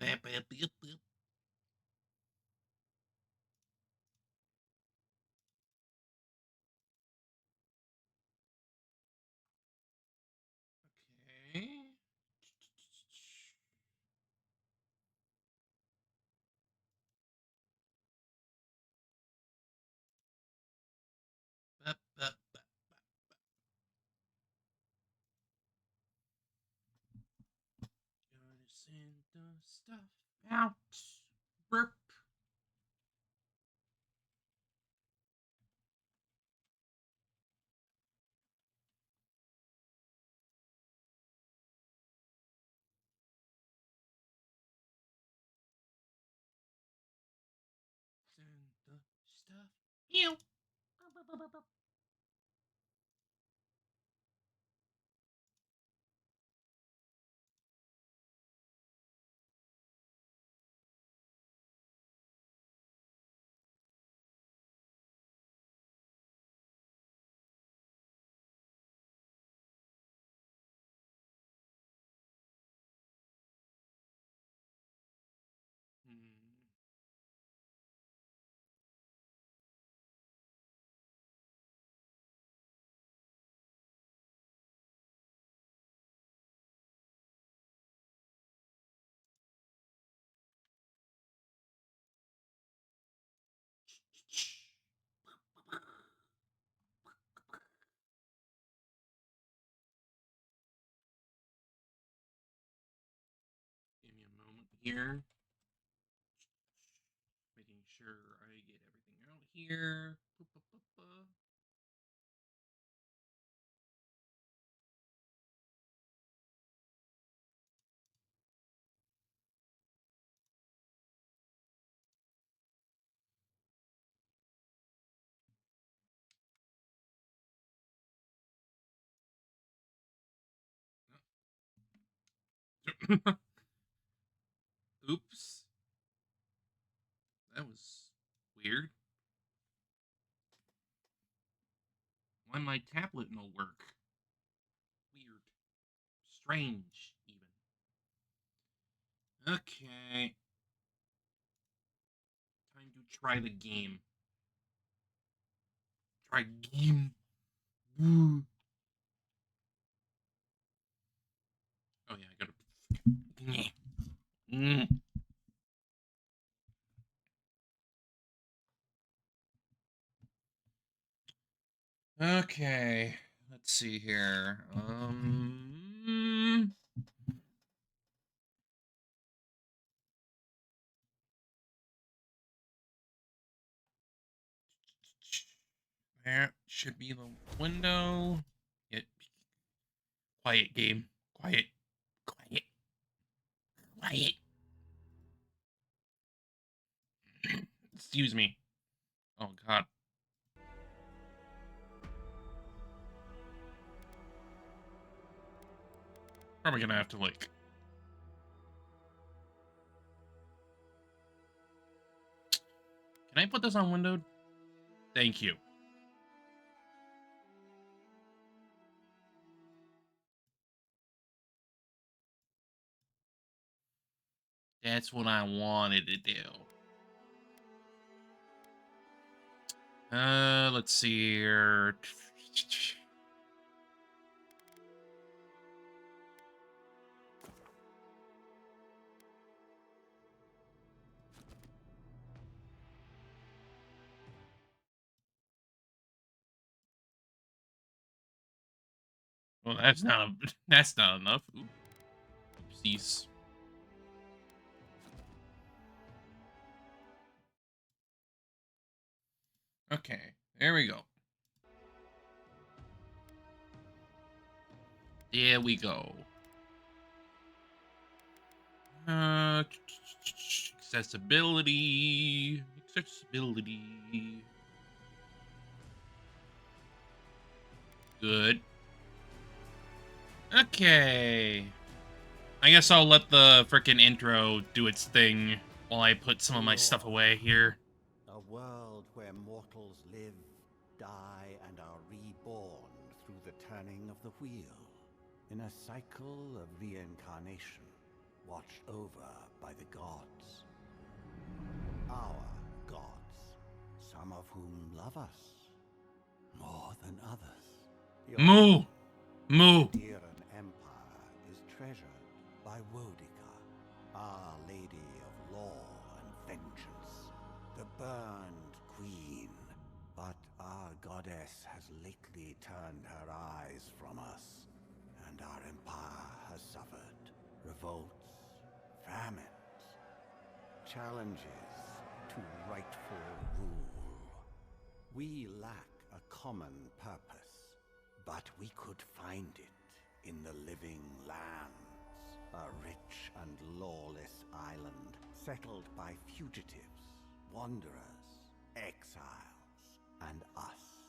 Okay. Gotta send the stuff out. Burp. Send the stuff. Ew. Give me a moment here. Making sure I get everything out here. Oops. That was weird. Why my tablet no work? Weird. Strange, even. Okay. Time to try the game. Try game. Woo. Oh yeah, I gotta. Mm. Okay. Let's see here. There should be the window. Get quiet, game. Quiet. Quiet. Quiet. Excuse me. Oh god. Probably gonna have to like. Can I put this on windowed? Thank you. That's what I wanted to do. Let's see here. Well, that's not enough. Oopsies. Okay, there we go. There we go. Accessibility. Accessibility. Good. Okay. I guess I'll let the frickin' intro do its thing while I put some of my stuff away here. A world where mortals live, die, and are reborn through the turning of the wheel. In a cycle of reincarnation, watched over by the gods. Our gods, some of whom love us more than others. The Moo! Moo! Aradiran Empire is treasured by Wodica, Our Lady of Law and Vengeance, the burned queen. But our goddess has lately turned her eyes from us, and our empire has suffered revolts, famines, challenges to rightful rule. We lack a common purpose, but we could find it in the living lands, a rich and lawless island settled by fugitives, wanderers, exiles, and us.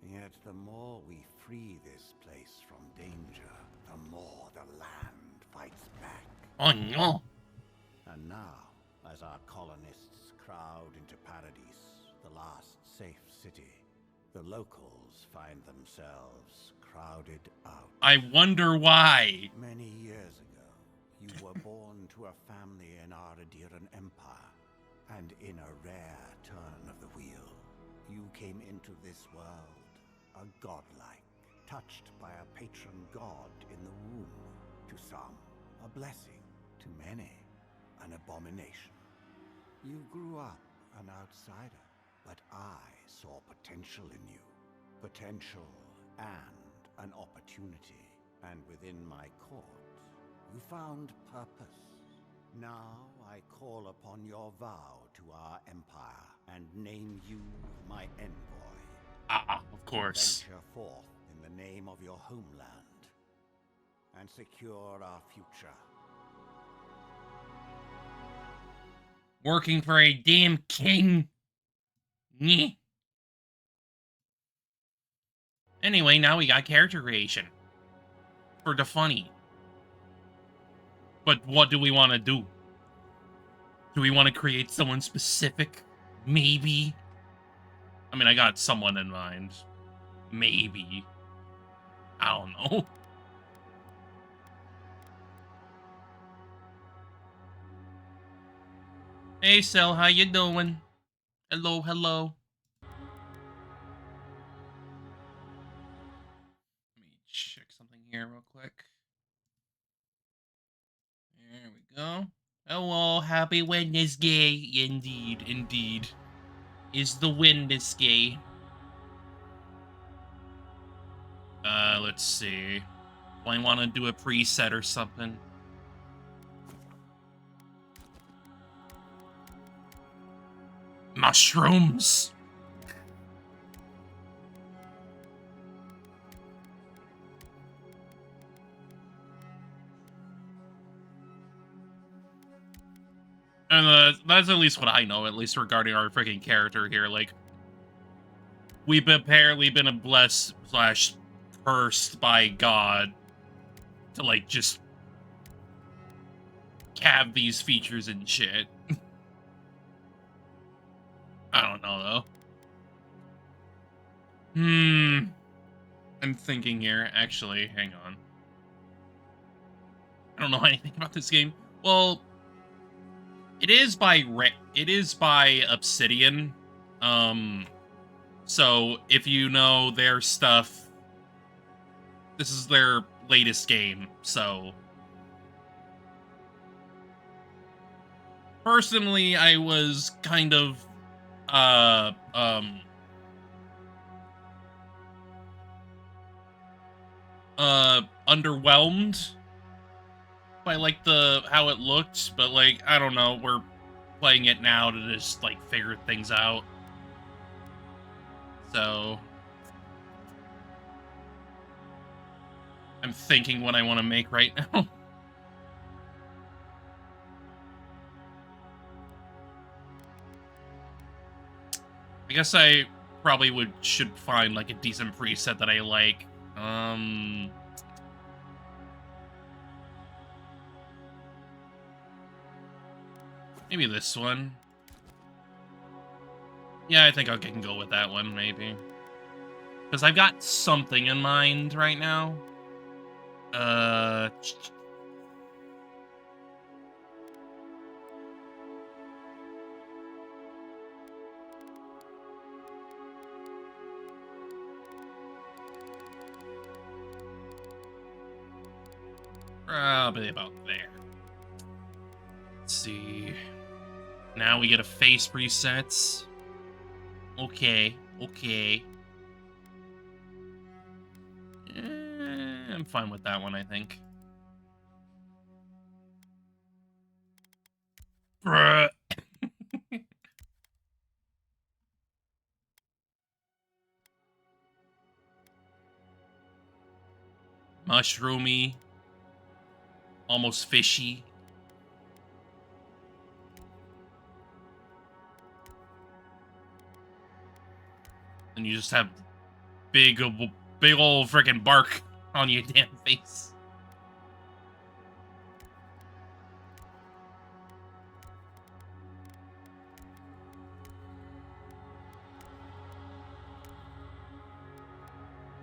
Yet the more we free this place from danger, the more the land fights back. Oh no! And now, as our colonists crowd into Paradise, the last safe city, the locals find themselves crowded out. I wonder why. Many years ago, you were born to a family in Aradiran Empire, and in a rare turn of the wheel, you came into this world a godlike, touched by a patron god in the womb. To some, a blessing. To many, an abomination. You grew up an outsider, but I saw potential in you. Potential and an opportunity. And within my court, you found purpose. Now I call upon your vow to our empire and name you my envoy. Of course. Venture forth in the name of your homeland and secure our future. Working for a damn king. Nyeh. Anyway, now we got character creation. For the funny. But what do we want to do? Do we want to create someone specific? Maybe. I mean, I got someone in mind. Maybe. I don't know. Hey, Cell, how you doing? Hello, hello. Let me check something here real quick. There we go. Hello, happy Wednesday. Indeed, indeed. Is the Wednesday. Let's see. Do I want to do a preset or something? Mushrooms. And that's at least what I know, at least regarding our freaking character here. Like, we've apparently been blessed / cursed by God to, like, just have these features and shit. I don't know, though. I'm thinking here. Actually, hang on. I don't know anything about this game. Well, it is by Obsidian. So if you know their stuff, this is their latest game. So personally, I was kind of underwhelmed by, like, how it looked, but, like, I don't know, we're playing it now to just, like, figure things out. So I'm thinking what I want to make right now. I guess I probably should find, like, a decent preset that I like. Maybe this one. Yeah, I think I can go with that one, maybe. Because I've got something in mind right now. Probably about there. Let's see. Now we get a face reset. Okay, okay. I'm fine with that one, I think. Bruh. Mushroomy. Almost fishy. And you just have big old freaking bark on your damn face.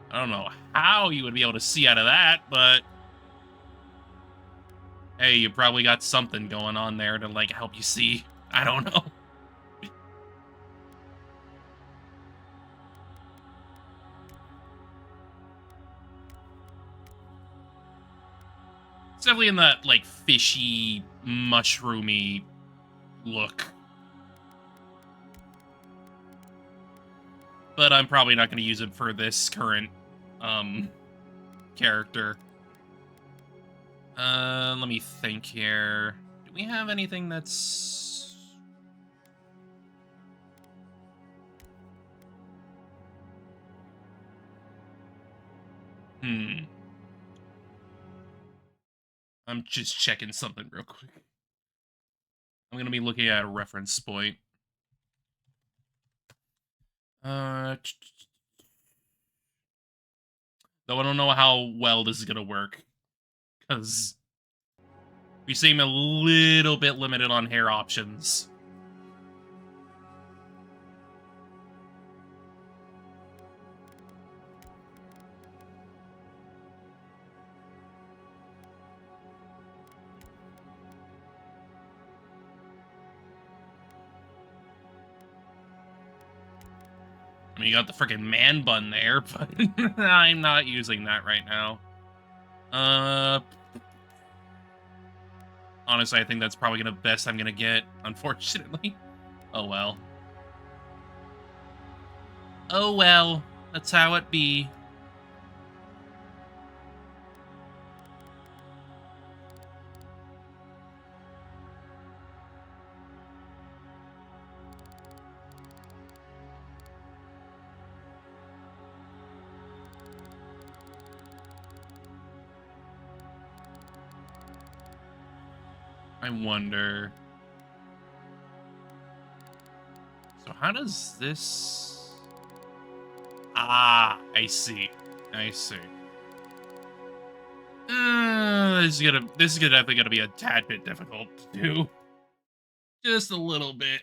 I don't know how you would be able to see out of that, but hey, you probably got something going on there to, like, help you see. I don't know. It's definitely in that, like, fishy, mushroomy look. But I'm probably not going to use it for this current, character. Let me think here. Do we have anything that's... I'm just checking something real quick. I'm going to be looking at a reference point. Though I don't know how well this is going to work. Because we seem a little bit limited on hair options. I mean, you got the freaking man bun there, but I'm not using that right now. Honestly, I think that's probably the best I'm gonna get, unfortunately. Oh well. Oh well, that's how it be. I wonder... So how does this... Ah, I see. I see. This is definitely gonna be a tad bit difficult to do. Just a little bit.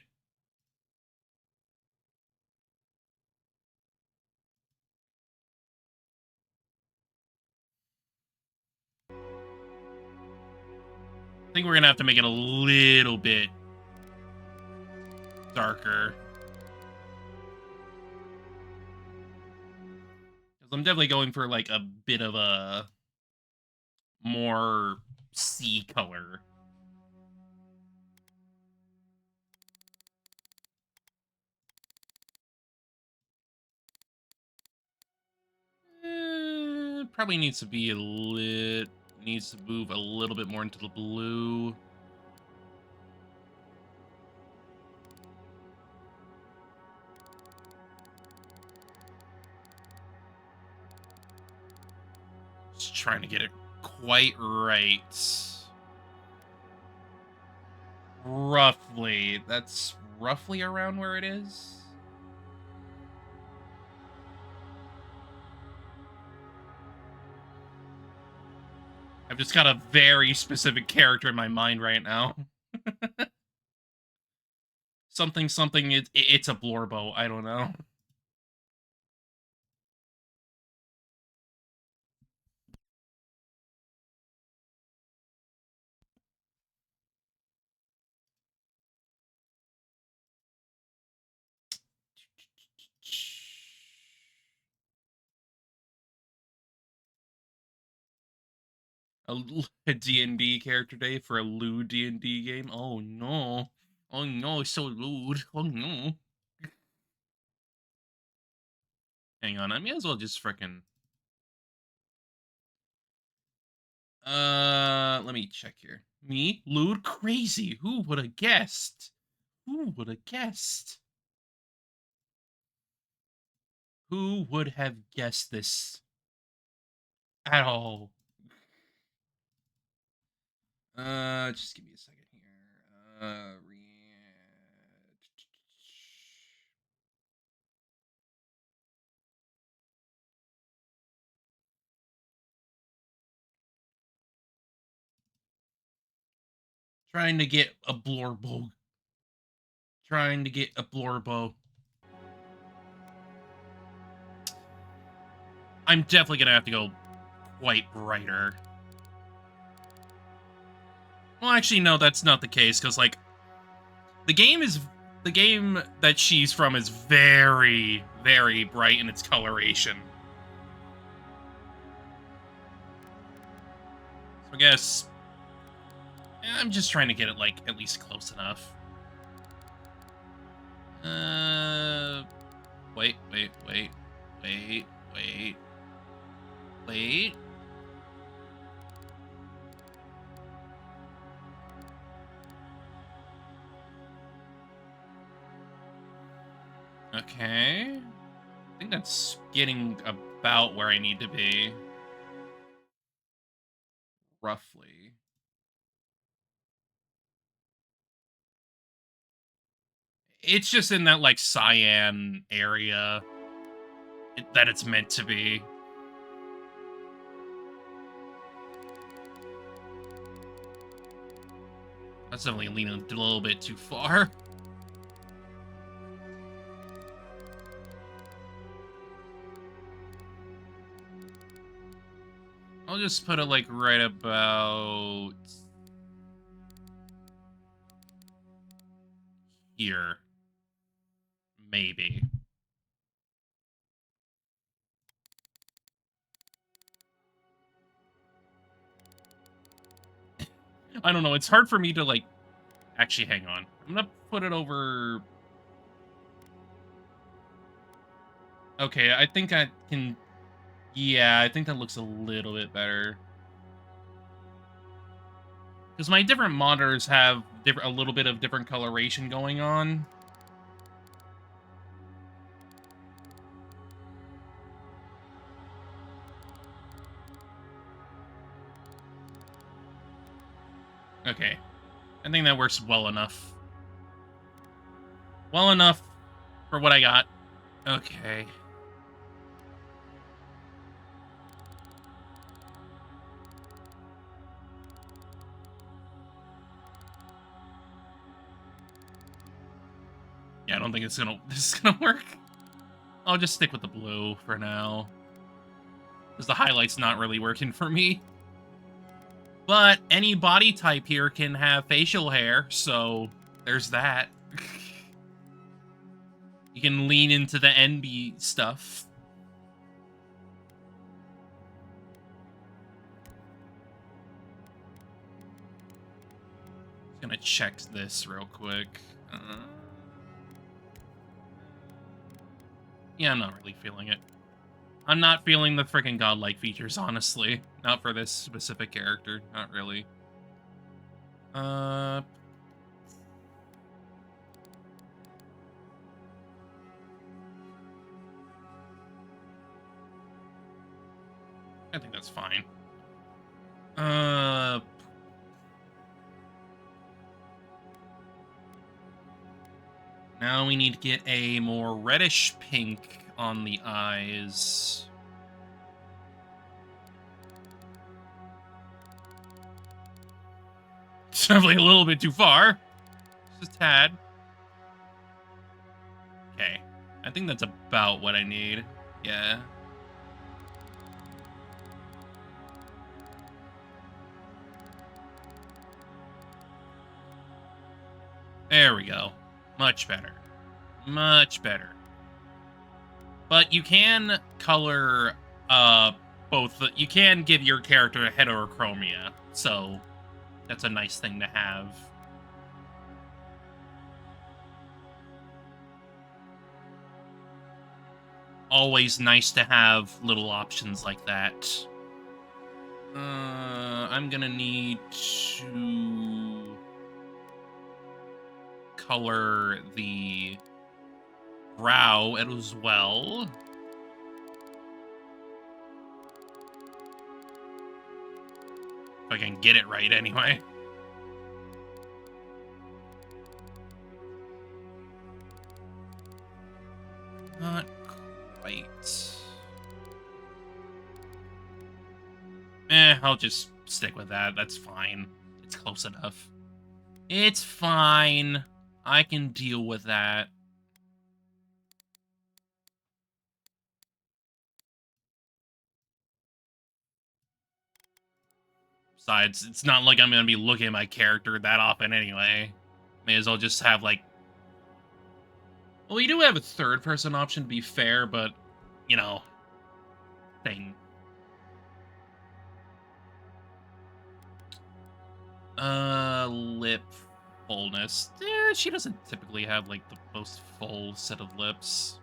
I think we're gonna have to make it a little bit darker. Because I'm definitely going for, like, a bit of a more sea color. Probably needs to be needs to move a little bit more into the blue. Just trying to get it quite right. Roughly. That's roughly around where it is. I've just got a very specific character in my mind right now. something, it's a Blorbo. I don't know. a D&D character day for a lewd D&D game. Oh no. Oh no, it's so lewd. Oh no. Hang on, I may as well just frickin' let me check here. Me? Lewd? Crazy. Who would have guessed? Who would have guessed? Who would have guessed this at all? Just give me a second here. Trying to get a blorbo. Trying to get a blorbo. I'm definitely gonna have to go quite brighter. Well, actually, no, that's not the case, because, like, the game that she's from is very, very bright in its coloration. So I guess I'm just trying to get it, like, at least close enough. Wait. Okay. I think that's getting about where I need to be. Roughly. It's just in that, like, cyan area that it's meant to be. That's definitely leaning a little bit too far. I'll just put it, like, right about here. Maybe. I don't know. It's hard for me to, like... Actually, hang on. I'm gonna put it over... Okay, I think I can... Yeah, I think that looks a little bit better. Because my different monitors have a little bit of different coloration going on. Okay. I think that works well enough. Well enough for what I got. Okay. Yeah, I don't think this is gonna work. I'll just stick with the blue for now. Because the highlight's not really working for me. But any body type here can have facial hair, so there's that. You can lean into the NB stuff. Just gonna check this real quick. Yeah, I'm not really feeling it. I'm not feeling the freaking godlike features, honestly. Not for this specific character. Not really. I think that's fine. Now we need to get a more reddish pink on the eyes. It's definitely a little bit too far. Just a tad. Okay. I think that's about what I need. Yeah. There we go. Much better. Much better. But you can color both. You can give your character a heterochromia, so that's a nice thing to have. Always nice to have little options like that. I'm gonna need to color the brow as well. If I can get it right anyway. Not quite. I'll just stick with that. That's fine. It's close enough. It's fine. I can deal with that. Besides, it's not like I'm going to be looking at my character that often anyway. May as well just have, like... Well, you do have a third-person option, to be fair, but, you know... Thing. Lip fullness. She doesn't typically have, like, the most full set of lips.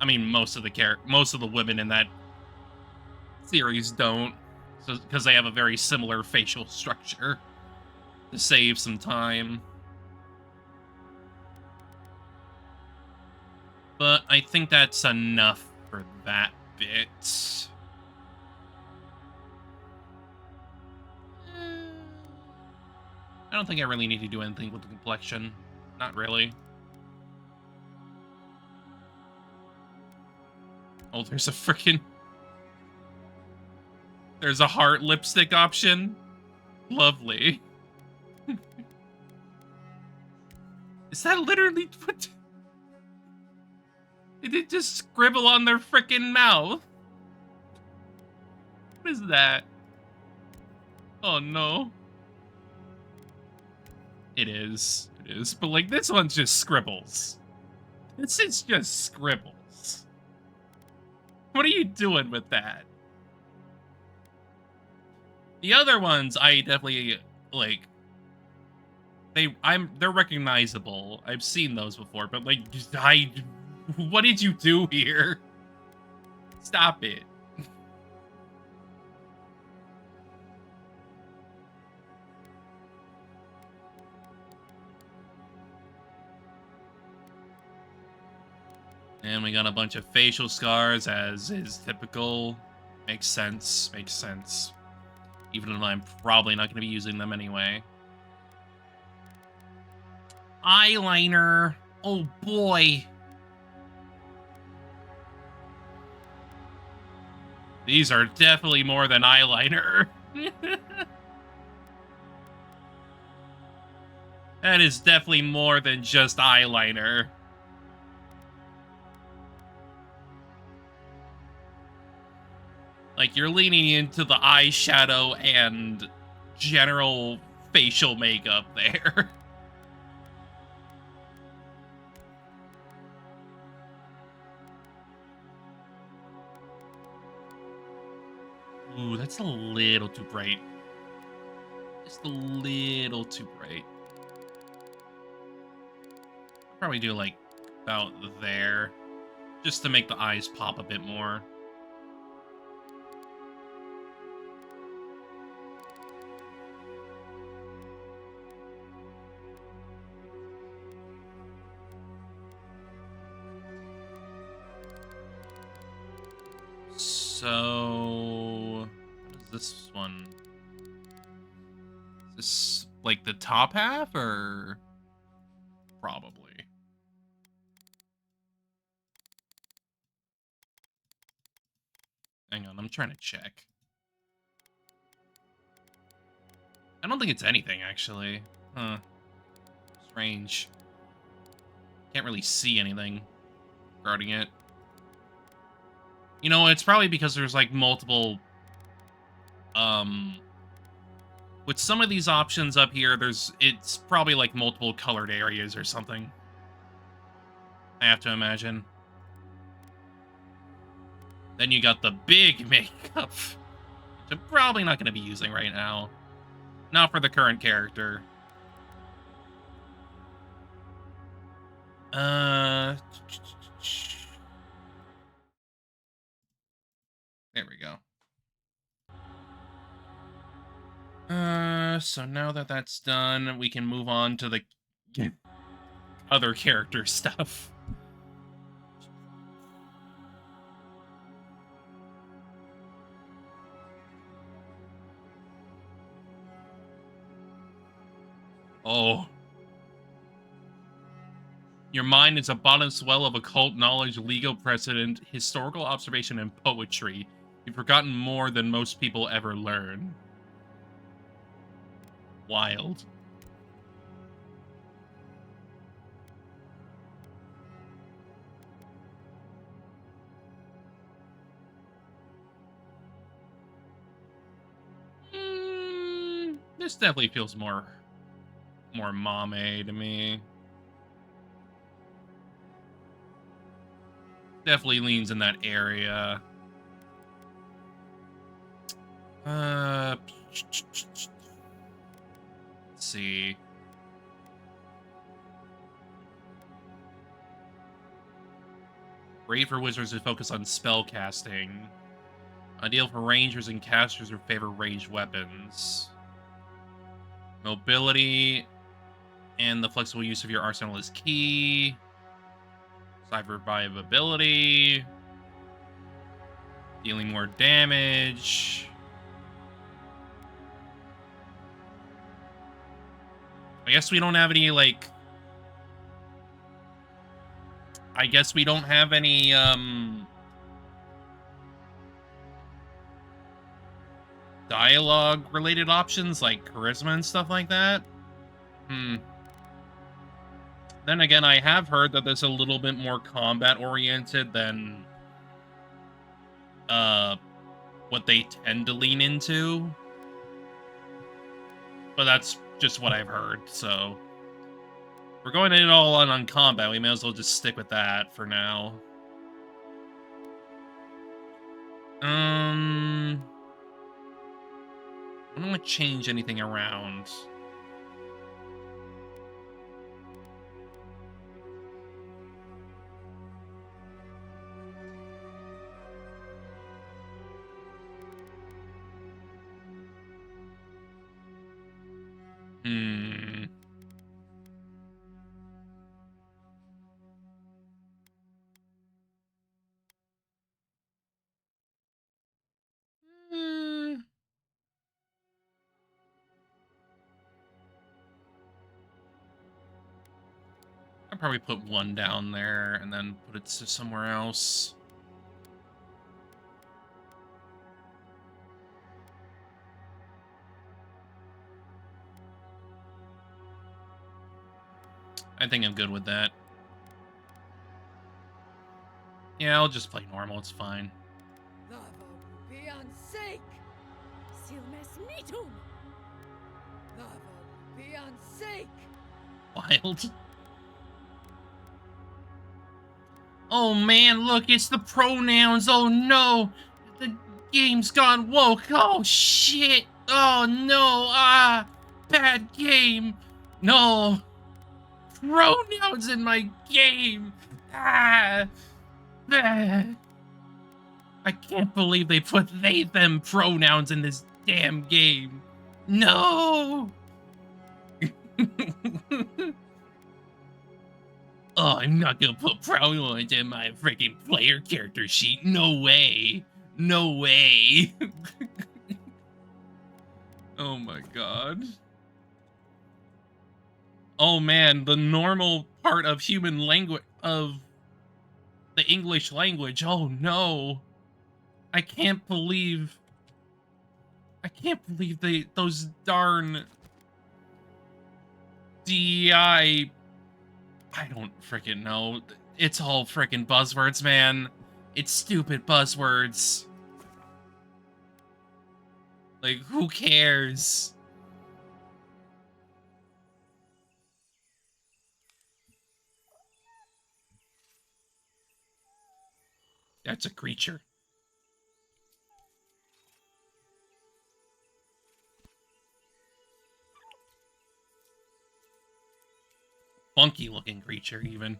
I mean, most of the women in that series don't, so because they have a very similar facial structure to save some time. But I think that's enough for that bit. I don't think I really need to do anything with the complexion. Not really. Oh, there's a freaking... There's a heart lipstick option. Lovely. Is that literally what... Did it just scribble on their freaking mouth? What is that? Oh no. It is. It is. But like this one's just scribbles. This is just scribbles. What are you doing with that? The other ones I definitely like they're recognizable. I've seen those before, but like what did you do here? Stop it. And we got a bunch of facial scars, as is typical. Makes sense. Makes sense. Even though I'm probably not going to be using them anyway. Eyeliner. Oh boy. These are definitely more than eyeliner. That is definitely more than just eyeliner. Like, you're leaning into the eyeshadow and general facial makeup there. Ooh, that's a little too bright. Just a little too bright. Probably do, like, about there. Just to make the eyes pop a bit more. So, what is this one? Is this like the top half, or probably? Hang on, I'm trying to check. I don't think it's anything, actually. Huh. Strange. Can't really see anything regarding it. You know, it's probably because there's, like, multiple, with some of these options up here, it's probably, like, multiple colored areas or something. I have to imagine. Then you got the big makeup, which I'm probably not going to be using right now. Not for the current character. There we go. So now that that's done, we can move on to the other character stuff. Oh. Your mind is a bottomless well of occult knowledge, legal precedent, historical observation, and poetry. You've forgotten more than most people ever learn. Wild. This definitely feels more mame to me. Definitely leans in that area. Let's see. Great for wizards who focus on spell casting. Ideal for rangers and casters who favor ranged weapons. Mobility and the flexible use of your arsenal is key. Survivability. Dealing more damage. I guess we don't have any, like... I guess we don't have any, dialogue-related options, like charisma and stuff like that. Then again, I have heard that there's a little bit more combat-oriented than, what they tend to lean into. But that's just what I've heard, so... We're going in all on combat, we may as well just stick with that for now. I don't want to change anything around. I'll probably put one down there and then put it to somewhere else. I think I'm good with that. Yeah, I'll just play normal, it's fine. Wild. Oh man, look, it's the pronouns. Oh no, the game's gone woke. Oh shit. Oh no, bad game. No. Pronouns in my game. I can't believe they put they, them pronouns in this damn game. No. Oh, I'm not gonna put pronouns in my freaking player character sheet. No way. No way. Oh my god. Oh man, the normal part of human language, of the English language. Oh no. I can't believe those darn DEI, I don't freaking know. It's all freaking buzzwords, man. It's stupid buzzwords. Like, who cares? That's a creature. funky looking creature, even.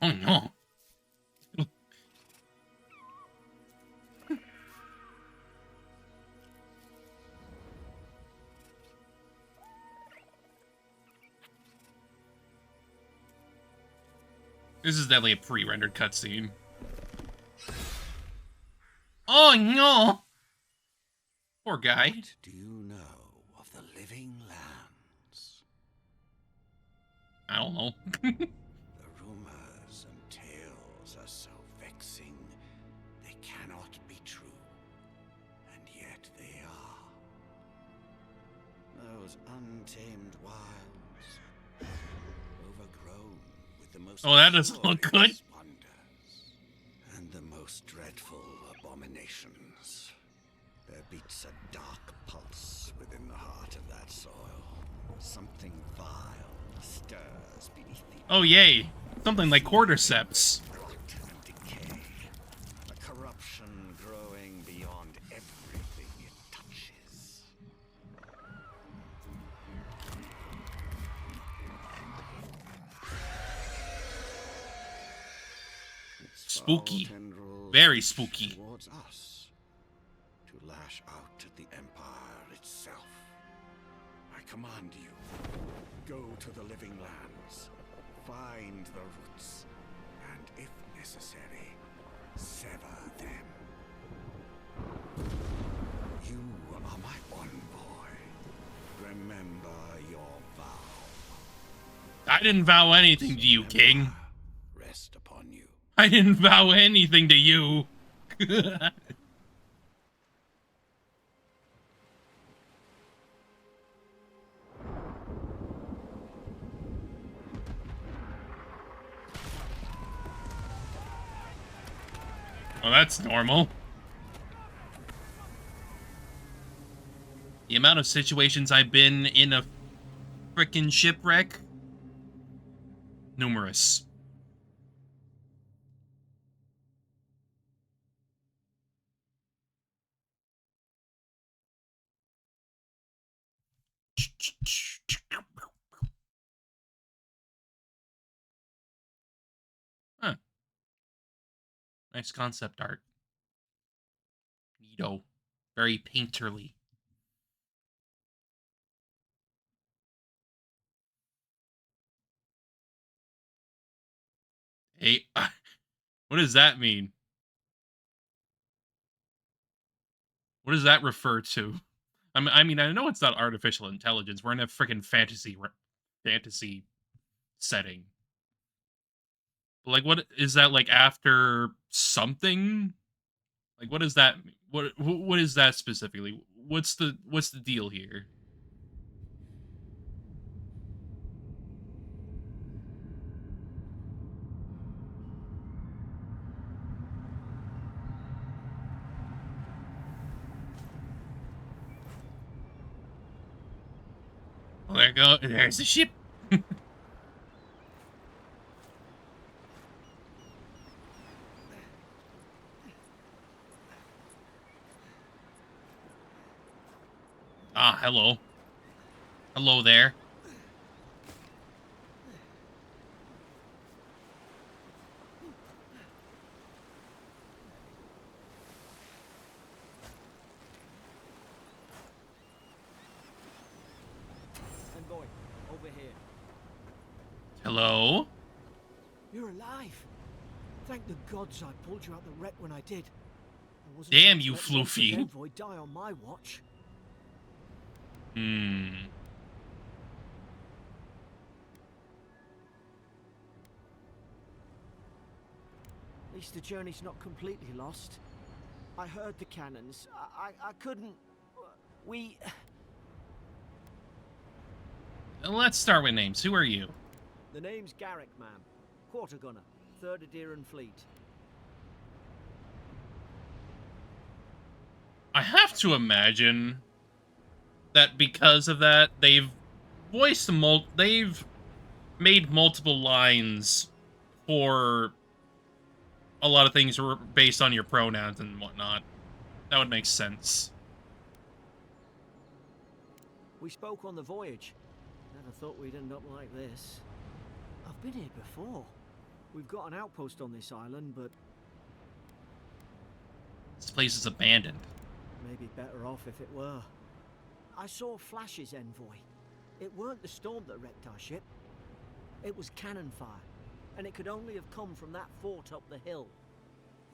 Oh no. This is definitely a pre-rendered cutscene. Oh no! Poor guy. What do you know of the living lands? I don't know. The rumors and tales are so vexing, they cannot be true. And yet they are. Those untamed wilds, overgrown with the most Oh, that doesn't look good. wonders and the most dreadful abominations. There beats a dark pulse within the heart of that soil. Something vile stirs beneath the Oh yay. Something like cordyceps. rot and decay. A corruption growing beyond everything it touches. Its Spooky. foul tendrils Very reach spooky. towards us, to lash out at the Empire itself. I command you, go to the living lands, find the roots, and if necessary, sever them. You are my envoy. Remember your vow. I didn't vow anything to you, King. Rest upon you. I didn't vow anything to you. Well, that's normal. The amount of situations I've been in a frickin' shipwreck? Numerous. Huh. Nice concept art. Neato. Very painterly. Hey, what does that mean? What does that refer to? I mean, I know it's not artificial intelligence. We're in a freaking fantasy setting. But like, what is that like after something? Like, what is that? What is that specifically? What's the deal here? Oh, there you go. There's the ship. Ah, hello. Hello there. Envoy, over here. Hello. You're alive. Thank the gods I pulled you out the wreck when I did. I wasn't Damn about to you, let the Floofy. Envoy die on my watch. Hmm. At least the journey's not completely lost. I heard the cannons. I couldn't... We... Let's start with names. Who are you? The name's Garrick, ma'am. Quarter gunner, 3rd Adiran Fleet. I have to imagine that because of that, they've made multiple lines for a lot of things were based on your pronouns and whatnot. That would make sense. We spoke on the voyage. Never thought we'd end up like this. I've been here before. We've got an outpost on this island, but This place is abandoned. maybe better off if it were. I saw Flash's envoy. It weren't the storm that wrecked our ship. It was cannon fire, and it could only have come from that fort up the hill.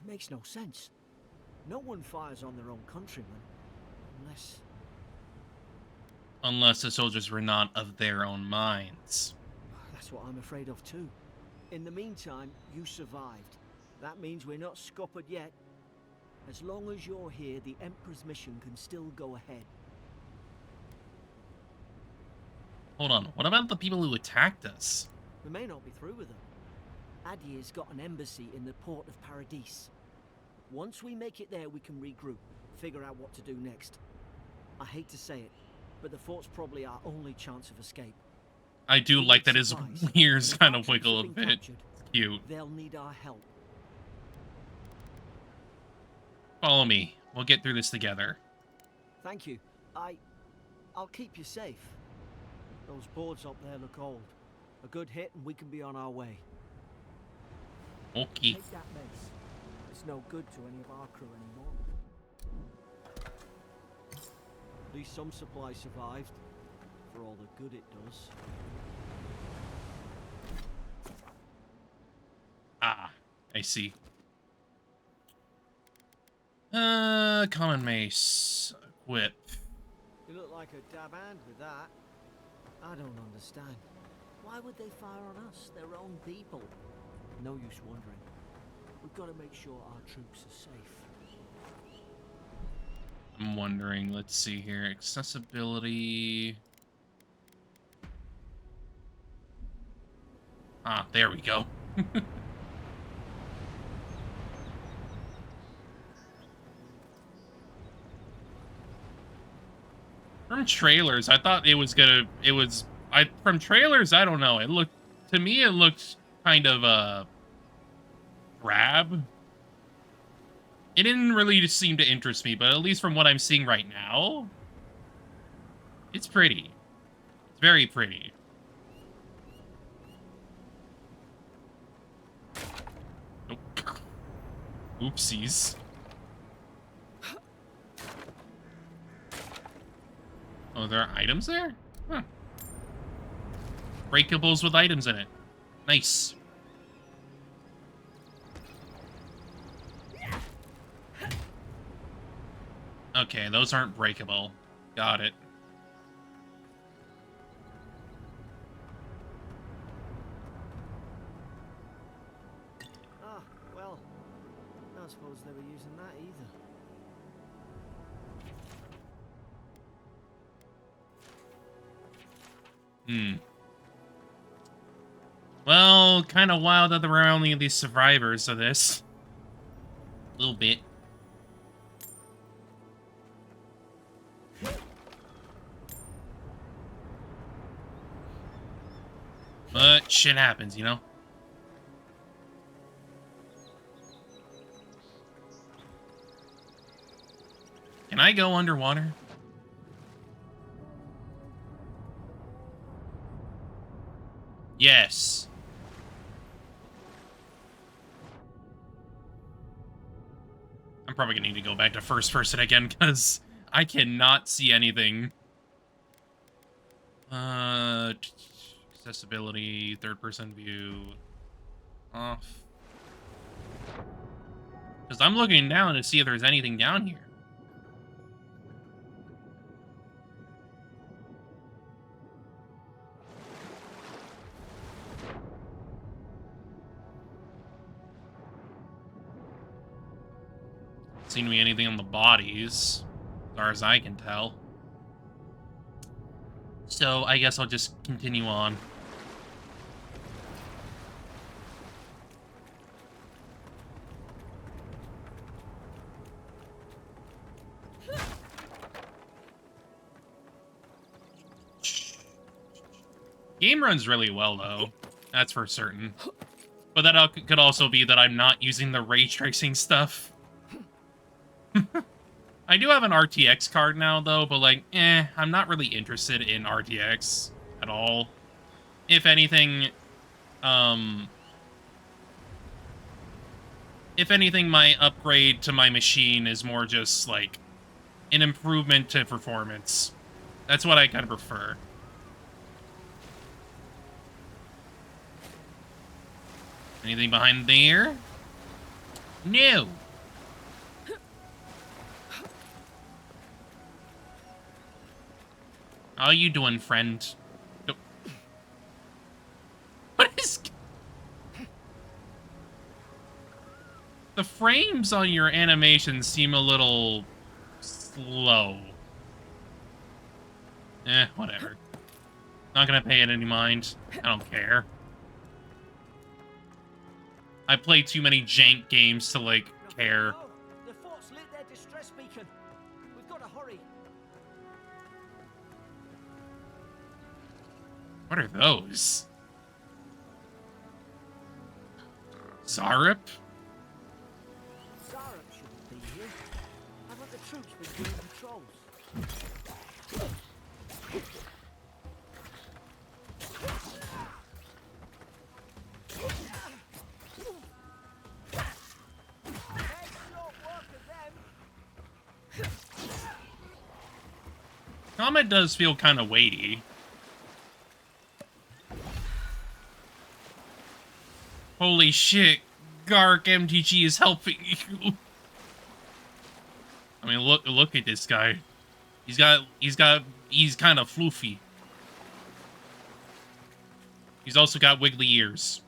It makes no sense. No one fires on their own countrymen, Unless the soldiers were not of their own minds. That's what I'm afraid of too. In the meantime, you survived. That means we're not scuppered yet. As long as you're here, the Emperor's mission can still go ahead. Hold on, what about the people who attacked us? We may not be through with them. Adir's got an embassy in the port of Paradis. Once we make it there, we can regroup, figure out what to do next. I hate to say it, but the fort's probably our only chance of escape. I do like that his ears kind of wiggle a bit. It's cute. They'll need our help. Follow me. We'll get through this together. Thank you. I'll keep you safe. Those boards up there look old. A good hit and we can be on our way. Okay. Take that mace. It's no good to any of our crew anymore. At least some supplies survived, for all the good it does. Ah, I see. Common mace. Whip. You look like a dab hand with that. I don't understand. Why would they fire on us, their own people? No use wondering. We've got to make sure our troops are safe. I'm wondering, let's see here. Accessibility. Ah, there we go. From trailers, I thought it was from trailers, I don't know. To me, it looked kind of, drab. It didn't really seem to interest me, but at least from what I'm seeing right now, it's pretty. It's very pretty. Nope. Oopsies. Oh, there are items there? Huh. Breakables with items in it. Nice. Okay, those aren't breakable. Got it. Ah, well, I don't suppose they were using that either. Well, kind of wild that there were only these survivors of this. A little bit. But shit happens, you know? Can I go underwater? Yes. I'm probably gonna need to go back to first person again, because I cannot see anything. Accessibility, third person view, off. Because I'm looking down to see if there's anything down here. Seem to be anything on the bodies, as far as I can tell. So I guess I'll just continue on. Game runs really well, though. That's for certain. But that could also be that I'm not using the ray tracing stuff. I do have an RTX card now, though, but, like, I'm not really interested in RTX at all. If anything, my upgrade to my machine is more just, like, an improvement to performance. That's what I kind of prefer. Anything behind there? No. How you doing, friend? Nope. What is... The frames on your animation seem a little slow. Whatever. Not gonna pay it any mind. I don't care. I play too many jank games to, like, care. Oh, the fort's lit their distress beacon. We've got to hurry. What are those? Zarup? Zarup shouldn't be here. Haven't the troops been doing patrols? Combat does feel kind of weighty. Holy shit, Gark MTG is helping you. I mean, look at this guy. He's kind of floofy. He's also got wiggly ears.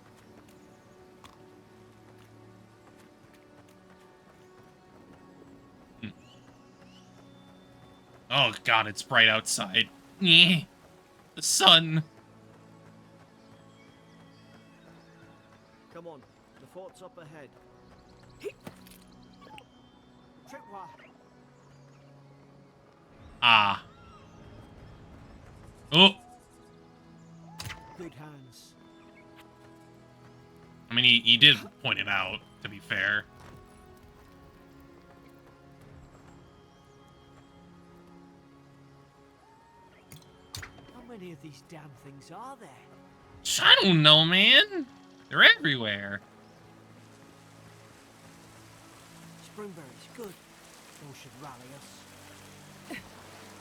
Oh god, it's bright outside. The sun. Come on, the fort's up ahead. Tripwire. Ah. Oh. Good hands. I mean, he did point it out, to be fair. How many of these damn things are there? I don't know, man. They're everywhere. Springberries, good. Those should rally us.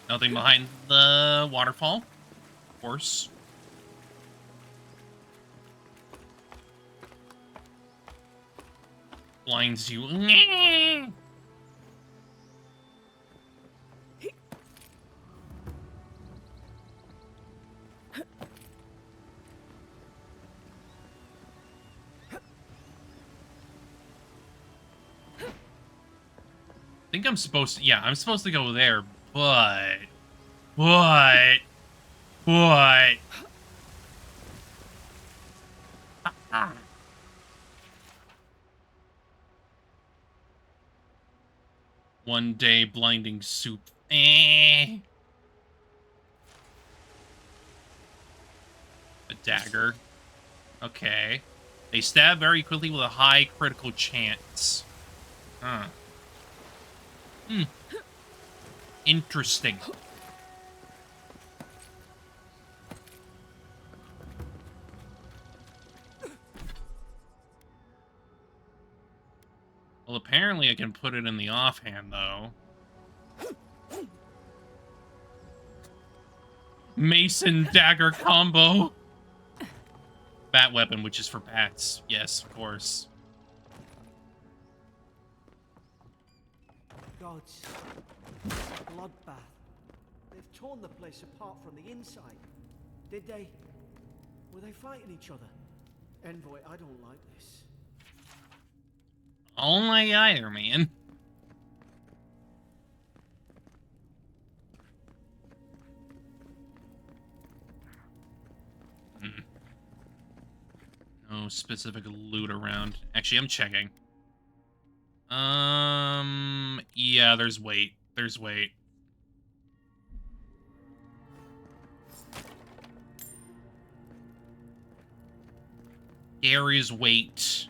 Nothing behind the waterfall. Of course. Blinds you. I think I'm supposed to, yeah, I'm supposed to go there, but one day blinding soup. A dagger. Okay. They stab very quickly with a high critical chance. Huh. Interesting. Well, apparently I can put it in the offhand, though. Mason dagger combo. Bat weapon, which is for bats. Yes, of course. Gods. Bloodbath. They've torn the place apart from the inside. Did they? Were they fighting each other? Envoy, I don't like this. Oh my either, man. No specific loot around. Actually, I'm checking. Yeah, there's weight. There's weight. Ares weight.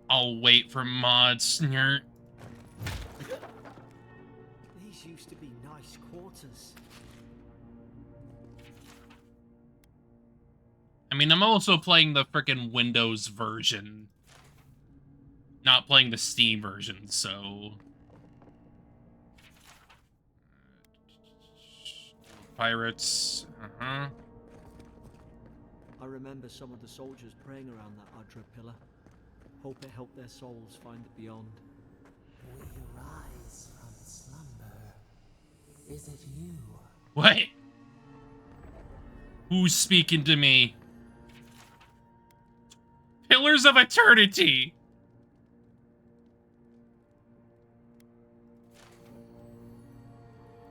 I'll wait for mods. These used to be nice quarters. I mean, I'm also playing the frickin' Windows version. Not playing the Steam version, so... Pirates. Uh-huh. I remember some of the soldiers praying around that Adra pillar. Hope it helped their souls find the beyond. We rise from slumber. Is it you? What? Who's speaking to me? Pillars of Eternity!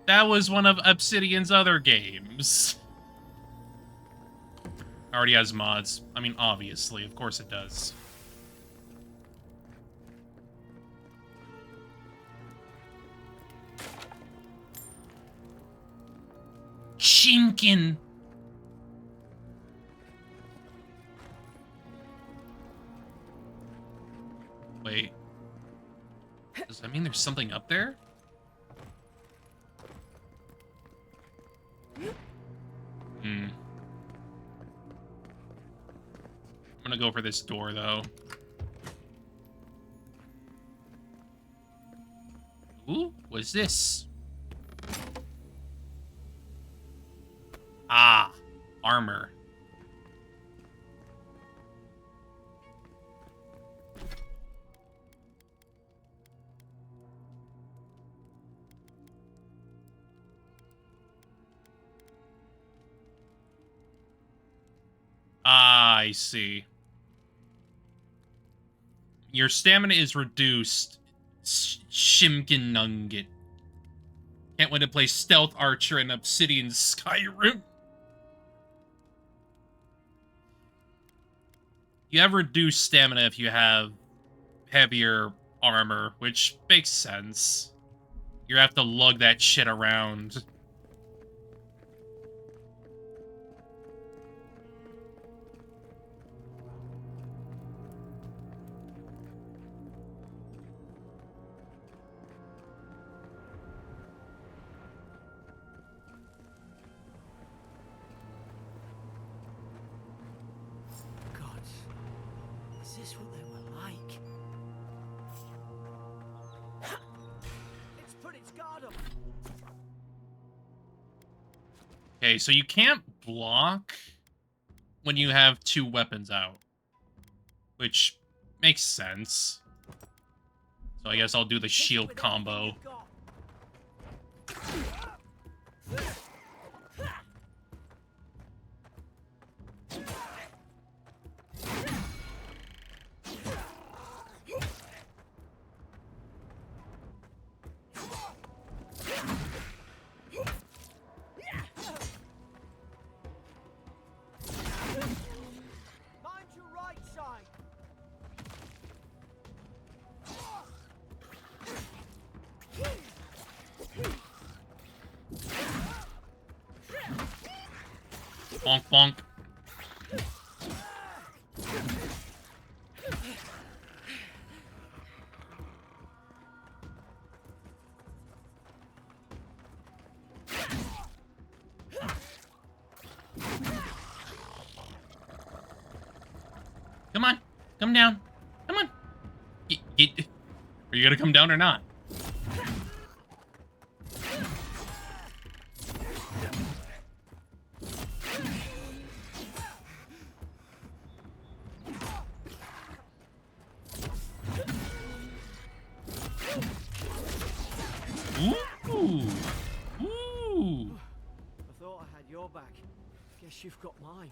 That was one of Obsidian's other games. Already has mods. I mean, obviously. Of course it does. Chinkin! Wait. Does that mean there's something up there? Hmm. I'm gonna go for this door, though. Ooh, what's this? Ah, armor. Ah, I see. Your stamina is reduced. Shimkin Nugget. Can't wait to play Stealth Archer in Obsidian Skyrim. You have reduced stamina if you have heavier armor, which makes sense. You have to lug that shit around. Is this what they were like? It's put its guard up. Okay, so you can't block when you have two weapons out, which makes sense. So I guess I'll do the shield combo. Mind your right side. Bonk, bonk. Come on. Come down. Come on. Are you gonna come down or not? Ooh. Ooh. I thought I had your back. Guess you've got mine.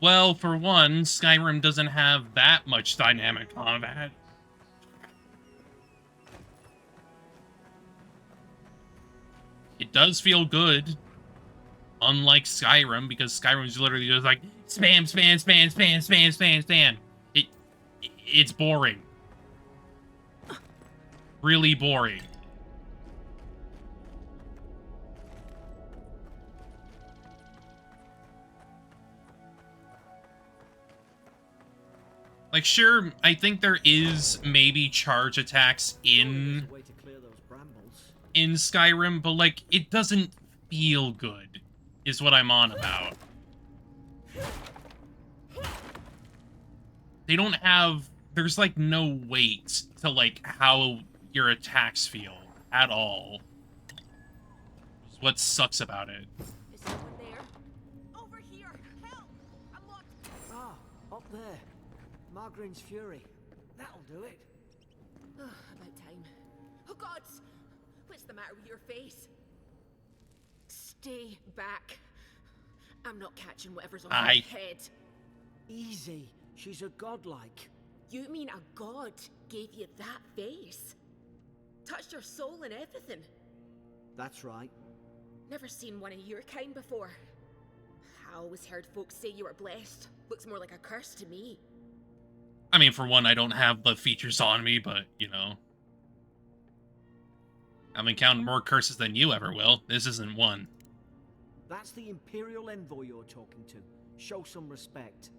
Well, for one, Skyrim doesn't have that much dynamic combat. It does feel good, unlike Skyrim, because Skyrim is literally just like, spam, spam, spam, spam, spam, spam, spam. It's boring. Really boring. Like, sure, I think there is maybe charge attacks in Skyrim, but, like, it doesn't feel good, is what I'm on about. They don't have... There's, like, no weight to, like, how your attacks feel at all. Is what sucks about it. Is someone there? Over here! Help! I'm locked. Ah, up there. Margarine's Fury. That'll do it. About time. Oh gods! What's the matter with your face? Stay back. I'm not catching whatever's on your head. Easy. She's a godlike. You mean a god gave you that face? Touched your soul and everything? That's right. Never seen one of your kind before. I always heard folks say you were blessed. Looks more like a curse to me. I mean, for one, I don't have the features on me, but, you know. I've encountered more curses than you ever will. This isn't one. That's the Imperial envoy you're talking to. Show some respect.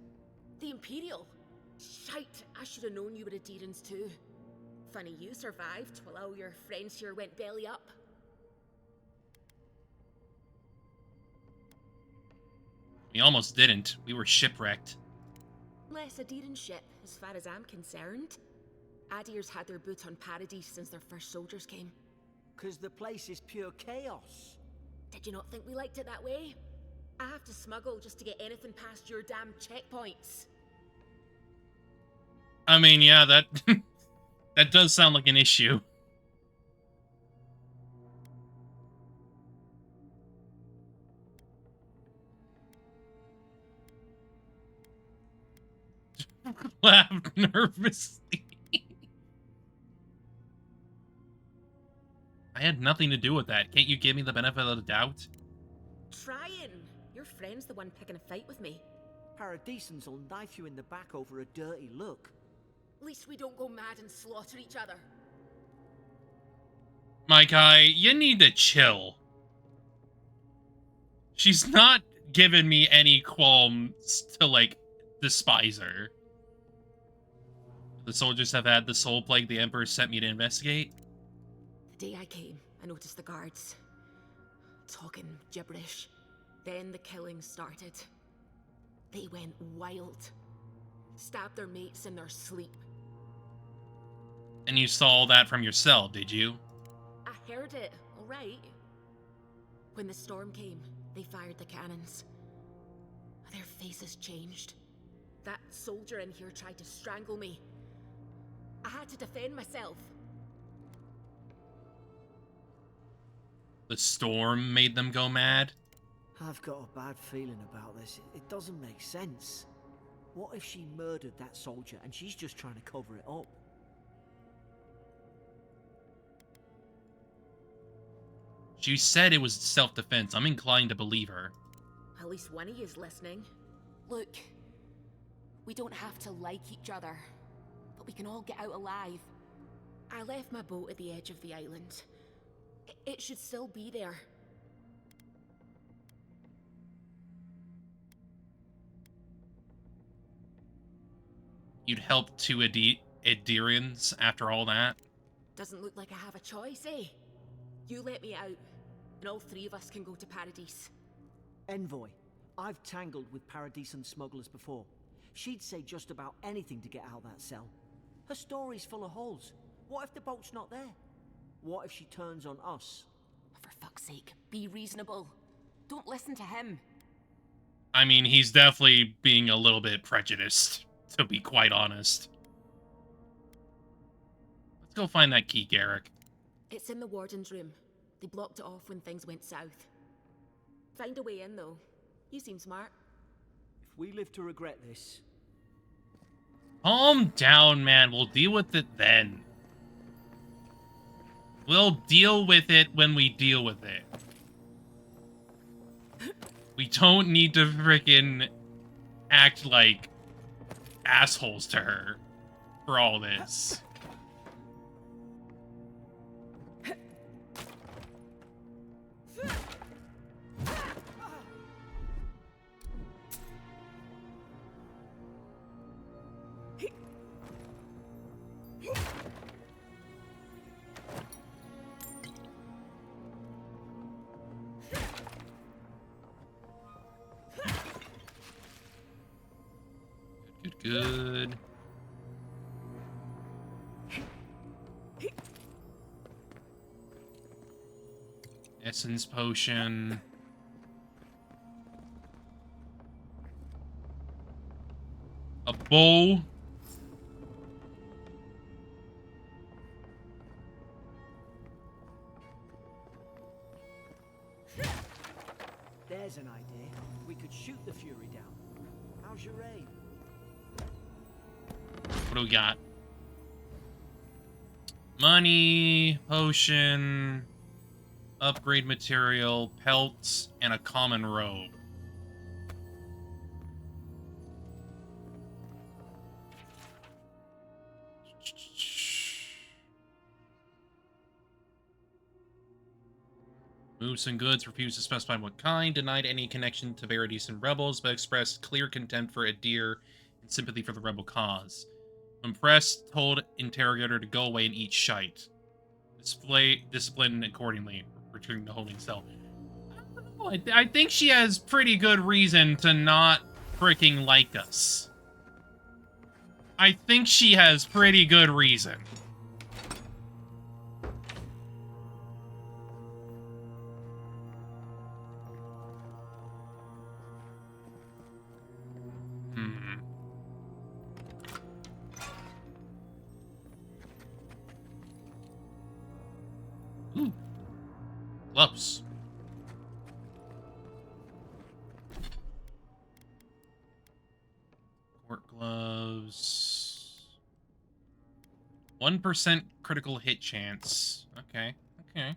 The Imperial? Shite, I should have known you were a Deerans too. Funny you survived while all your friends here went belly up. We almost didn't. We were shipwrecked. Less a Deeran ship, as far as I'm concerned. Adir's had their boot on Paradise since their first soldiers came. 'Cause the place is pure chaos. Did you not think we liked it that way? I have to smuggle just to get anything past your damn checkpoints. I mean, yeah, that that does sound like an issue. Laugh nervously. I had nothing to do with that. Can't you give me the benefit of the doubt? Trying. Your friend's the one picking a fight with me. Paradisans will knife you in the back over a dirty look. At least we don't go mad and slaughter each other. My guy, you need to chill. She's not giving me any qualms to, like, despise her. The soldiers have had the soul plague the Emperor sent me to investigate. The day I came, I noticed the guards talking gibberish. Then the killing started. They went wild. Stabbed their mates in their sleep. And you saw that from your cell, did you? I heard it, alright. When the storm came, they fired the cannons. Their faces changed. That soldier in here tried to strangle me. I had to defend myself. The storm made them go mad? I've got a bad feeling about this. It doesn't make sense. What if she murdered that soldier and she's just trying to cover it up? She said it was self-defense. I'm inclined to believe her. At least one of you is listening. Look, we don't have to like each other, but we can all get out alive. I left my boat at the edge of the island. It should still be there. You'd help two Adirians after all that? Doesn't look like I have a choice, eh? You let me out, and all three of us can go to Paradise. Envoy, I've tangled with Paradisan smugglers before. She'd say just about anything to get out of that cell. Her story's full of holes. What if the boat's not there? What if she turns on us? For fuck's sake, be reasonable. Don't listen to him. I mean, he's definitely being a little bit prejudiced, to be quite honest. Let's go find that key, Garrick. It's in the warden's room. They blocked it off when things went south. Find a way in, though. You seem smart. If we live to regret this... Calm down, man. We'll deal with it then. We'll deal with it when we deal with it. We don't need to frickin' act like assholes to her for all this. Good. Essence potion. A bow. There's an idea. We could shoot the Fury down. How's your aim? What do we got? Money, potion, upgrade material, pelts, and a common robe. Moves and goods, refused to specify what kind, denied any connection to Verities and rebels, but expressed clear contempt for Adir and sympathy for the rebel cause. When pressed, told interrogator to go away and eat shite. Discipline accordingly, returning to holding cell. I think she has pretty good reason to not freaking like us. I think she has pretty good reason. Ooh. Gloves. Court gloves. 1% critical hit chance. Okay. Okay.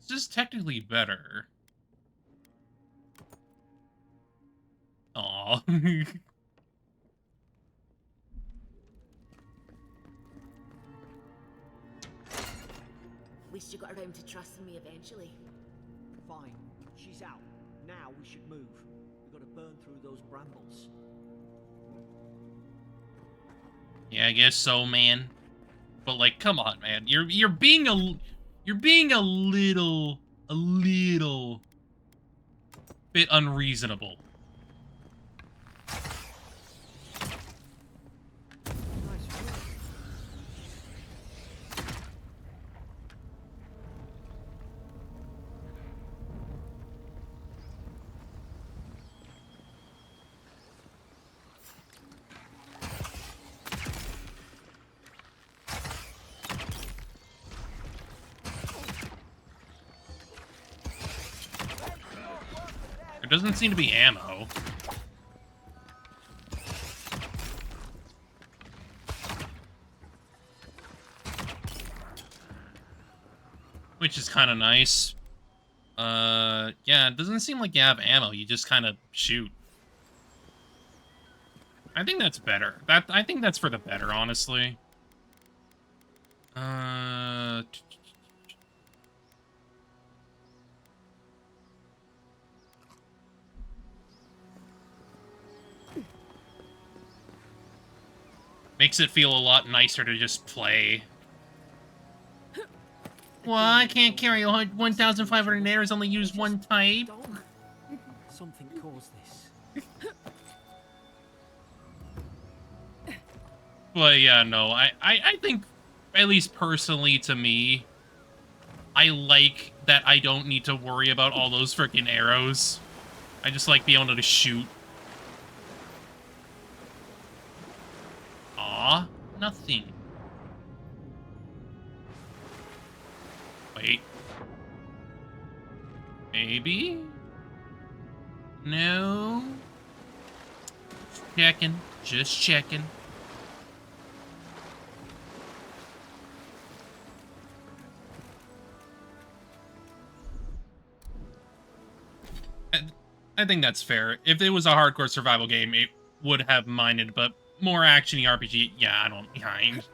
This is technically better. Aw. At least you got around to trusting me eventually. Fine. She's out. Now we should move. We've got to burn through those brambles. Yeah, I guess so, man. But like, come on, man. You're being a little bit unreasonable. Nice view. There doesn't seem to be ammo. Which is kind of nice. Yeah, it doesn't seem like you have ammo. You just kind of shoot. I think that's better. I think that's for the better, honestly. Makes it feel a lot nicer to just play. Well, I can't carry 1,500 arrows, only use one type. Don't. Something caused this. But yeah, no, I think, at least personally to me, I like that I don't need to worry about all those freaking arrows. I just like being able to shoot. Aw, nothing. Wait. Maybe? No? checking. Just checking. I think that's fair. If it was a hardcore survival game, it would have minded, but more action-y RPG, yeah, I don't mind.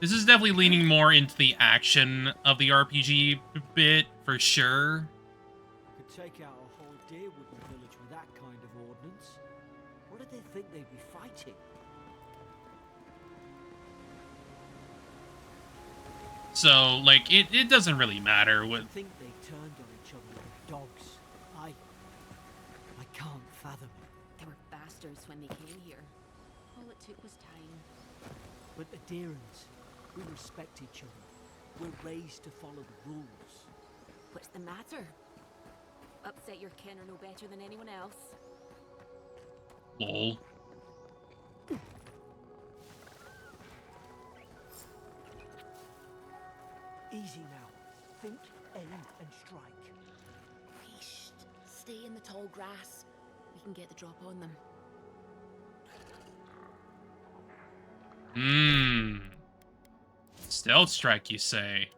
This is definitely leaning more into the action of the RPG bit, for sure. Could take out a whole Deerwood village with that kind of ordnance. What did they think they'd be fighting? So, like, it doesn't really matter I what... think they turned on each other like dogs. I can't fathom it. They were bastards when they came here. All it took was time. But the Deerans, we respect each other. We're raised to follow the rules. What's the matter? Upset your kin are no better than anyone else. Lol. Easy now. Think, aim, and strike. Shh. Stay in the tall grass. We can get the drop on them. Stealth strike, you say?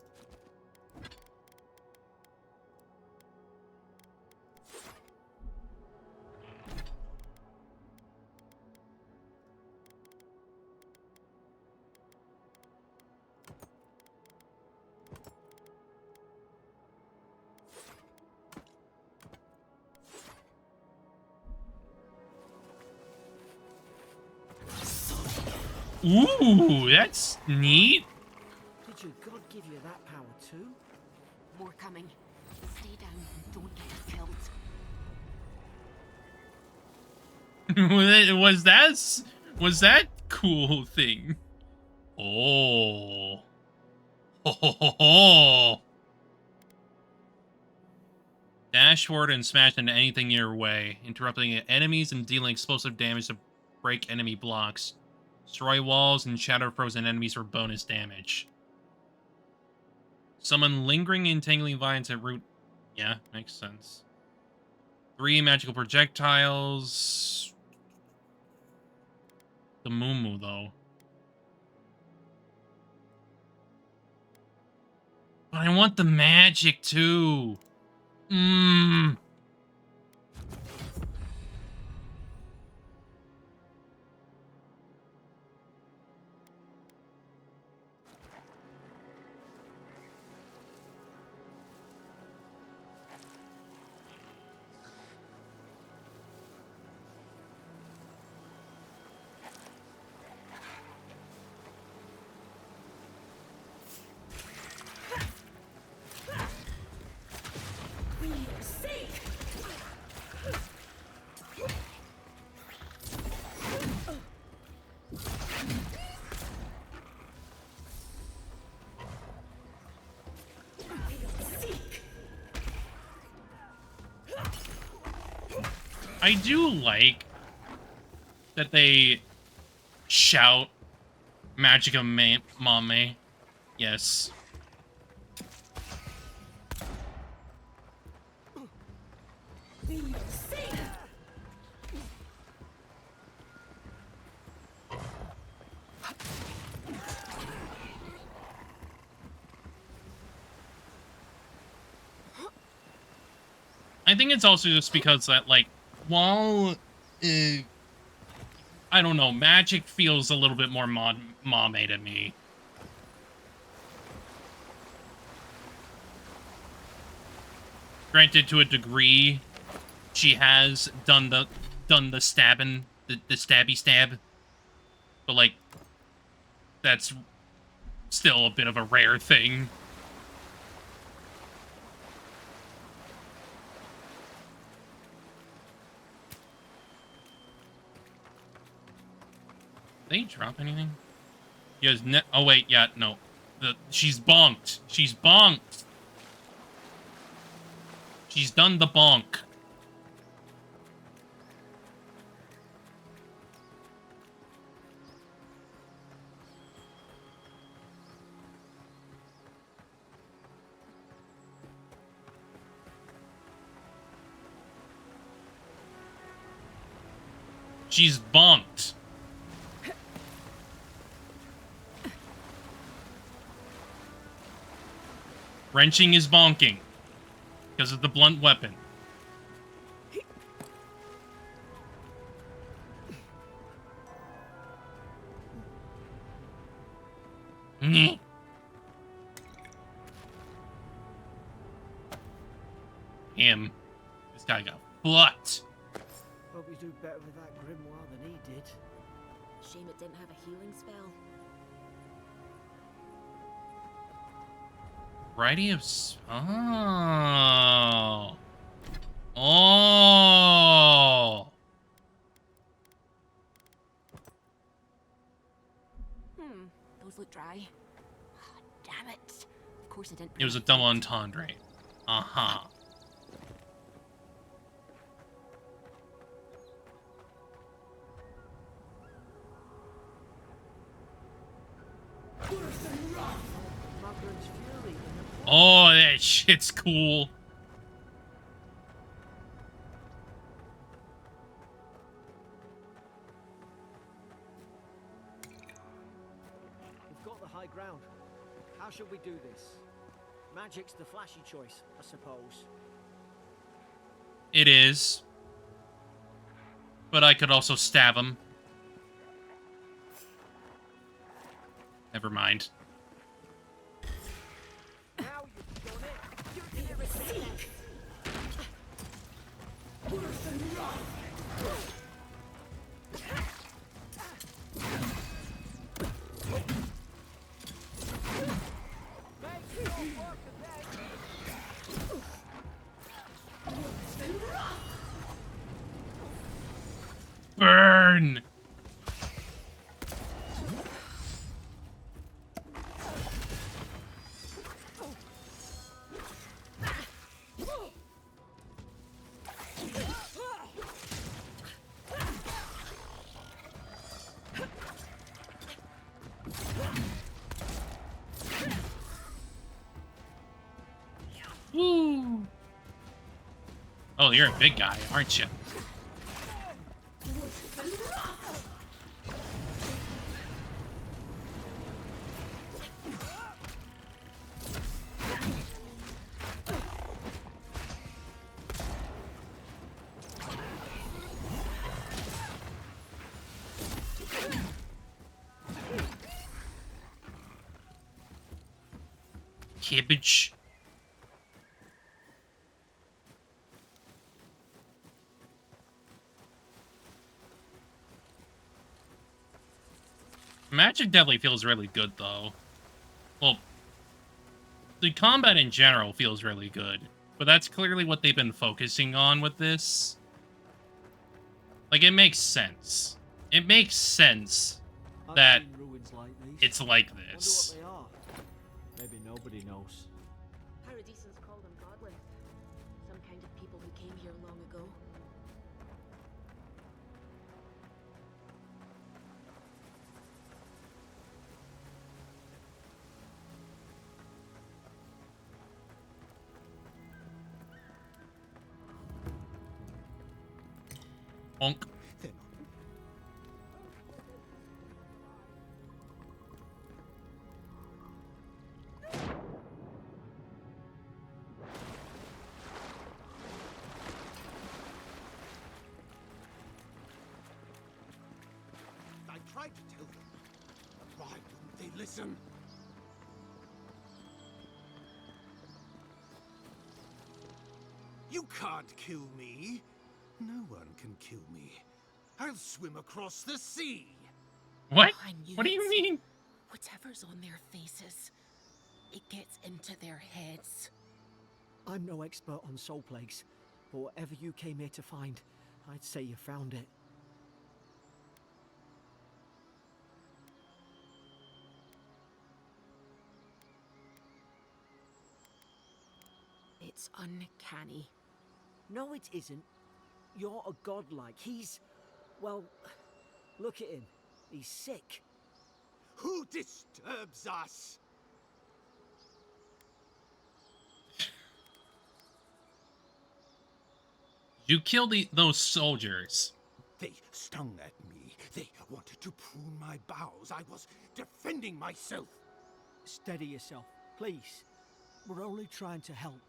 Ooh, that's neat. Did your god give you that power too? More coming. Stay down and don't get us killed. was that cool thing? Oh. Ho, ho, ho, ho. Dash forward and smash into anything in your way, interrupting enemies and dealing explosive damage to break enemy blocks. Destroy walls and shatter frozen enemies for bonus damage. Summon lingering entangling vines at root. Yeah, makes sense. 3 magical projectiles. The Mumu, though. But I want the magic, too. Mmm. I do like that they shout Magica Mame. Yes. I think it's also just because that, like, while, I don't know, magic feels a little bit more mame to me. Granted, to a degree, she has done the stabbing, the stabby stab, but, like, that's still a bit of a rare thing. Did they drop anything? Yes. Oh wait, yeah, no. She's bonked. She's bonked. She's done the bonk. She's bonked. Wrenching is bonking. Because of the blunt weapon. Him. This guy got fucked. Hope you do better with that grimoire than he did. Shame it didn't have a healing spell. Variety of... Oh. Oh. Those look dry. Oh, damn it. Of course I didn't. It was a double entendre. Uh-huh. Magdalens Fury in the Oh, that shit's cool. We've got the high ground. How should we do this? Magic's the flashy choice, I suppose. It is. But I could also stab him. Never mind. Now you've done it. You're the receipt. Burn! Woo! Oh, you're a big guy, aren't you? Cabbage. Magic definitely feels really good, though. Well, the combat in general feels really good, but that's clearly what they've been focusing on with this. Like, it makes sense. It makes sense that I've seen ruins like these. it's like Wonder this. what they are. Maybe nobody knows. Paradisans call them godlings. Some kind of people who came here long ago. Bonk. They're I tried to tell them. Why wouldn't they listen? You can't kill me. No one can kill me. I'll swim across the sea. What? I knew What do you it. mean? Whatever's on their faces, it gets into their heads. I'm no expert on soul plagues, but whatever you came here to find, I'd say you found it. It's uncanny. No, it isn't. You're a godlike. He's... well, look at him. He's sick. Who disturbs us? You killed those soldiers. They stung at me. They wanted to prune my boughs. I was defending myself. Steady yourself, please. We're only trying to help.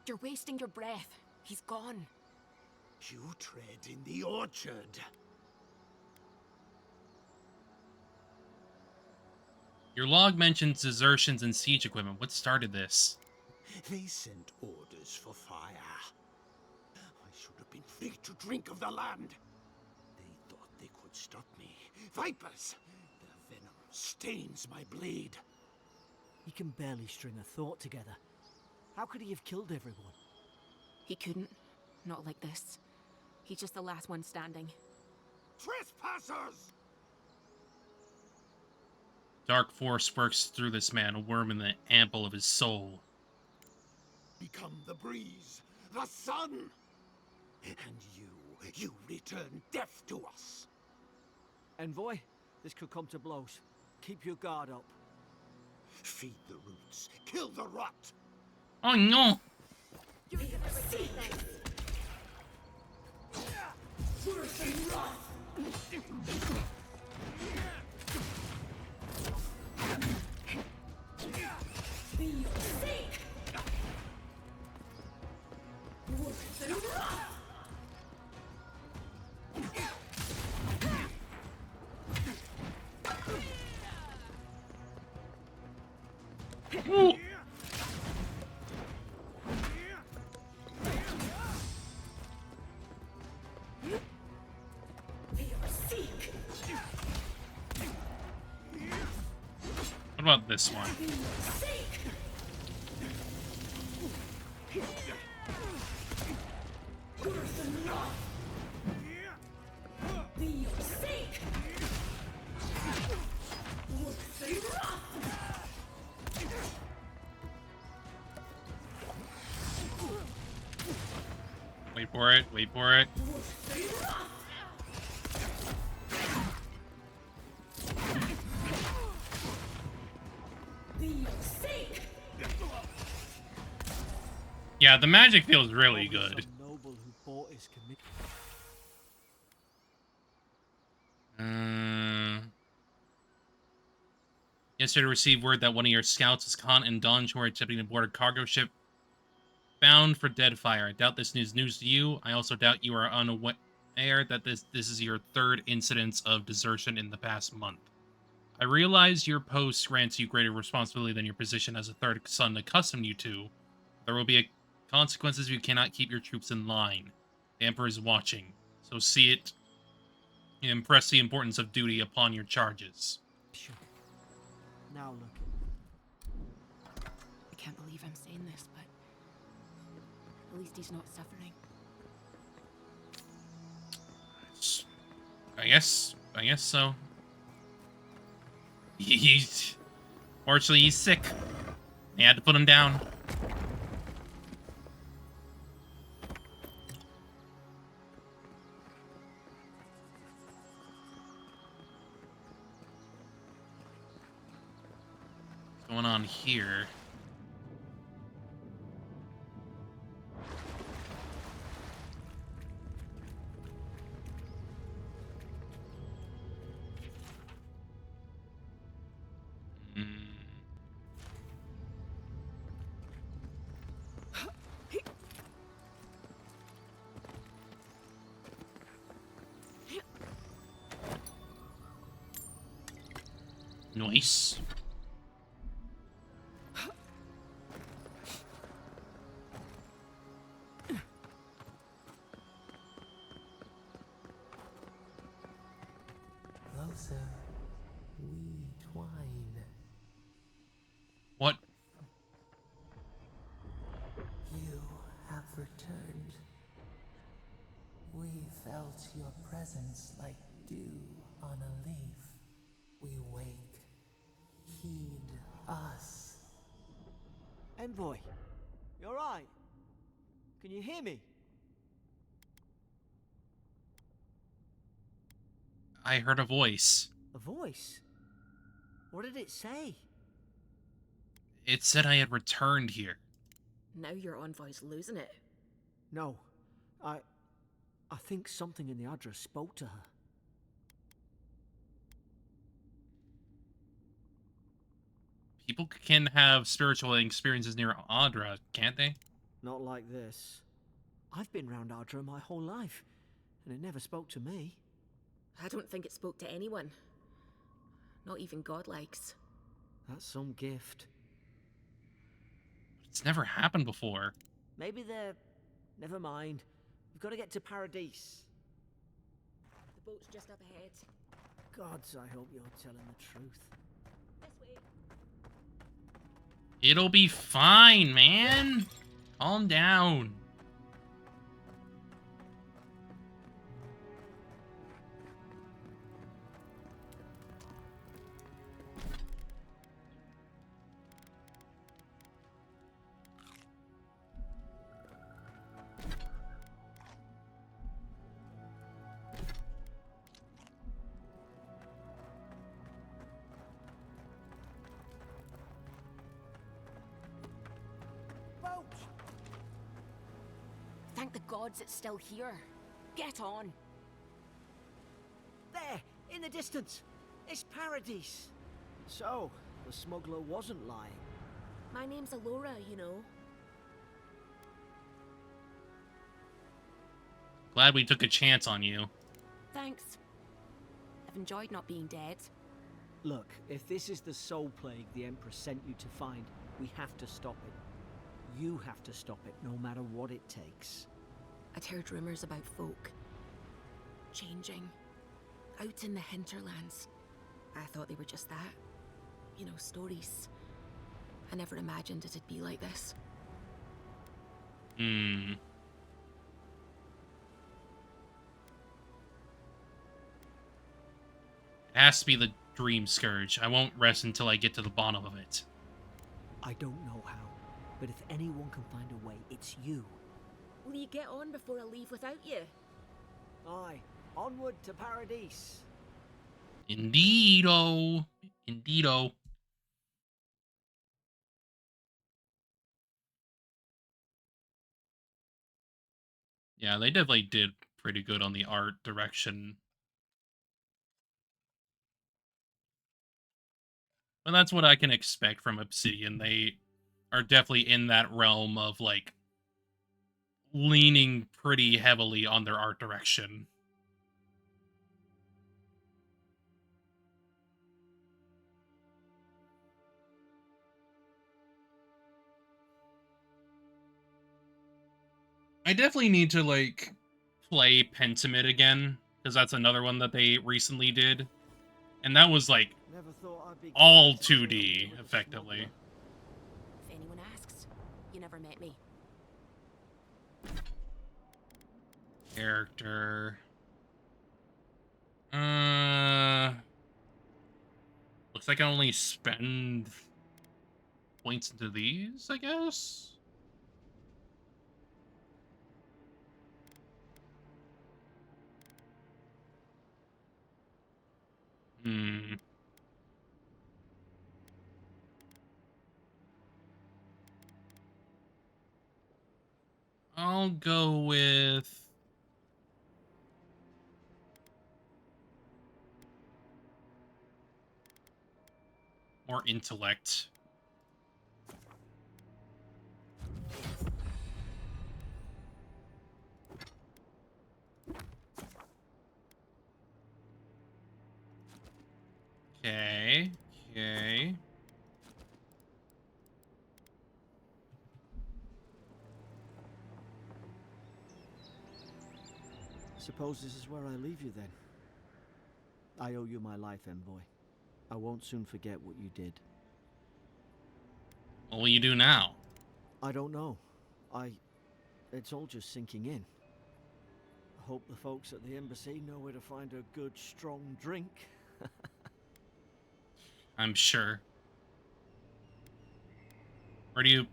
You're wasting your breath. He's gone. You tread in the orchard. Your log mentions desertions and siege equipment. What started this? They sent orders for fire. I should have been free to drink of the land. They thought they could stop me. Vipers! Their venom stains my blade. He can barely string a thought together. How could he have killed everyone? He couldn't. Not like this. He's just the last one standing. Trespassers! Dark force works through this man, a worm in the ample of his soul. Become the breeze, the sun! And you return death to us. Envoy, this could come to blows. Keep your guard up. Feed the roots, kill the rot! Oh no! Ooh. What about this one? Wait for it, wait for it. Yeah, the magic feels really good. Noble who bought his commitment. Yesterday received word that one of your scouts was caught in Donshore attempting to board a cargo ship bound for Deadfire. I doubt this news to you. I also doubt you are unaware that this is your third incidence of desertion in the past month. I realize your post grants you greater responsibility than your position as a third son accustomed you to. There will be consequences if you cannot keep your troops in line. The Emperor is watching, so see it and impress the importance of duty upon your charges. Sure. Now look. I can't believe I'm saying this, but at least he's not suffering. I guess so. Fortunately, he's sick. They had to put him down. What's going on here? Nice. Closer, we twine. What? You have returned. We felt your presence like dew on a leaf. We wake. Heed us. Envoy, you alright? Can you hear me? I heard a voice. A voice? What did it say? It said I had returned here. Now your envoy's losing it. No, I think something in the Adra spoke to her. People can have spiritual experiences near Audra, can't they? Not like this. I've been round Adra my whole life, and it never spoke to me. I don't think it spoke to anyone. Not even godlikes. That's some gift. It's never happened before. Maybe they're... Never mind. We've got to get to Paradise. The boat's just up ahead. Gods, I hope you're telling the truth. This way. It'll be fine, man. Calm down. Boat! Thank the gods it's still here. Get on. There! In the distance! It's Paradise! So, the smuggler wasn't lying. My name's Alora, you know. Glad we took a chance on you. Thanks. I've enjoyed not being dead. Look, if this is the soul plague the Empress sent you to find, we have to stop it. You have to stop it, no matter what it takes. I'd heard rumors about folk changing out in the hinterlands. I thought they were just that. You know, stories. I never imagined it'd be like this. Hmm. It has to be the Dream Scourge. I won't rest until I get to the bottom of it. I don't know how, but if anyone can find a way, it's you. Will you get on before I leave without you? Aye, onward to Paradise. Indeedo. Indeedo. Yeah, they definitely did pretty good on the art direction. But that's what I can expect from Obsidian. They are definitely in that realm of, like, leaning pretty heavily on their art direction. I definitely need to, like, play Pentiment again, because that's another one that they recently did. And that was, like, Never thought I'd be all glad to sail 2D, with a effectively. smuggler. If anyone asks, you never met me. Character. Looks like I only spend points into these, I guess? Hmm. I'll go with... more intellect. Okay. Okay. Suppose this is where I leave you then. I owe you my life, Envoy. I won't soon forget what you did. What will you do now? I don't know. It's all just sinking in. I hope the folks at the embassy know where to find a good, strong drink. I'm sure. Where do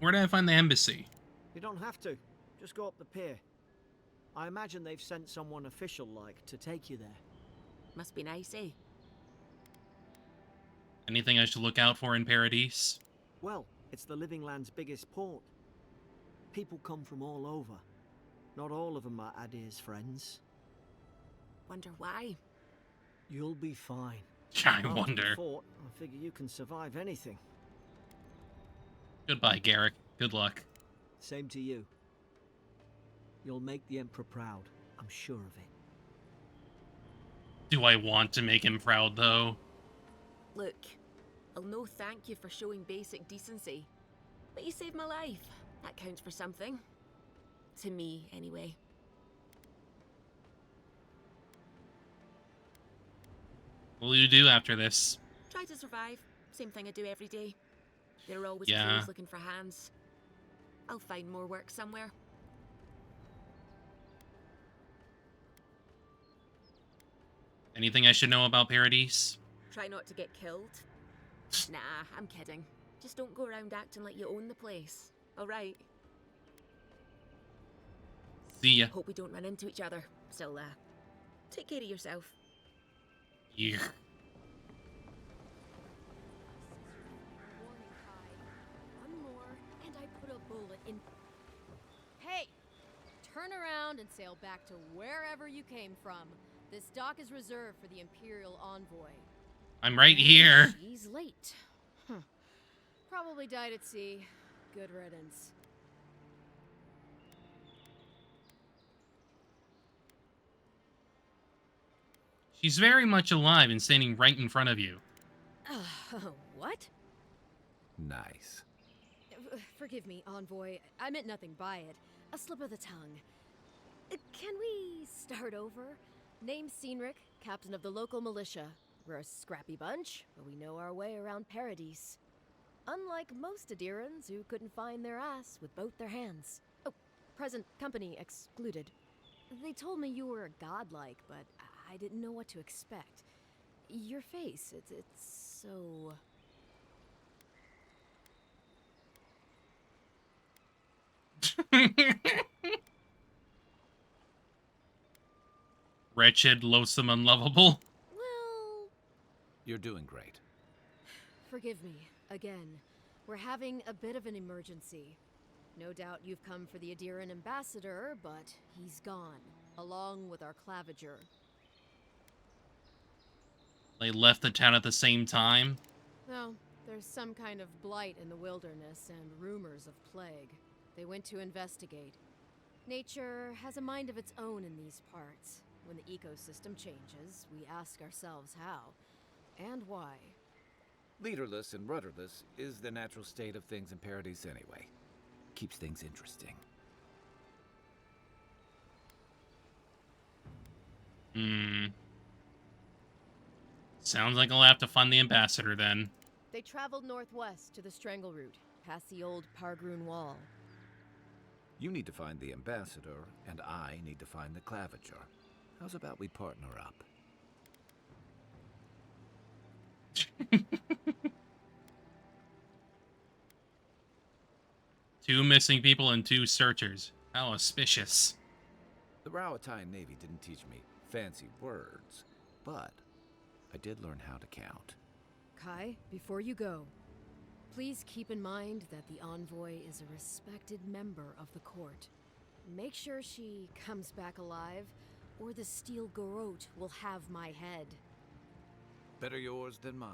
I find the embassy? You don't have to. Just go up the pier. I imagine they've sent someone official-like to take you there. Must be nice, eh? Anything I should look out for in Paradise? Well, it's the Living Land's biggest port. People come from all over. Not all of them are Adir's friends. Wonder why? You'll be fine. I After the wonder. fort, I figure you can survive anything. Goodbye, Garrick. Good luck. Same to you. You'll make the Emperor proud. I'm sure of it. Do I want to make him proud, though? Look, I'll no thank you for showing basic decency. But you saved my life. That counts for something. To me, anyway. What will you do after this? Try to survive. Same thing I do every day. There are always Yeah. crews looking for hands. I'll find more work somewhere. Anything I should know about Paradise? Try not to get killed. Nah, I'm kidding. Just don't go around acting like you own the place. Alright? See ya. Hope we don't run into each other. Still, take care of yourself. Yeah. Warning, Kai. One more, and I put a bullet in. Hey! Turn around and sail back to wherever you came from. This dock is reserved for the Imperial Envoy. I'm right And here. She's late. Huh. Probably died at sea. Good riddance. She's very much alive and standing right in front of you. What? Nice. Forgive me, Envoy. I meant nothing by it. A slip of the tongue. Can we start over? Name's Cynric, captain of the local militia. We're a scrappy bunch, but we know our way around Paradise. Unlike most Adirans who couldn't find their ass with both their hands. Oh, present company excluded. They told me you were godlike, but I didn't know what to expect. Your face, it's so... Wretched, loathsome, unlovable. Well, You're doing great. forgive me, again. We're having a bit of an emergency. No doubt you've come for the Adiran ambassador, but he's gone, along with our claviger. They left the town at the same time. No, there's some kind of blight in the wilderness and rumors of plague. They went to investigate. Nature has a mind of its own in these parts. When the ecosystem changes, we ask ourselves how and why. Leaderless and rudderless is the natural state of things in Paradise anyway. Keeps things interesting. Sounds like I'll have to fund the ambassador then. They traveled northwest to the Strangle Route, past the old Pargroon Wall. You need to find the ambassador, and I need to find the claviger. How's about we partner up? Two missing people and two searchers. How auspicious. The Rowatine Navy didn't teach me fancy words, but I did learn how to count. Kai, before you go, please keep in mind that the envoy is a respected member of the court. Make sure she comes back alive, or the Steel Garrote will have my head. Better yours than mine.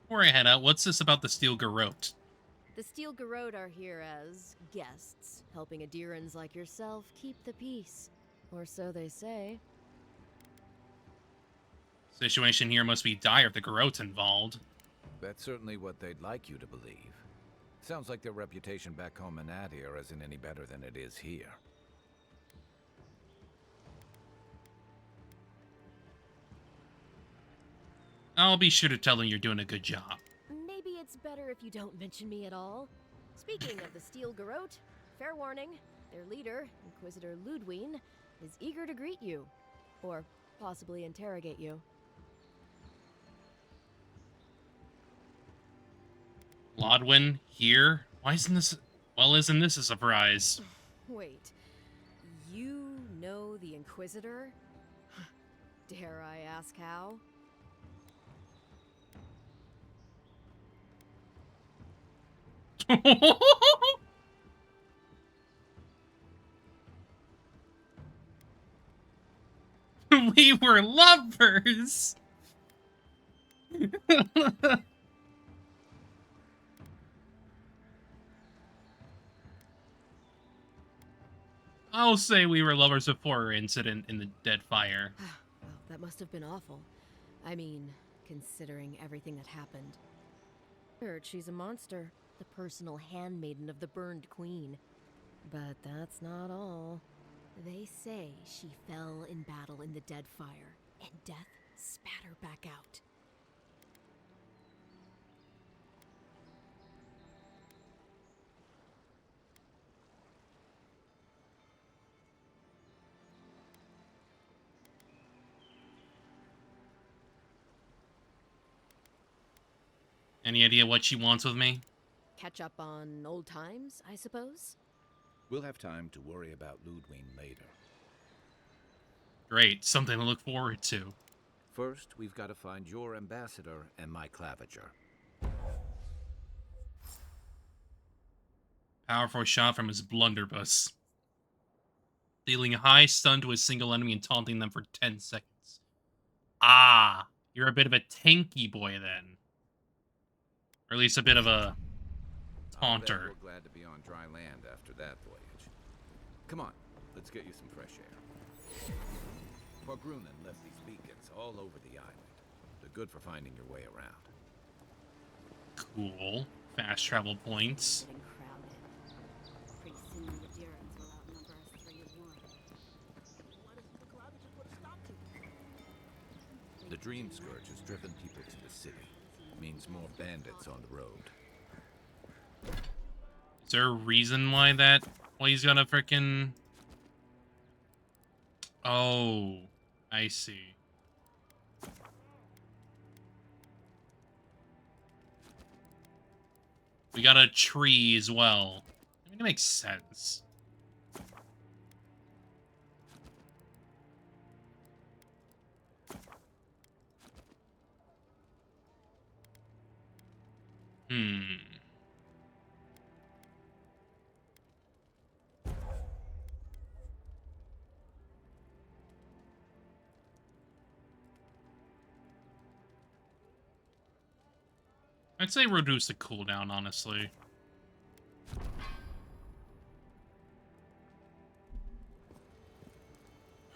Before I head out, what's this about the Steel Garrote? The Steel Garrote are here as guests, helping Adirans like yourself keep the peace. Or so they say. Situation here must be dire if the Garrote's involved. That's certainly what they'd like you to believe. Sounds like their reputation back home in Adir isn't any better than it is here. I'll be sure to tell them you're doing a good job. Maybe it's better if you don't mention me at all. Speaking of the Steel Garrote, fair warning, their leader, Inquisitor Ludwine, is eager to greet you. Or possibly interrogate you. Lodwin here? Why isn't this... Well, isn't this a surprise? Wait, you know the Inquisitor? Dare I ask how? We were lovers. I'll say we were lovers before our incident in the dead fire. Well, that must have been awful. I mean, considering everything that happened. Heard she's a monster, the personal handmaiden of the burned queen. But that's not all. They say she fell in battle in the dead fire, and death spat her back out. Any idea what she wants with me? Catch up on old times, I suppose? We'll have time to worry about Ludwig later. Great, something to look forward to. First, we've got to find your ambassador and my claviger. Powerful shot from his blunderbuss. Dealing a high stun to a single enemy and taunting them for 10 seconds. Ah, you're a bit of a tanky boy then. Or at least a bit of a taunter. We're glad to be on dry land after that voyage. Come on, let's get you some fresh air. Pogrunen left these beacons all over the island. They're good for finding your way around. Cool. Fast travel points. Getting crowded. Pretty soon the Durans will outnumber us 3-1. The Dream Scourge has driven people to the city. Means more bandits on the road. Is there a reason why he's gonna frickin'... Oh, I see. We got a tree as well. I mean, it makes sense. I'd say reduce the cooldown, honestly.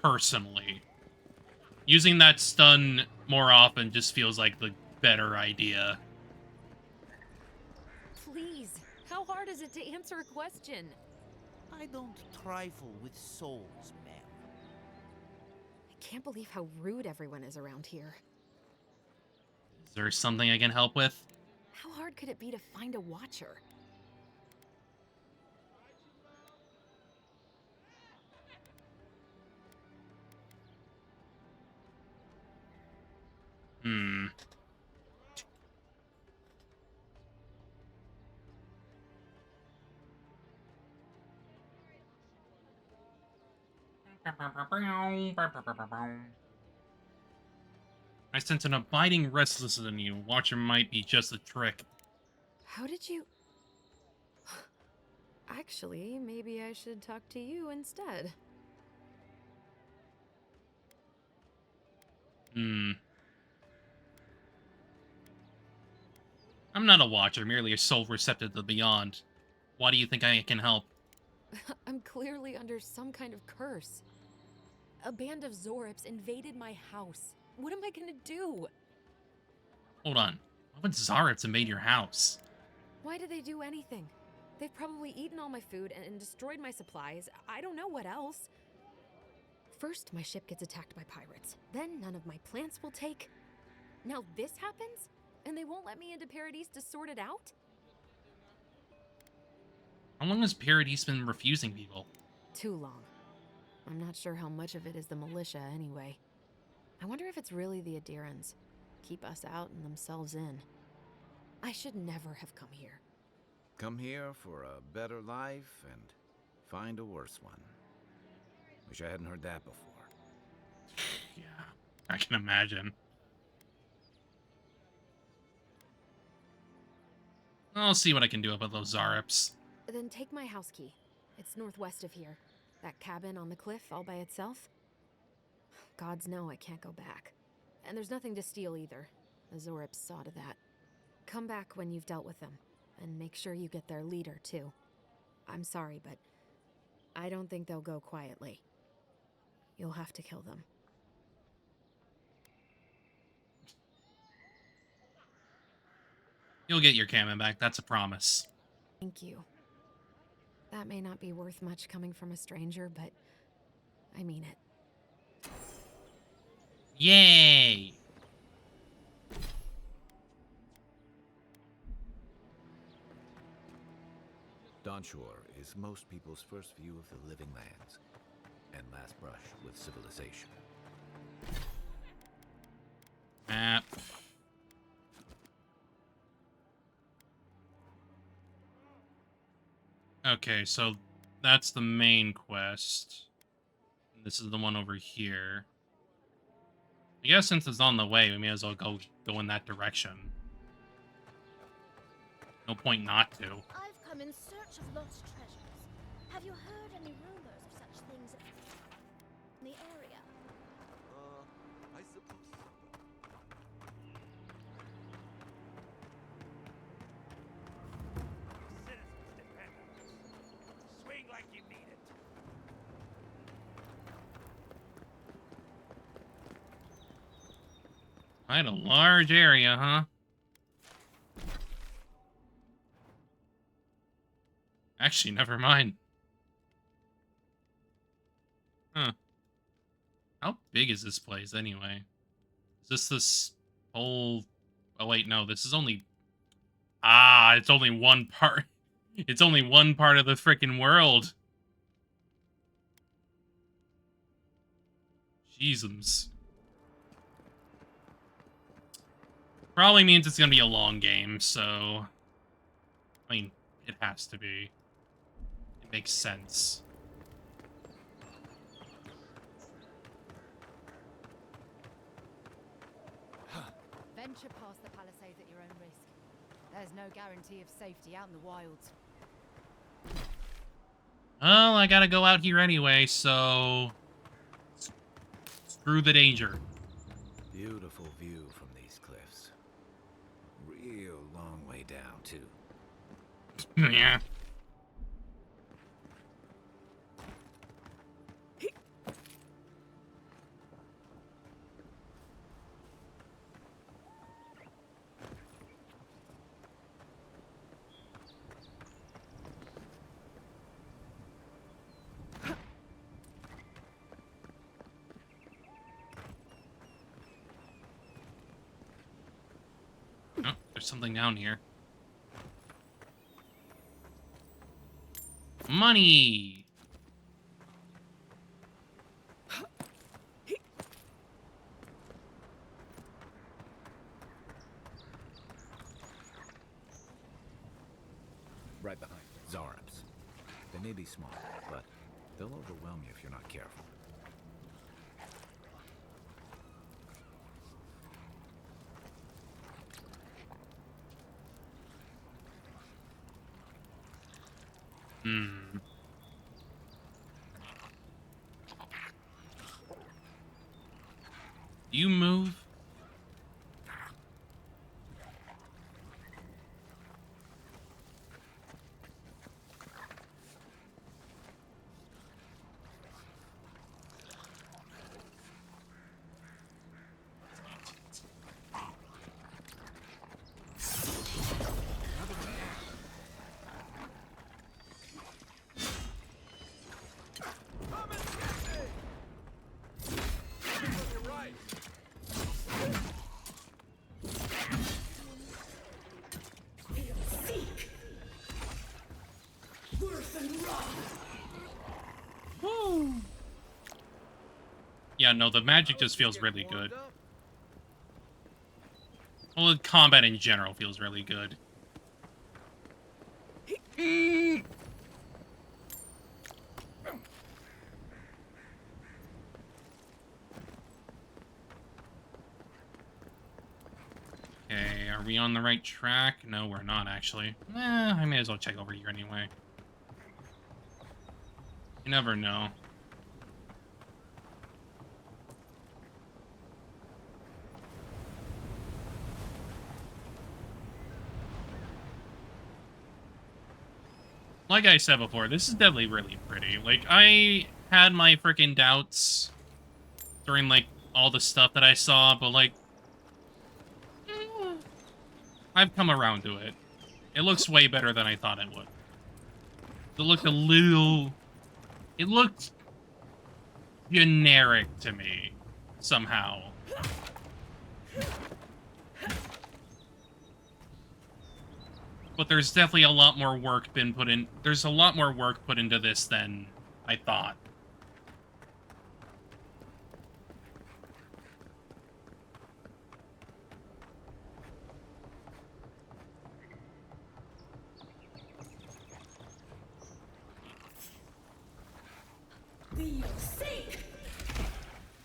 Personally. Using that stun more often just feels like the better idea. Please, how hard is it to answer a question? I don't trifle with souls, ma'am. I can't believe how rude everyone is around here. Is there something I can help with? How hard could it be to find a watcher? I sense an abiding restlessness in you. Watcher might be just a trick. How did you... Actually, maybe I should talk to you instead. I'm not a watcher, merely a soul receptive to the beyond. Why do you think I can help? I'm clearly under some kind of curse. A band of Zorips invaded my house. What am I gonna do? Hold on. What would Zarips invade your house? Why did they do anything? They've probably eaten all my food and destroyed my supplies. I don't know what else. First, my ship gets attacked by pirates. Then none of my plants will take. Now this happens? And they won't let me into Paradise to sort it out? How long has Paradise been refusing people? Too long. I'm not sure how much of it is the militia anyway. I wonder if it's really the Adirans. Keep us out and themselves in. I should never have come here. Come here for a better life and find a worse one. Wish I hadn't heard that before. Yeah, I can imagine. I'll see what I can do about those Zareps. Then take my house key. It's northwest of here. That cabin on the cliff all by itself. Gods know I can't go back. And there's nothing to steal either. The Zorips saw to that. Come back when you've dealt with them. And make sure you get their leader, too. I'm sorry, but I don't think they'll go quietly. You'll have to kill them. You'll get your cannon back, that's a promise. Thank you. That may not be worth much coming from a stranger, but I mean it. Yay! Dawnshore is most people's first view of the living lands, and last brush with civilization. Map. Okay, so that's the main quest. This is the one over here. I guess since it's on the way, we may as well go in that direction. No point not to. I've come in search of lost treasures. Have you heard any rumors of such things in the area? I suppose so. Citizens depend on this. Swing like you mean it. Quite a large area, huh? Actually, never mind. Huh. How big is this place, anyway? Is this whole... Oh, wait, no. This is only... Ah, it's only one part. It's only one part of the frickin' world. Jeezums. Probably means it's gonna be a long game, so... I mean, it has to be. It makes sense. Venture past the palisades at your own risk. There's no guarantee of safety out in the wilds. Well, I gotta go out here anyway, so... Screw the danger. Beautiful view from these cliffs. Real long way down, too. Yeah. Oh, there's something down here. Money! Right behind you. Zareps. They may be small, but they'll overwhelm you if you're not careful. You move? Woo! Yeah, no, the magic just feels really good. Well, the combat in general feels really good. Okay, Are we on the right track? No, we're not, actually. I may as well check over here anyway. You never know. Like I said before, this is definitely really pretty. Like, I had my freaking doubts during, like, all the stuff that I saw, but, like, I've come around to it. It looks way better than I thought it would. It looked a little... It looked generic to me, somehow. But there's definitely a lot more work been put in. There's a lot more work put into this than I thought.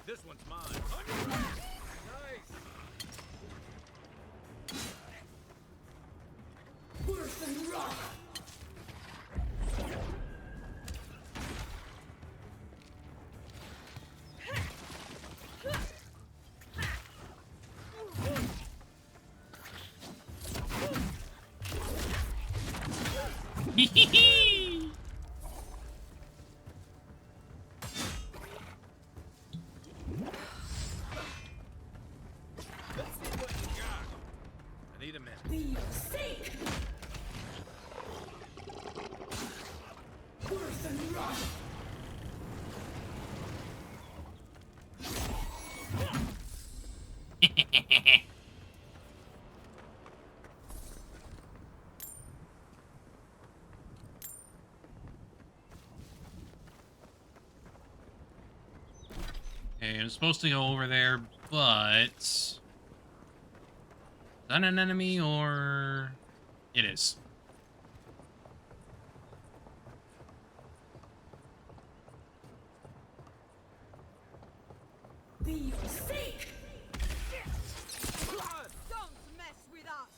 This one's mine. Nice. Worse than rock. I need a minute. For your sake. Worse than rock. Okay, I'm supposed to go over there, but... Is that an enemy, or... It is. For your sake. Don't mess with us!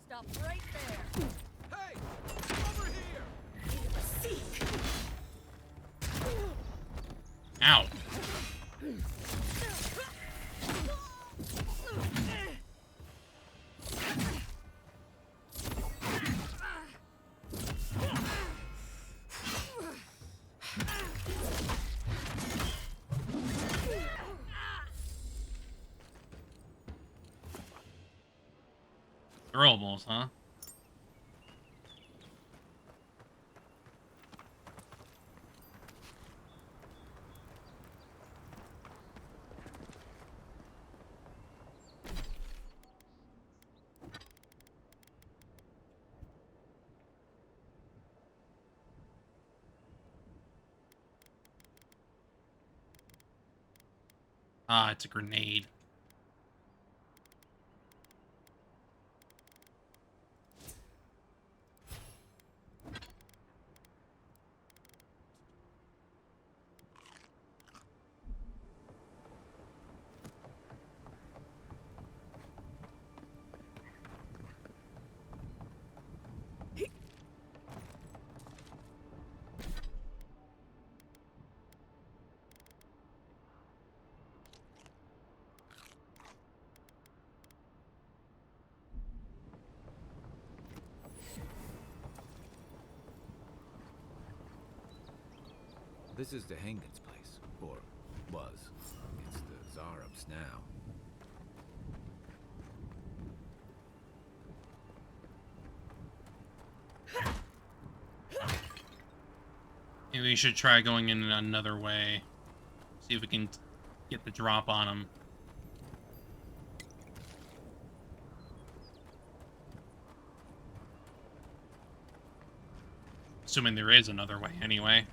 Stop right there! Hey! Over here! Seek. Ow. Throwables, huh? Ah, it's a grenade. This is the Hengen's place, or was. It's the Zarub's now. Maybe we should try going in another way. See if we can get the drop on him. Assuming there is another way, anyway.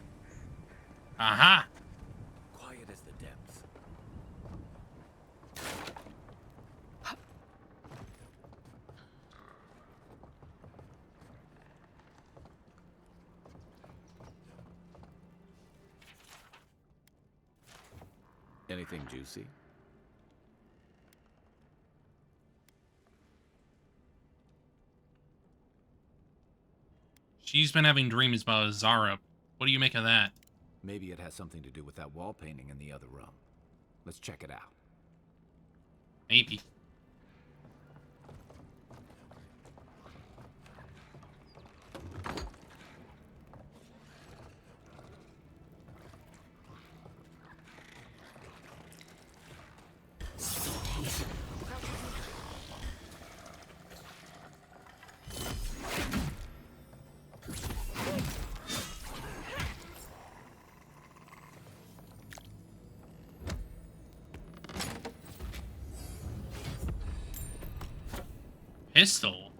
Aha! Quiet as the depths. Anything juicy? She's been having dreams about Zara. What do you make of that? Maybe it has something to do with that wall painting in the other room. Let's check it out. Maybe. Pistol?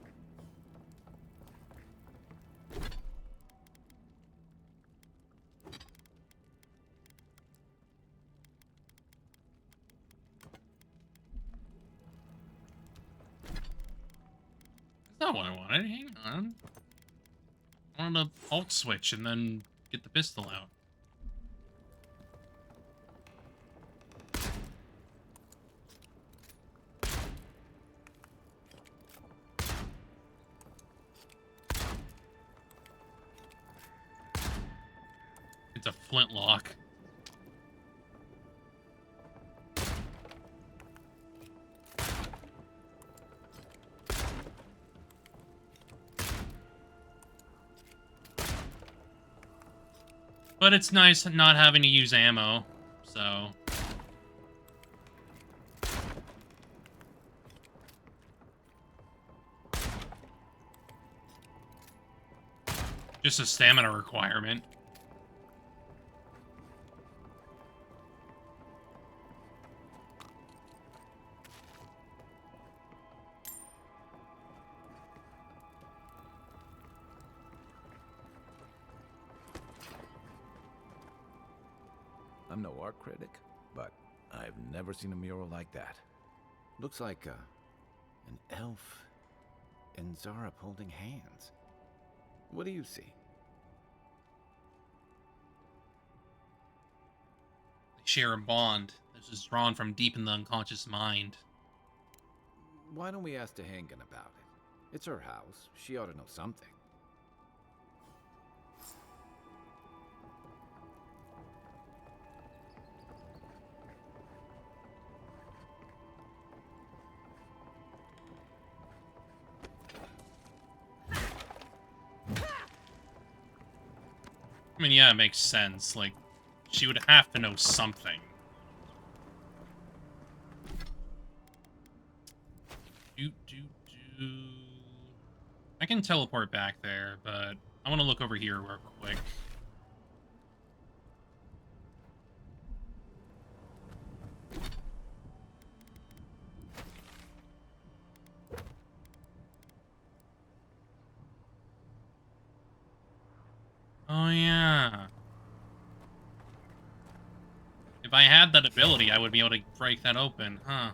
That's not what I wanted. Hang on. I wanted to alt switch and then get the pistol out. It's a flintlock. But it's nice not having to use ammo, so... Just a stamina requirement. I'm no art critic, but I've never seen a mural like that. Looks like an elf and Zara holding hands. What do you see? They share a bond. This is drawn from deep in the unconscious mind. Why don't we ask Tehangan about it? It's her house. She ought to know something. I mean, yeah, it makes sense. Like, she would have to know something. I can teleport back there, but I want to look over here real quick. Oh, yeah. If I had that ability, I would be able to break that open, huh?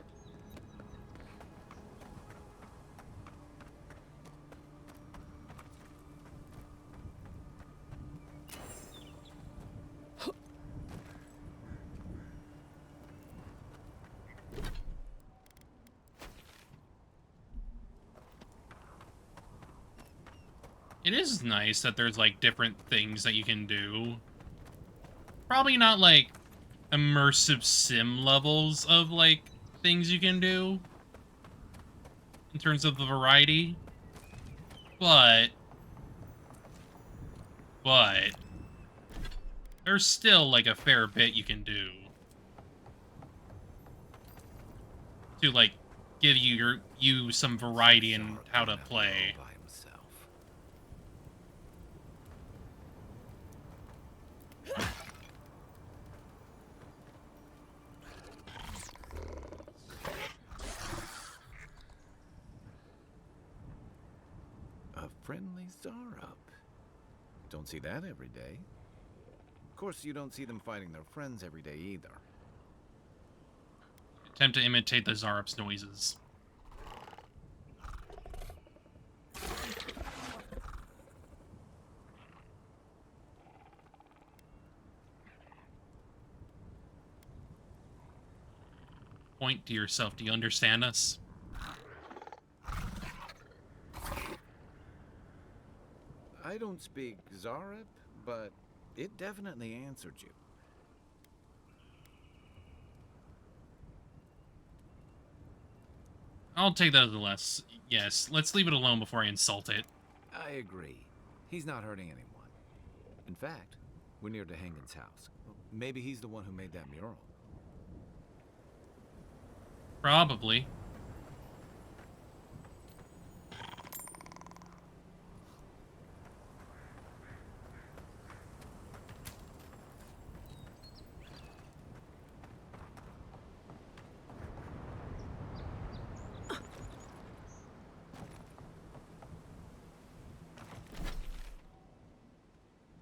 It is nice that there's, like, different things that you can do. Probably not, like, immersive sim levels of, like, things you can do. In terms of the variety. But... there's still, like, a fair bit you can do. To, like, give you some variety in how to play. A friendly Zarup. Don't see that every day. Of course, you don't see them fighting their friends every day either. Attempt to imitate the Zarup's noises. point to yourself. Do you understand us? I don't speak Zareb, but it definitely answered you. I'll take that as a less. Yes, let's leave it alone before I insult it. I agree. He's not hurting anyone. In fact, we're near DeHangen's house. Maybe he's the one who made that mural. Probably.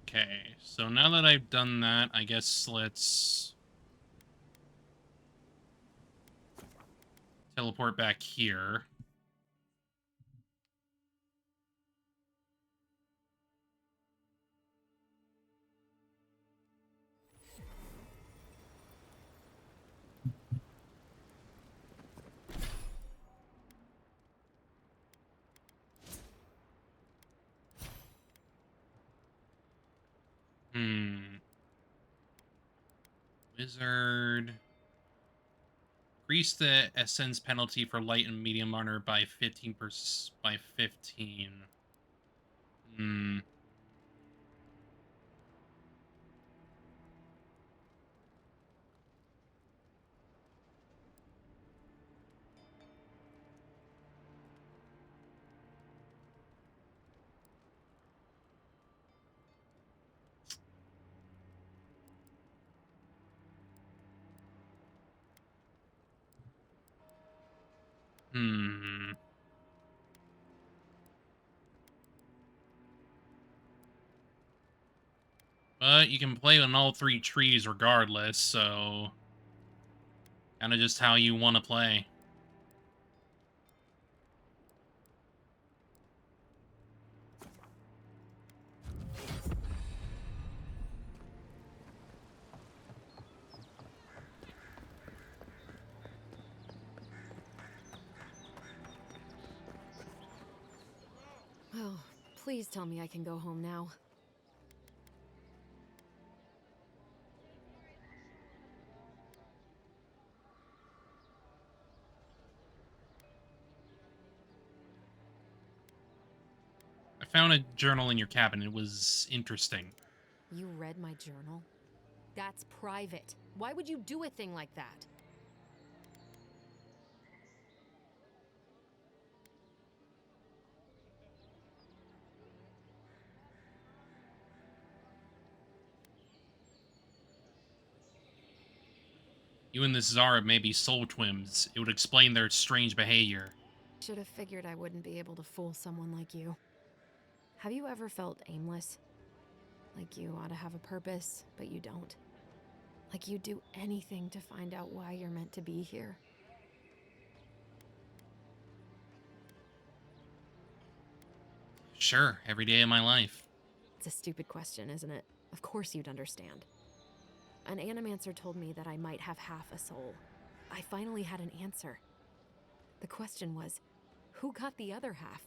Okay, so now that I've done that, I guess let's teleport back here. Wizard. Increase the essence penalty for light and medium armor by 15%. By 15. But you can play on all three trees regardless, so kind of just how you want to play. Oh, please tell me I can go home now. I found a journal in your cabin. It was interesting. You read my journal? That's private. Why would you do a thing like that? You and this Zara may be soul twins. It would explain their strange behavior. Should have figured I wouldn't be able to fool someone like you. Have you ever felt aimless? Like you ought to have a purpose, but you don't? Like you'd do anything to find out why you're meant to be here? Sure, every day of my life. It's a stupid question, isn't it? Of course you'd understand. An animancer told me that I might have half a soul. I finally had an answer. The question was, who got the other half?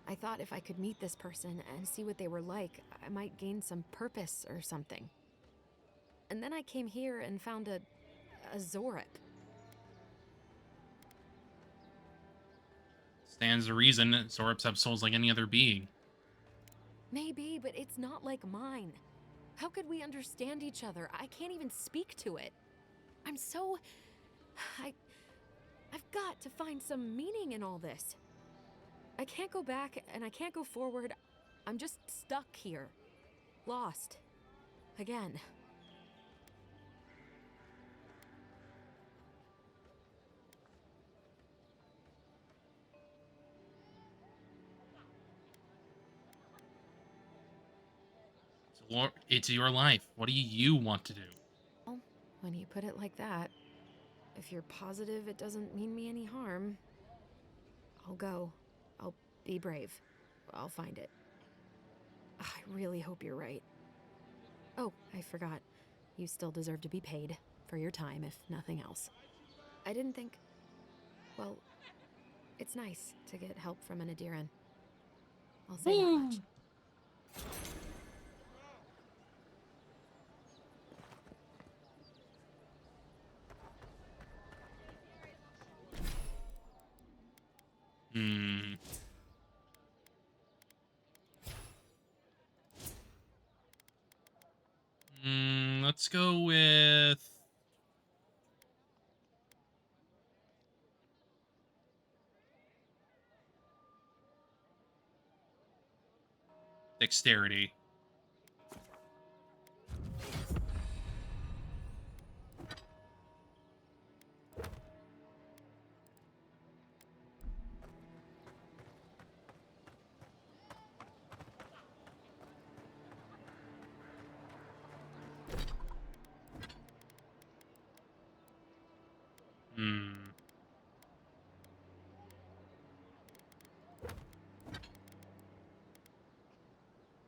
I thought if I could meet this person and see what they were like, I might gain some purpose or something. And then I came here and found a Zorip. Stands to reason Zorips have souls like any other being. Maybe, but it's not like mine. How could we understand each other? I can't even speak to it. I'm so... I've got to find some meaning in all this. I can't go back and I can't go forward. I'm just stuck here. Lost. Again. It's your life. What do you want to do? Well, when you put it like that, if you're positive it doesn't mean me any harm, I'll go. I'll be brave. I'll find it. I really hope you're right. Oh, I forgot. You still deserve to be paid for your time, if nothing else. I didn't think... Well, it's nice to get help from an Adiran. I'll say that much. Let's go with... dexterity.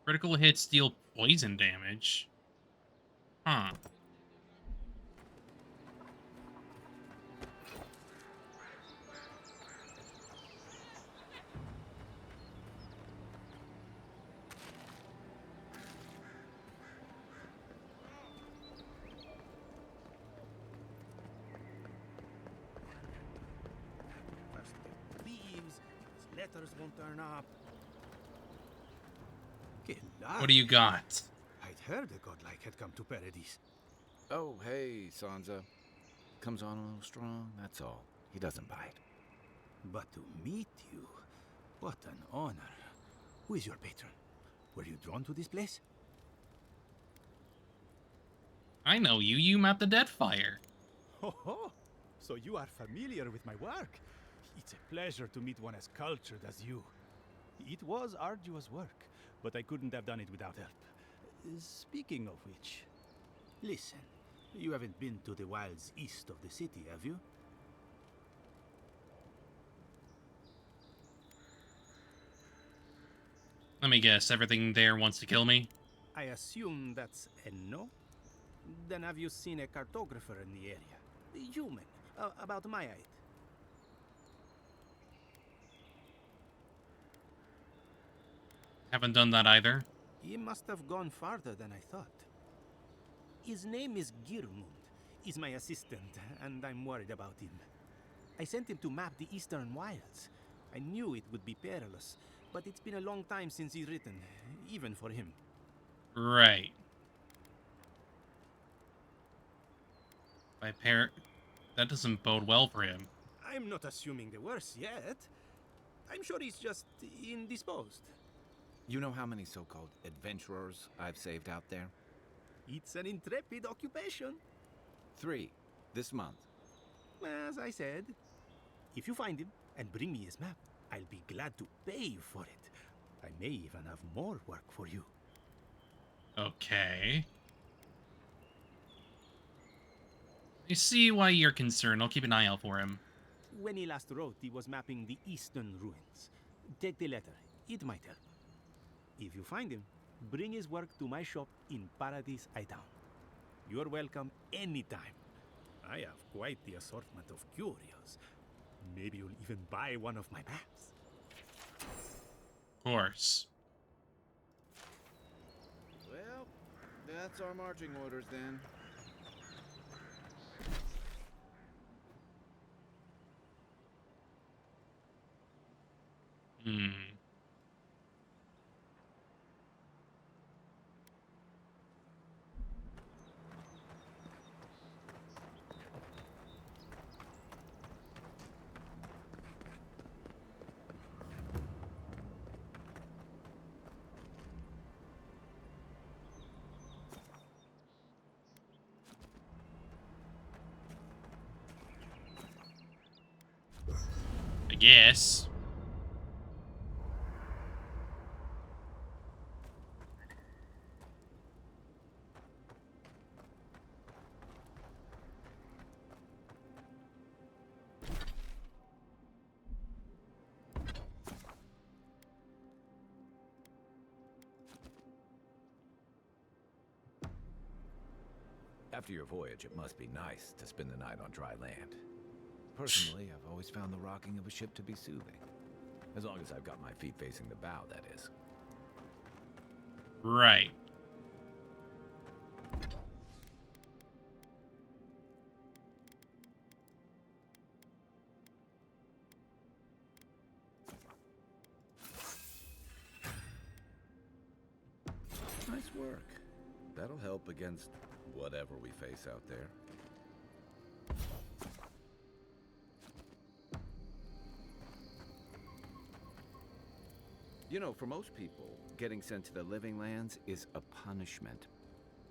Critical hits deal poison damage. Huh. First the thieves, letters won't turn up. What do you got? I'd heard a godlike had come to Paradise. Oh, hey, Sansa. Comes on a little strong, that's all. He doesn't bite. But to meet you, what an honor. Who is your patron? Were you drawn to this place? I know you. You met the Deadfire. Ho ho! So you are familiar with my work? It's a pleasure to meet one as cultured as you. It was arduous work, but I couldn't have done it without help. Speaking of which... Listen, you haven't been to the wilds east of the city, have you? Let me guess, everything there wants to kill me? I assume that's a no? Then have you seen a cartographer in the area? A human, about my height. Haven't done that either. He must have gone farther than I thought. His name is Girmund. He's my assistant, and I'm worried about him. I sent him to map the eastern wilds. I knew it would be perilous, but it's been a long time since he's written, even for him. Right. That doesn't bode well for him. I'm not assuming the worst yet. I'm sure he's just indisposed. You know how many so-called adventurers I've saved out there? It's an intrepid occupation. 3, this month. As I said, if you find him and bring me his map, I'll be glad to pay you for it. I may even have more work for you. Okay. I see why you're concerned. I'll keep an eye out for him. When he last wrote, he was mapping the eastern ruins. Take the letter. It might help. If you find him, bring his work to my shop in Paradise Town. You're welcome anytime. I have quite the assortment of curios. Maybe you'll even buy one of my maps. Of course. Well, that's our marching orders then. I guess. After your voyage, it must be nice to spend the night on dry land. Personally, I've always found the rocking of a ship to be soothing. As long as I've got my feet facing the bow, that is. Right. Nice work. That'll help against whatever we face out there. You know, for most people, getting sent to the Living Lands is a punishment.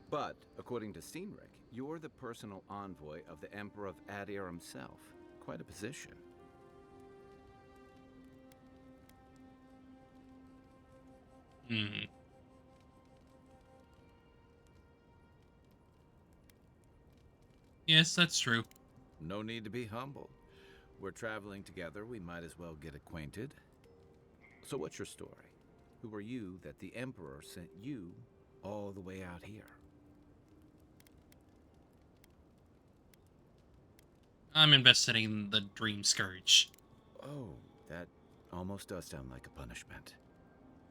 But, according to Steenrick, you're the personal envoy of the Emperor of Adir himself. Quite a position. Hmm. Yes, that's true. No need to be humble. We're traveling together, we might as well get acquainted. So what's your story? Who are you that the Emperor sent you all the way out here? I'm investigating the Dream Scourge. Oh, that almost does sound like a punishment.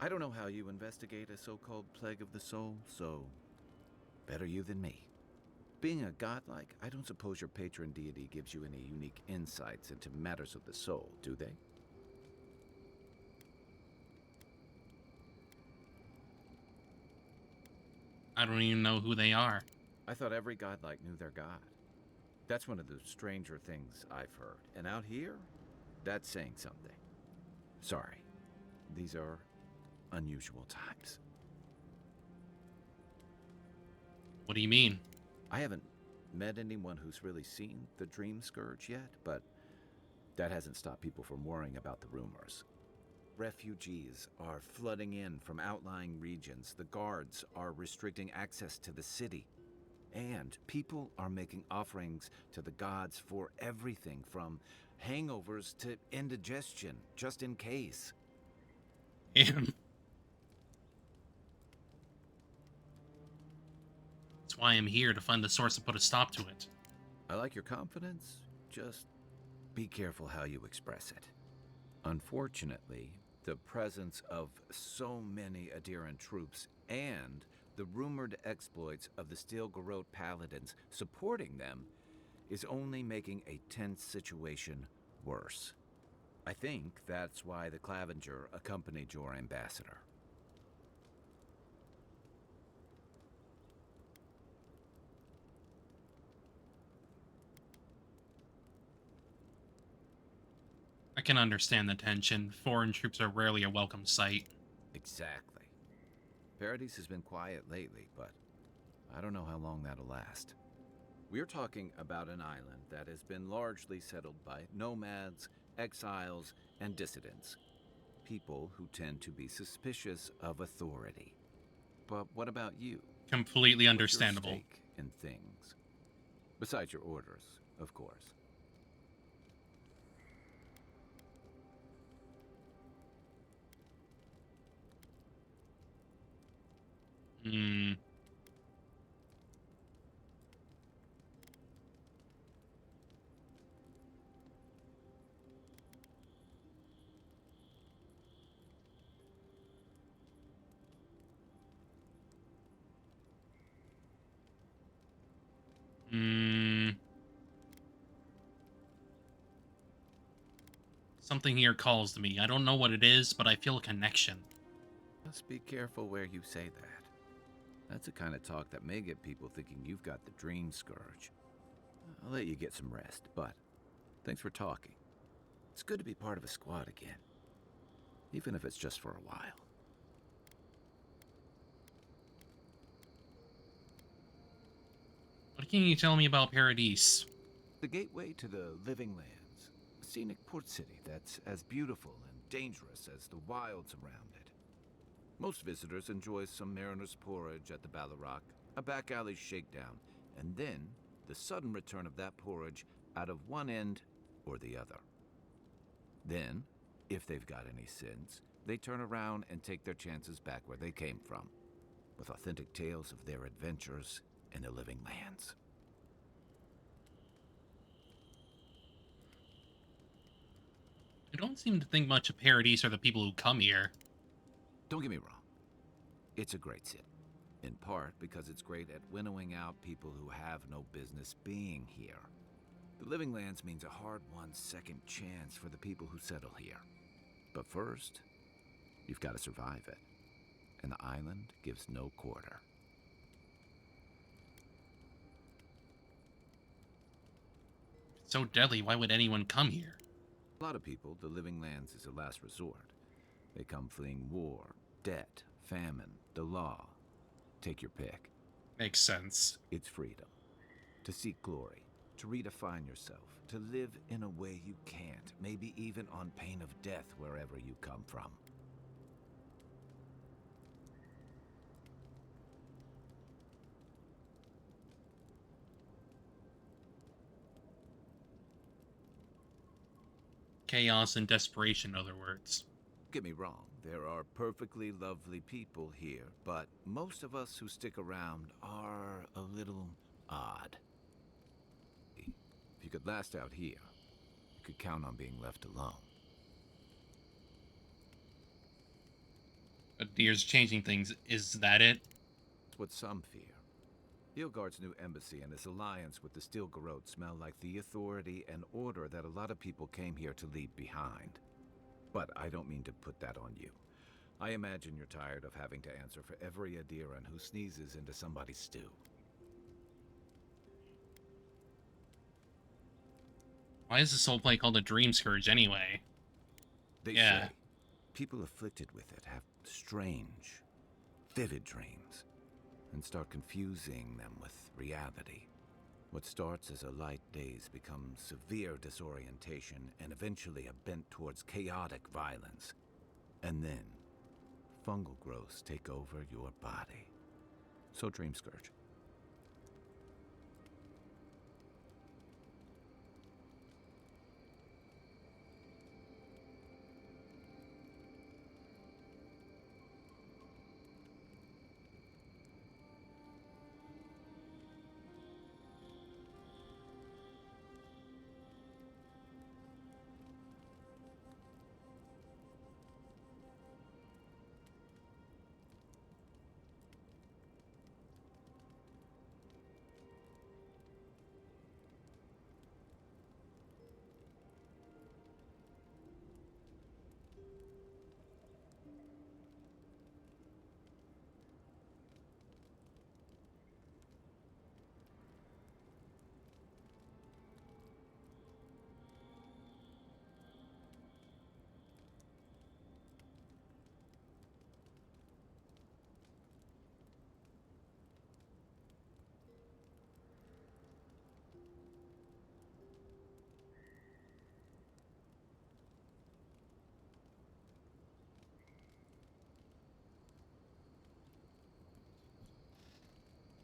I don't know how you investigate a so-called plague of the soul, so better you than me. Being a godlike, I don't suppose your patron deity gives you any unique insights into matters of the soul, do they? I don't even know who they are. I thought every godlike knew their god. That's one of the stranger things I've heard. And out here, that's saying something. Sorry, these are unusual times. What do you mean? I haven't met anyone who's really seen the Dream Scourge yet, but that hasn't stopped people from worrying about the rumors. Refugees are flooding in from outlying regions. The guards are restricting access to the city. And people are making offerings to the gods for everything from hangovers to indigestion, just in case. Damn. That's why I'm here, to find the source and put a stop to it. I like your confidence. Just be careful how you express it. Unfortunately, the presence of so many Adiran troops and the rumored exploits of the Steel Garrote paladins supporting them is only making a tense situation worse. I think that's why the Clavenger accompanied your ambassador. I can understand the tension. Foreign troops are rarely a welcome sight. Exactly. Paradise has been quiet lately, but I don't know how long that'll last. We're talking about an island that has been largely settled by nomads, exiles, and dissidents. People who tend to be suspicious of authority. But what about you? Completely What's understandable. your stake in things? Besides your orders, of course. Hmm. Hmm. Something here calls to me. I don't know what it is, but I feel a connection. Just be careful where you say that. That's the kind of talk that may get people thinking you've got the Dream Scourge. I'll let you get some rest, but thanks for talking. It's good to be part of a squad again, even if it's just for a while. What can you tell me about Paradise? The gateway to the Living Lands, a scenic port city that's as beautiful and dangerous as the wilds around it. Most visitors enjoy some mariner's porridge at the Ballarrock, a back alley shakedown, and then the sudden return of that porridge out of one end or the other. Then, if they've got any sins, they turn around and take their chances back where they came from, with authentic tales of their adventures in the Living Lands. I don't seem to think much of Paradise or the people who come here. Don't get me wrong. It's a great city. In part because it's great at winnowing out people who have no business being here. The Living Lands means a hard-won second chance for the people who settle here. But first, you've got to survive it. And the island gives no quarter. So deadly, why would anyone come here? A lot of people, the Living Lands is a last resort. They come fleeing war, debt, famine, the law. Take your pick. Makes sense. It's freedom. To seek glory, to redefine yourself, to live in a way you can't, maybe even on pain of death wherever you come from. Chaos and desperation, in other words. Get me wrong, there are perfectly lovely people here, but most of us who stick around are a little odd. If you could last out here, you could count on being left alone. But Deer's changing things. Is that it? That's what some fear. Ilgard's new embassy and his alliance with the Steel Garrote smell like the authority and order that a lot of people came here to leave behind. But I don't mean to put that on you. I imagine you're tired of having to answer for every Adiran who sneezes into somebody's stew. Why is this whole play called a Dream Scourge anyway? They say people afflicted with it have strange, vivid dreams, and start confusing them with reality. What starts as a light daze becomes severe disorientation and eventually a bent towards chaotic violence. And then, fungal growths take over your body. So Dream Scourge.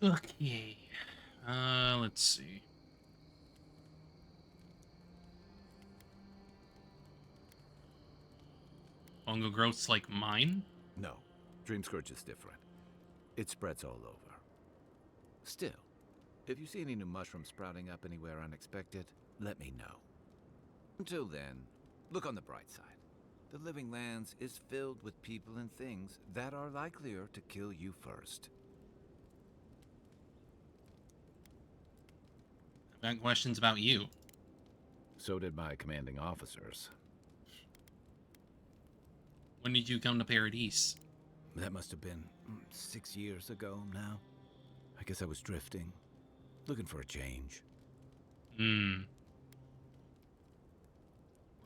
Okay. Let's see. Fungal growths like mine? No, Dream Scourge is different. It spreads all over. Still, if you see any new mushrooms sprouting up anywhere unexpected, let me know. Until then, look on the bright side. The Living Lands is filled with people and things that are likelier to kill you first. I've got questions about you. So did my commanding officers. When did you come to Paradise? That must have been 6 years ago now. I guess I was drifting, looking for a change. Where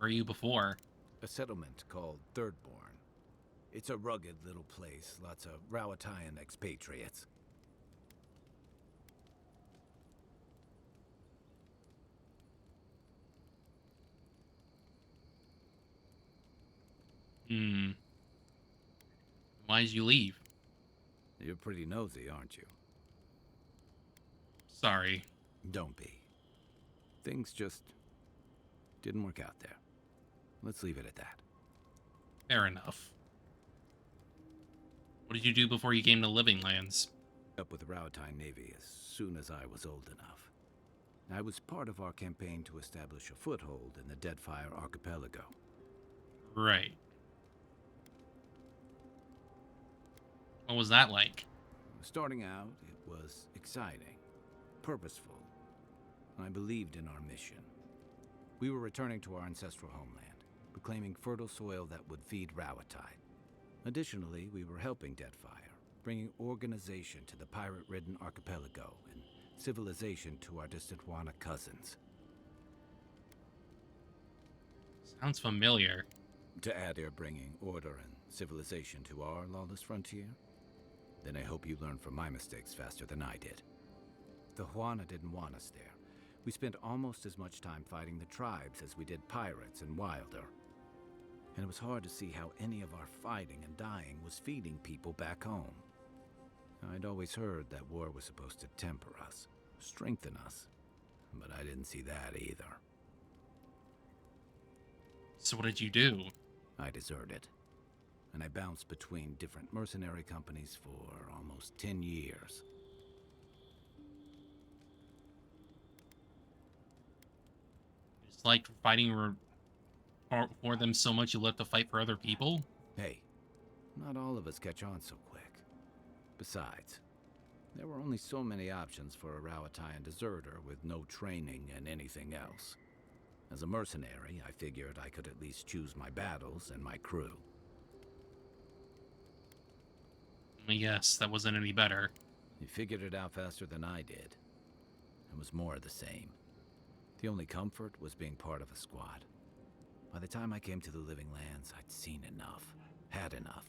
were you before? A settlement called Thirdborn. It's a rugged little place, lots of Rowatayan expatriates. Why did you leave? You're pretty nosy, aren't you? Sorry. Don't be. Things just didn't work out there. Let's leave it at that. Fair enough. What did you do before you came to Living Lands? Up with the Rowatayan Navy as soon as I was old enough. I was part of our campaign to establish a foothold in the Deadfire Archipelago. Right. What was that like? Starting out, it was exciting, purposeful. I believed in our mission. We were returning to our ancestral homeland, reclaiming fertile soil that would feed Rawatai. Additionally, we were helping Deadfire, bringing organization to the pirate-ridden archipelago and civilization to our distant Wana cousins. Sounds familiar. To add, they're bringing order and civilization to our lawless frontier? Then I hope you learn from my mistakes faster than I did. The Huana didn't want us there. We spent almost as much time fighting the tribes as we did pirates and Wilder. And it was hard to see how any of our fighting and dying was feeding people back home. I'd always heard that war was supposed to temper us, strengthen us, but I didn't see that either. So what did you do? I deserted, and I bounced between different mercenary companies for almost 10 years. It's like fighting for them so much you left to fight for other people? Hey, not all of us catch on so quick. Besides, there were only so many options for a Rawataian deserter with no training and anything else. As a mercenary, I figured I could at least choose my battles and my crew. Yes, that wasn't any better. You figured it out faster than I did. It was more of the same. The only comfort was being part of a squad. By the time I came to the Living Lands, I'd seen enough. Had enough.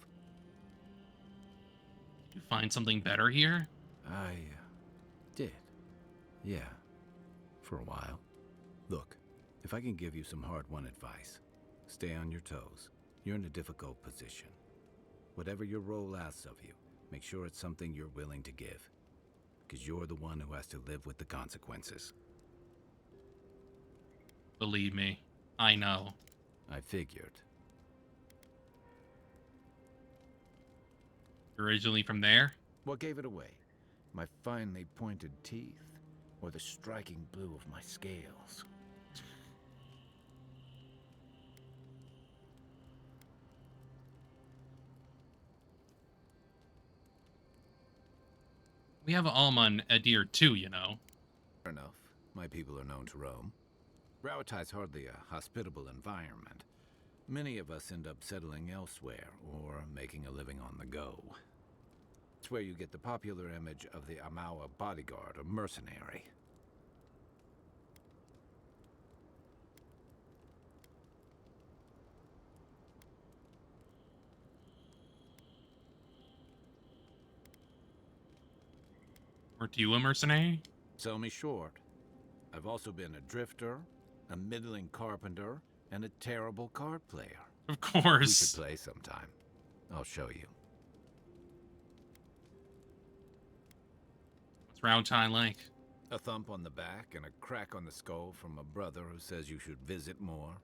You find something better here? I did. Yeah. For a while. Look, if I can give you some hard-won advice, stay on your toes. You're in a difficult position. Whatever your role asks of you, make sure it's something you're willing to give. Because you're the one who has to live with the consequences. Believe me, I know. I figured. Originally from there? What gave it away? My finely pointed teeth? Or the striking blue of my scales? We have Alma Adir too, you know. Fair enough. My people are known to roam. Rawatai's hardly a hospitable environment. Many of us end up settling elsewhere, or making a living on the go. It's where you get the popular image of the Amawa bodyguard or mercenary. Weren't you a mercenary? Sell me short. I've also been a drifter, a middling carpenter, and a terrible card player. Of We course. should play sometime. I'll show you. What's Roundtime like? A thump on the back and a crack on the skull from a brother who says you should visit more.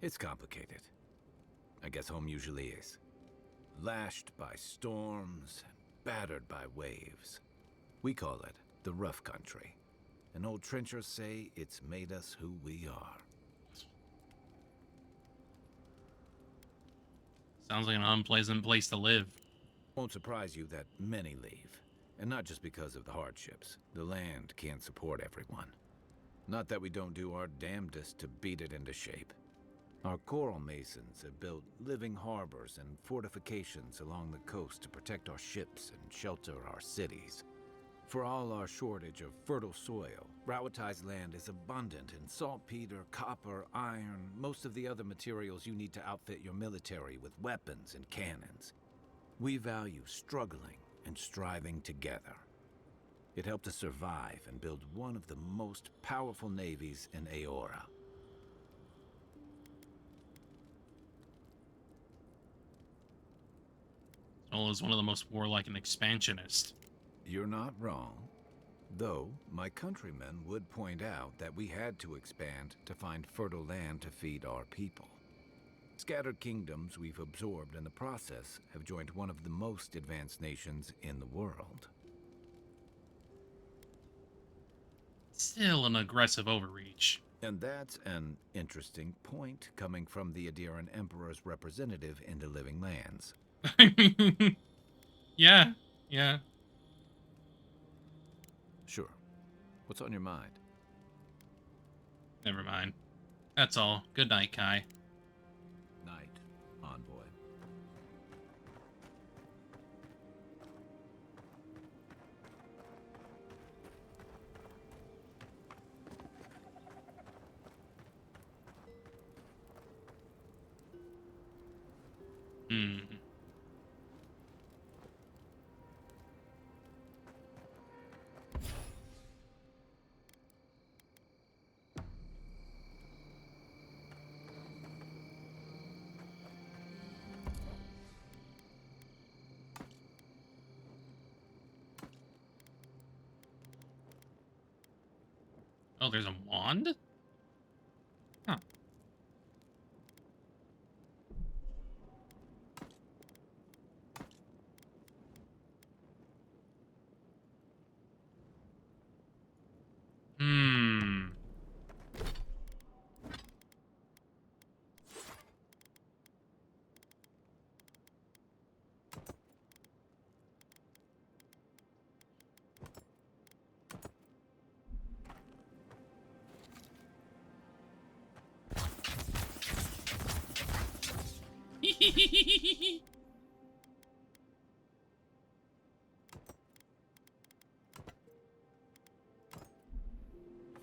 It's complicated. I guess home usually is. Lashed by storms and battered by waves. We call it the rough country. And old trenchers say it's made us who we are. Sounds like an unpleasant place to live. Won't surprise you that many leave. And not just because of the hardships. The land can't support everyone. Not that we don't do our damnedest to beat it into shape. Our coral masons have built living harbors and fortifications along the coast to protect our ships and shelter our cities. For all our shortage of fertile soil, Rawatai's land is abundant in saltpeter, copper, iron, most of the other materials you need to outfit your military with weapons and cannons. We value struggling and striving together. It helped us survive and build one of the most powerful navies in Aora. Ol is one of the most warlike and expansionist. You're not wrong. Though, my countrymen would point out that we had to expand to find fertile land to feed our people. Scattered kingdoms we've absorbed in the process have joined one of the most advanced nations in the world. Still an aggressive overreach. And that's an interesting point coming from the Adiran Emperor's representative in the Living Lands. Yeah, yeah. Sure. What's on your mind? Never mind. That's all. Good night, Kai. Night, Envoy. Hmm. Oh, there's a wand? Huh. Hmm.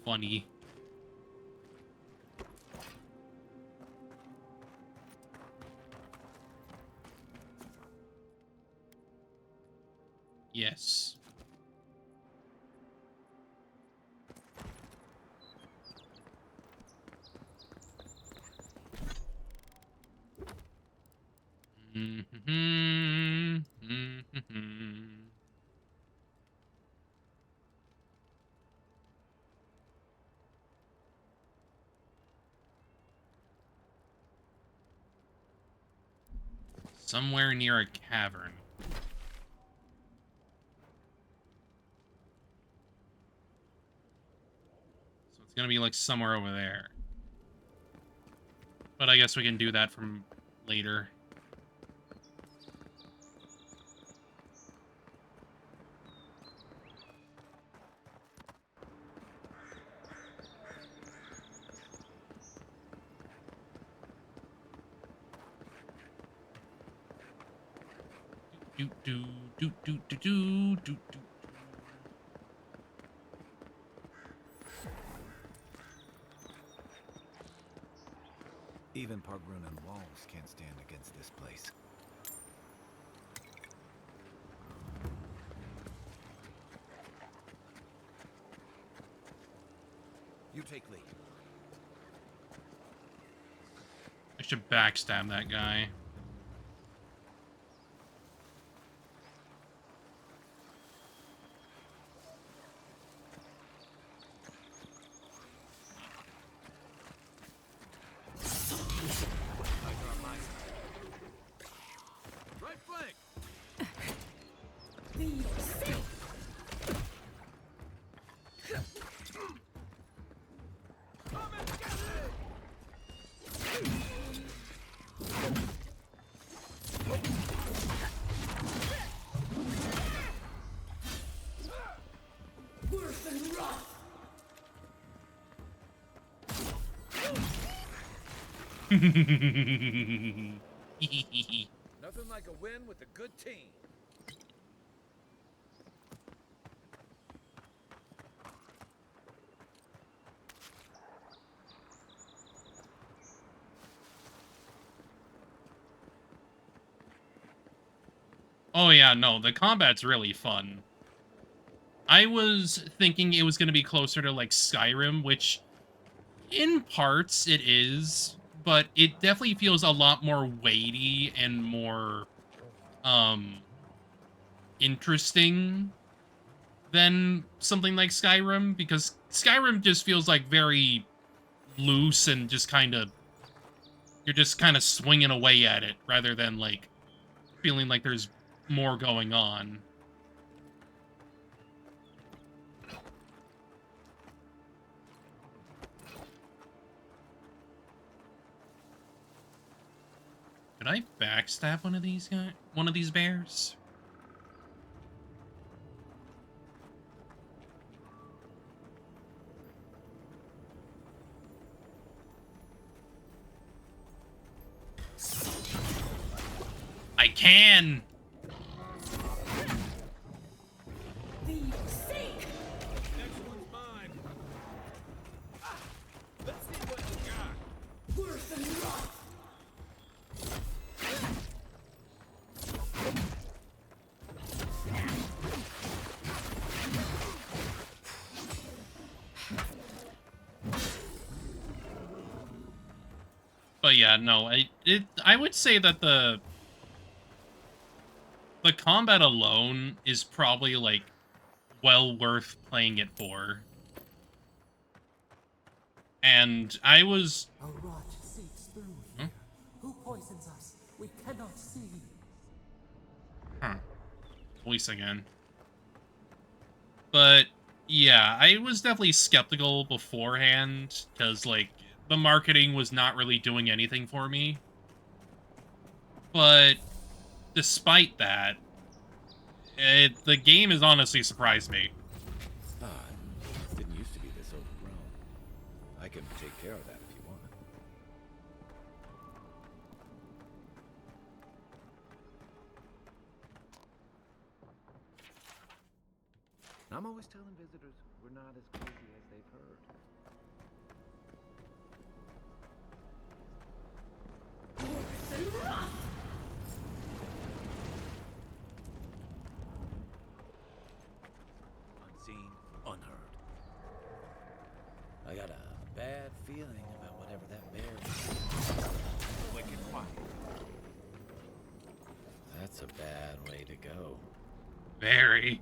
Funny. Yes. Somewhere near a cavern. So it's gonna be like somewhere over there. But I guess we can do that from later. Do do do do do do do do. Even Pargrunan walls can't stand against this place. You take lead. I should backstab that guy. Right flank! Nothing like a win with a good team. Oh yeah, no, the combat's really fun. I was thinking it was going to be closer to like Skyrim, which in parts it is, but it definitely feels a lot more weighty and more interesting than something like Skyrim, because Skyrim just feels like very loose and just kind of, you're just kind of swinging away at it rather than like feeling like there's more going on. Should I backstab one of these guys? One of these bears? I can! But yeah, no, I would say that the combat alone is probably like well worth playing it for. And I was A rot seeps through here. Who poisons us? We cannot see. Voice again. But yeah, I was definitely skeptical beforehand because like the marketing was not really doing anything for me. But despite that, the game has honestly surprised me. It didn't used to be this overgrown. I can take care of that if you want. I'm always telling visitors we're not as crazy as they've heard. Unseen, unheard. I got a bad feeling about whatever that bear is. Wicked quiet. That's a bad way to go. Very.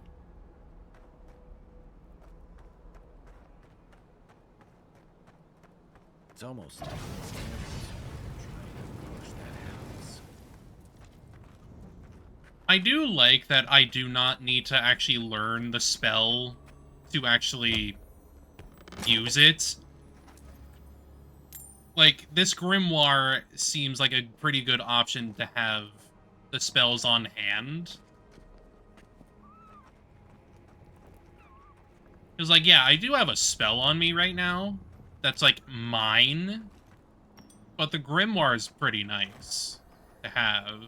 It's almost like it's trying to push that house. I do like that I do not need to actually learn the spell to actually use it. Like, this grimoire seems like a pretty good option to have the spells on hand. Because, like, yeah, I do have a spell on me right now that's, like, mine. But the grimoire is pretty nice to have.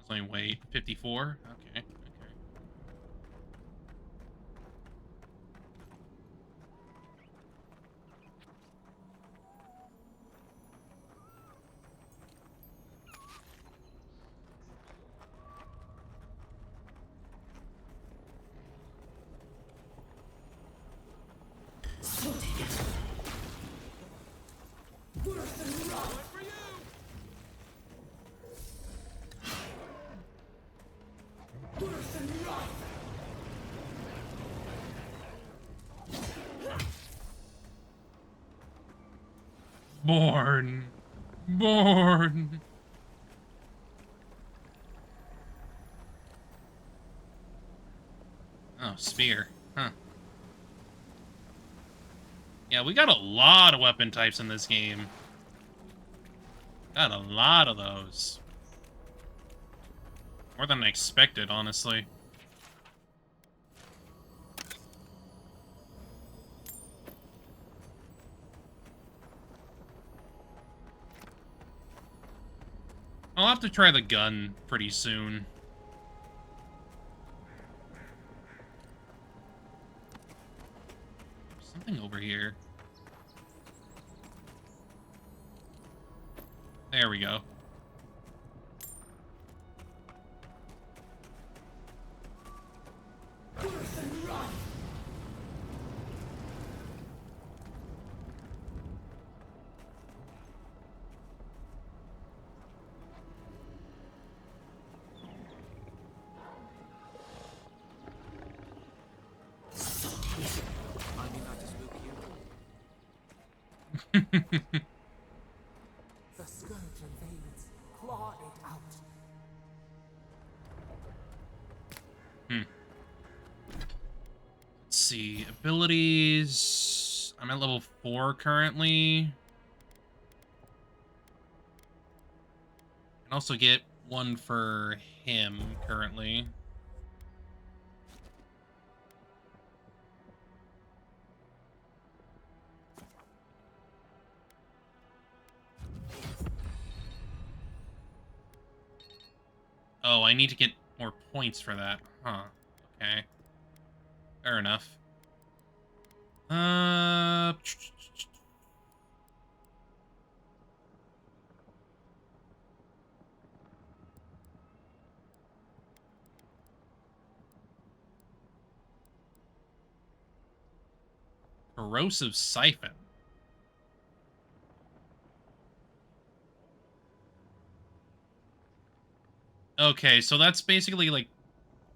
Only wait, 54? Okay, okay. Born. Born. Oh, spear. Huh. Yeah, we got a lot of weapon types in this game. Got a lot of those. More than I expected, honestly. I'll have to try the gun pretty soon. Something over here. There we go. The scourge invades. Claw it out. see. Abilities. I'm at level 4 currently. And also get one for him currently. Oh, I need to get more points for that. Huh. Okay. Fair enough. Corrosive Siphon. Okay, so that's basically like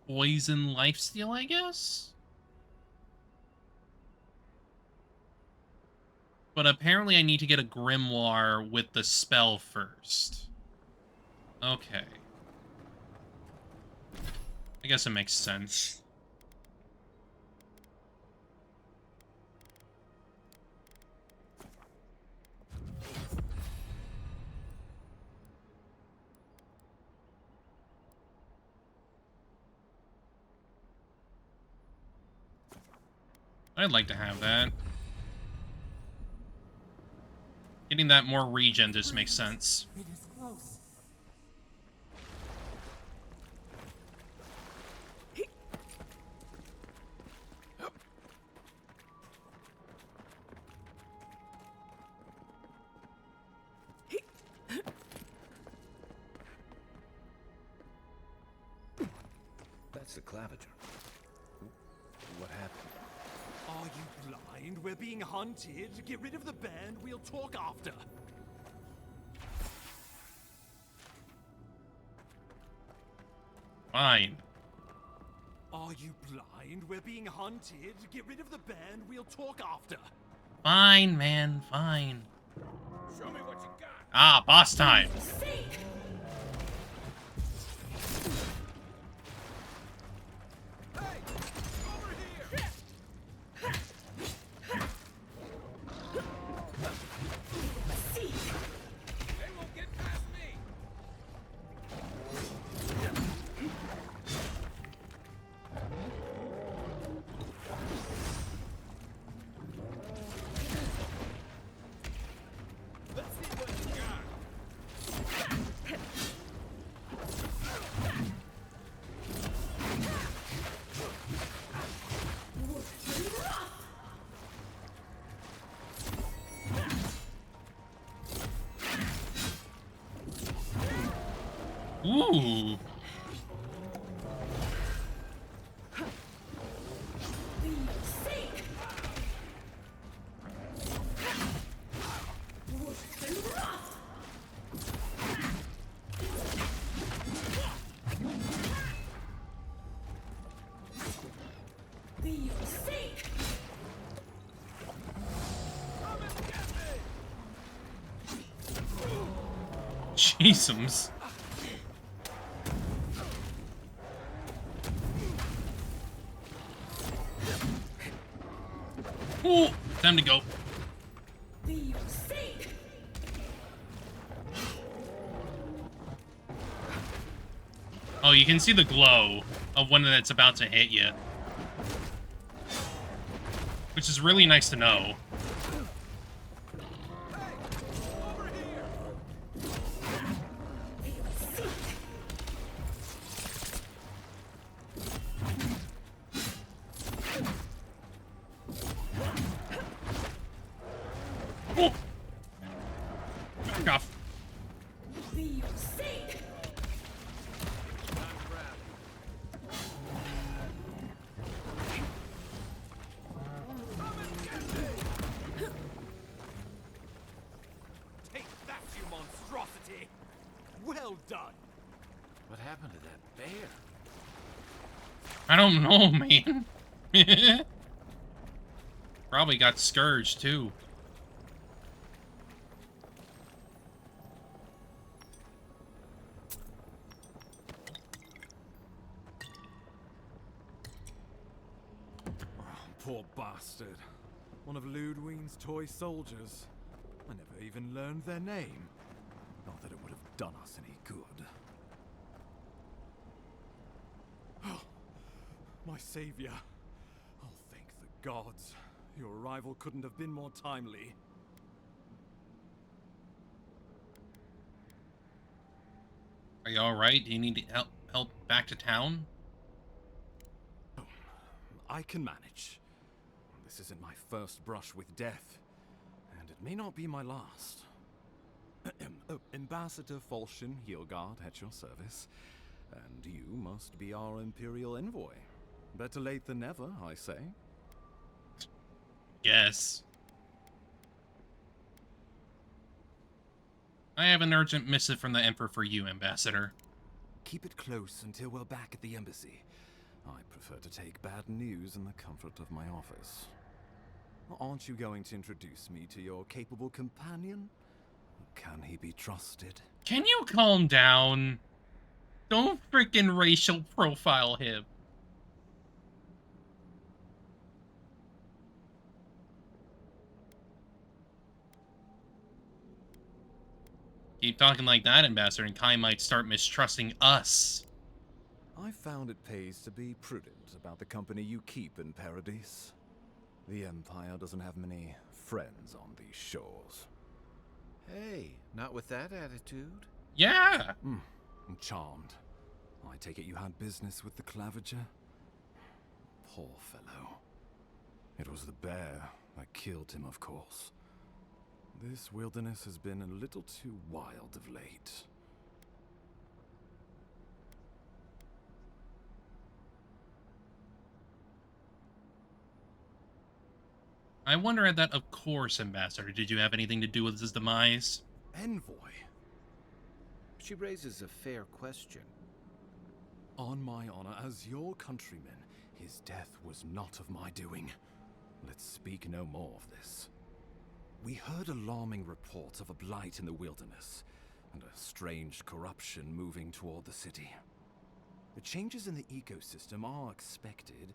poison lifesteal, I guess? But apparently I need to get a grimoire with the spell first. Okay. I guess it makes sense. I'd like to have that. Getting that more regen just makes sense. It is close. That's the claviger. What happened? Are you blind? We're being hunted. Get rid of the band. We'll talk after. Fine. Are you blind? We're being hunted. Get rid of the band. We'll talk after. Fine, man. Fine. Show me what you got. Ah, boss time. Ooh. Jeezums. Ooh, time to go. Oh, you can see the glow of when it's about to hit you. Which is really nice to know. Oh. Back off. Take that, you monstrosity. Well done. What happened to that bear? I don't know, man. Probably got scourged, too. poor bastard. One of Ludwine's toy soldiers. I never even learned their name. Not that it would have done us any good. Oh, my savior. Oh, thank the gods. Your arrival couldn't have been more timely. Are you alright? Do you need help back to town? I can manage. This isn't my first brush with death, and it may not be my last. Ambassador Falchion Heelguard at your service, and you must be our Imperial envoy. Better late than never, I say. Yes. I have an urgent missive from the Emperor for you, Ambassador. Keep it close until we're back at the embassy. I prefer to take bad news in the comfort of my office. Aren't you going to introduce me to your capable companion? Can he be trusted? Can you calm down? Don't freaking racial profile him. Keep talking like that, Ambassador, and Kai might start mistrusting us. I found it pays to be prudent about the company you keep in Paradise. The Empire doesn't have many friends on these shores. Hey, not with that attitude. Yeah. I'm charmed. I take it you had business with the Claviger? Poor fellow. It was the bear that killed him, of course. This wilderness has been a little too wild of late. I wonder at that, of course, Ambassador. Did you have anything to do with his demise? Envoy? She raises a fair question. On my honor as your countryman, his death was not of my doing. Let's speak no more of this. We heard alarming reports of a blight in the wilderness, and a strange corruption moving toward the city. The changes in the ecosystem are expected,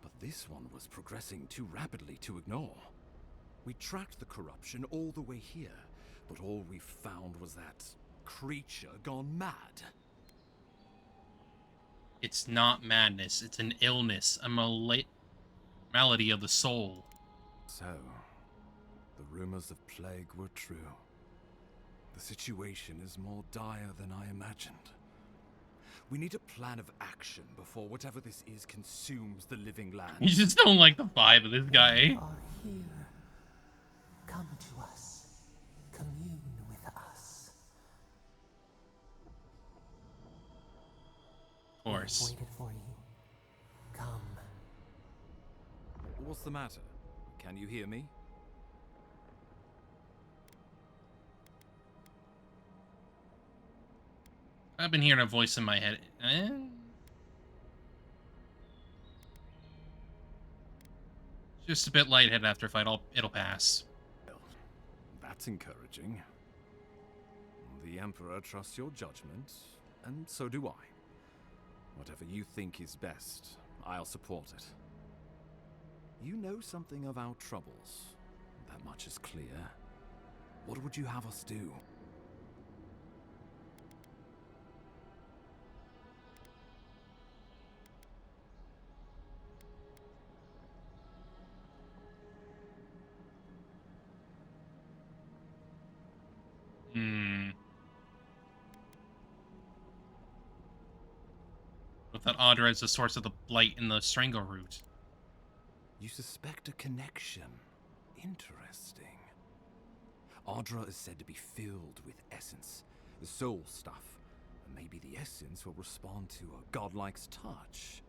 but this one was progressing too rapidly to ignore. We tracked the corruption all the way here, but all we found was that creature gone mad. It's not madness. It's an illness. A malady of the soul. So, the rumors of plague were true. The situation is more dire than I imagined. We need a plan of action before whatever this is consumes the living land. You just don't like the vibe of this guy. We are here. Come to us. Commune with us. Of course. We've waited for you. Come. What's the matter? Can you hear me? I've been hearing a voice in my head. Just a bit lightheaded after a fight. It'll pass. Well, that's encouraging. The Emperor trusts your judgment, and so do I. Whatever you think is best, I'll support it. You know something of our troubles. That much is clear. What would you have us do? With that Audra as the source of the blight in the Strangle root. You suspect a connection. Interesting. Audra is said to be filled with essence, the soul stuff. And maybe the essence will respond to a godlike's touch.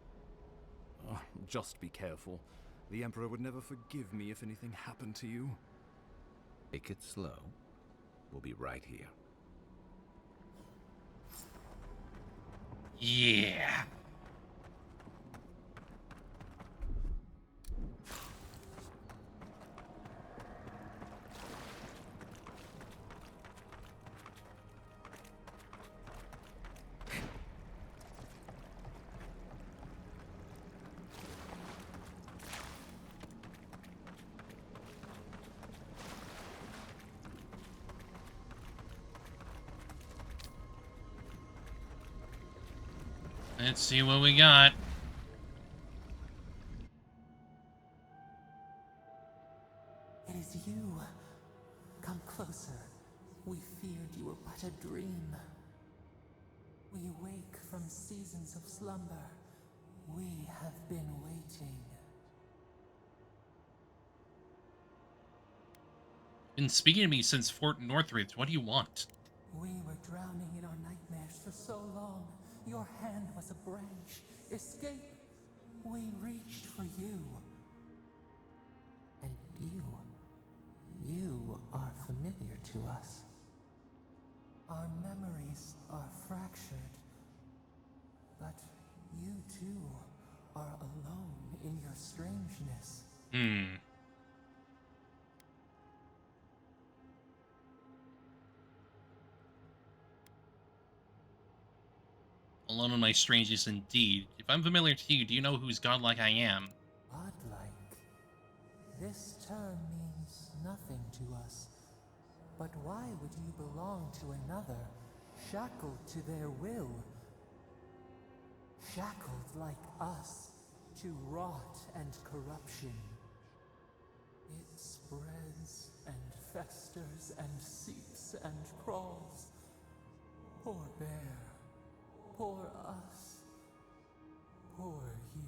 Just be careful. The Emperor would never forgive me if anything happened to you. Take it slow. We'll be right here. Yeah. Let's see what we got. It is you. Come closer. We feared you were but a dream. We wake from seasons of slumber. We have been waiting. Been speaking to me since Fort Northridge. What do you want? We were drowning in our nightmares for so long. Your hand was a branch. Escape. We reached for you. And you are familiar to us. Our memories are fractured. But you too are alone in your strangeness. Alone in my strangeness indeed. If I'm familiar to you, do you know whose godlike I am? Godlike. This term means nothing to us. But why would you belong to another, shackled to their will? Shackled like us to rot and corruption. It spreads and festers and seeps and crawls. Poor bear. Poor us. Poor you.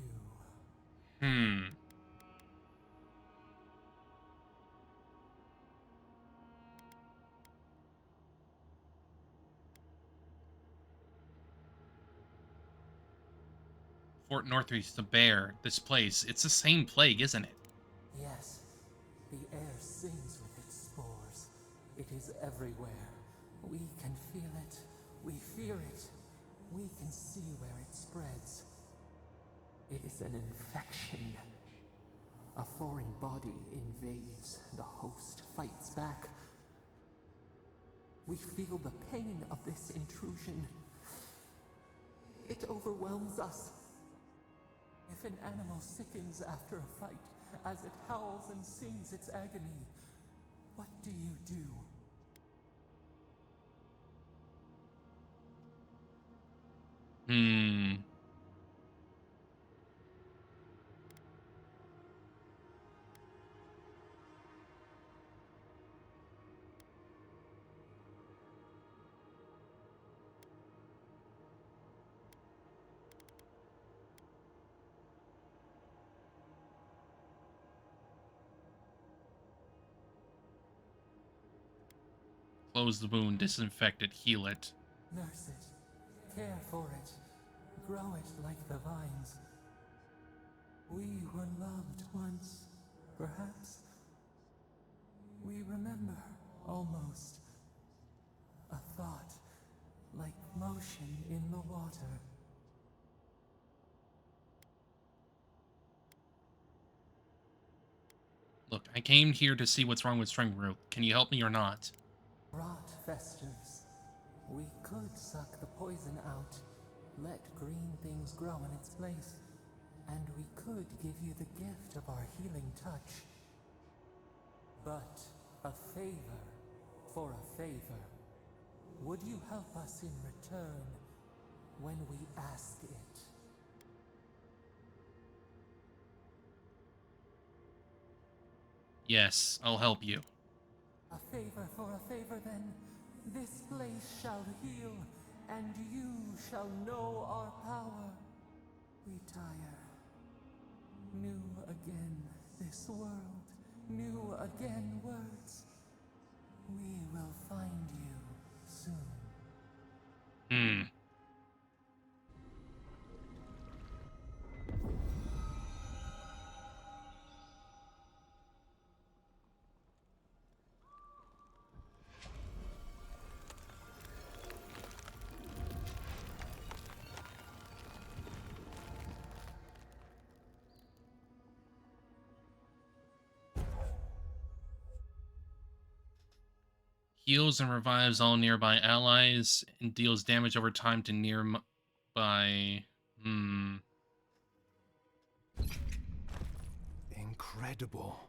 Fort Northridge, the bear, this place, it's the same plague, isn't it? Yes, the air sings with its spores. It is everywhere. We can feel it. We fear it. We can see where it spreads. It is an infection. A foreign body invades. The host fights back. We feel the pain of this intrusion. It overwhelms us. If an animal sickens after a fight, as it howls and sings its agony, what do you do? Close the wound, disinfect it, heal it. Nurse it, care for it, grow it like the vines. We were loved once, perhaps. We remember, almost. A thought, like motion in the water. Look, I came here to see what's wrong with Stringroot. Can you help me or not? Rot festers. We could suck the poison out, let green things grow in its place, and we could give you the gift of our healing touch. But a favor for a favor. Would you help us in return when we ask it? Yes, I'll help you. A favor for a favor then. This place shall heal, and you shall know our power. Retire. New again this world, new again words. We will find you soon. Heals and revives all nearby allies and deals damage over time to nearby. Incredible.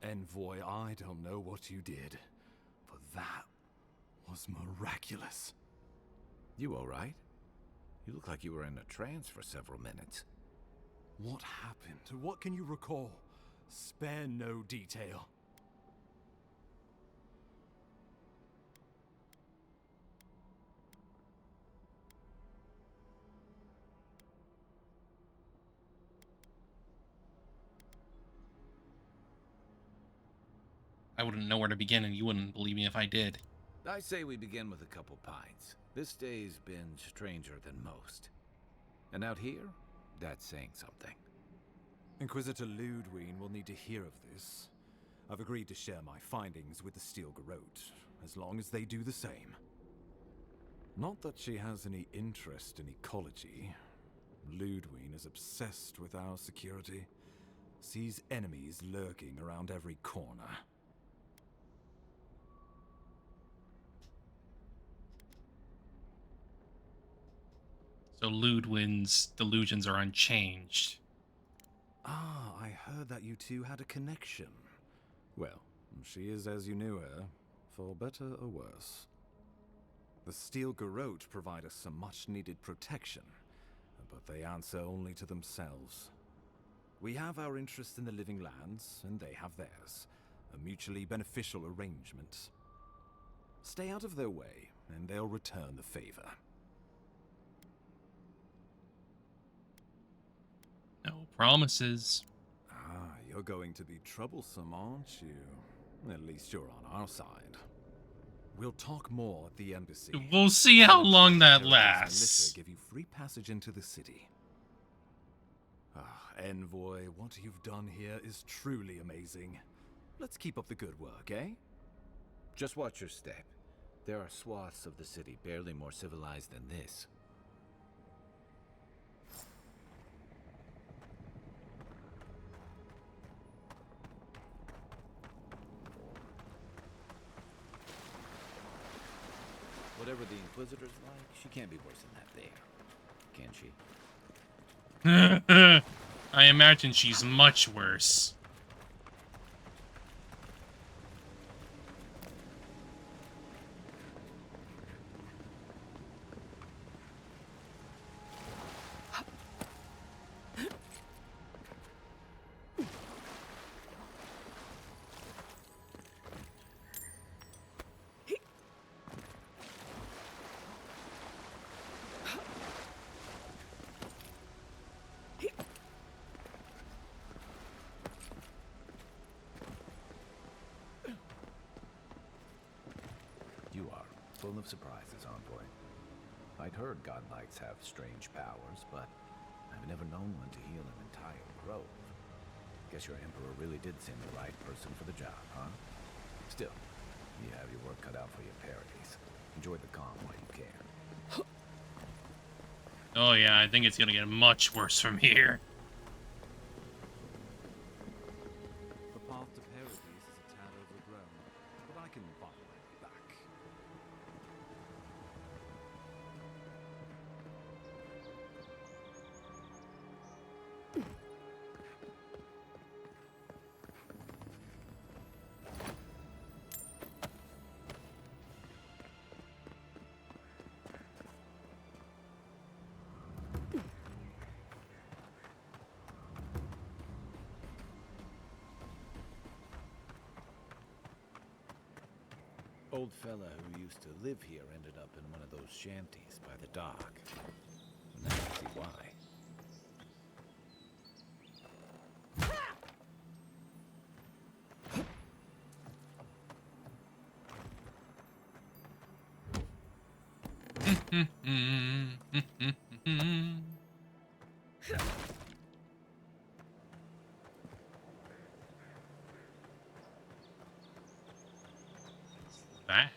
Envoy, I don't know what you did, but that was miraculous. You all right? You look like you were in a trance for several minutes. What happened? What can you recall? Spare no detail. I wouldn't know where to begin, and you wouldn't believe me if I did. I say we begin with a couple pints. This day's been stranger than most. And out here, that's saying something. Inquisitor Ludwig will need to hear of this. I've agreed to share my findings with the Steel Garrote, as long as they do the same. Not that she has any interest in ecology. Ludwig is obsessed with our security. Sees enemies lurking around every corner. So Ludwig's delusions are unchanged. Ah, I heard that you two had a connection. Well, she is as you knew her, for better or worse. The Steel Garrote provide us some much-needed protection, but they answer only to themselves. We have our interest in the living lands, and they have theirs. A mutually beneficial arrangement. Stay out of their way, and they'll return the favor. No promises. Ah, you're going to be troublesome, aren't you? At least you're on our side. We'll talk more at the embassy. We'll see how long that lasts. Give you free passage into the city. Ah, Envoy, what you've done here is truly amazing. Let's keep up the good work, eh? Just watch your step. There are swaths of the city barely more civilized than this. Whatever the Inquisitor's like, she can't be worse than that there. Can she? I imagine she's much worse. You are full of surprises, Envoy. I'd heard godlights have strange powers, but I've never known one to heal an entire grove. Guess your Emperor really did seem the right person for the job, huh? Still, you have your work cut out for your parodies. Enjoy the calm while you can. Oh yeah, I think it's gonna get much worse from here. The path to Paradise is a tad overgrown, but I can find my way back. Old fella who used to live here ended up in one of those shanties by the dock. Now I see why. That.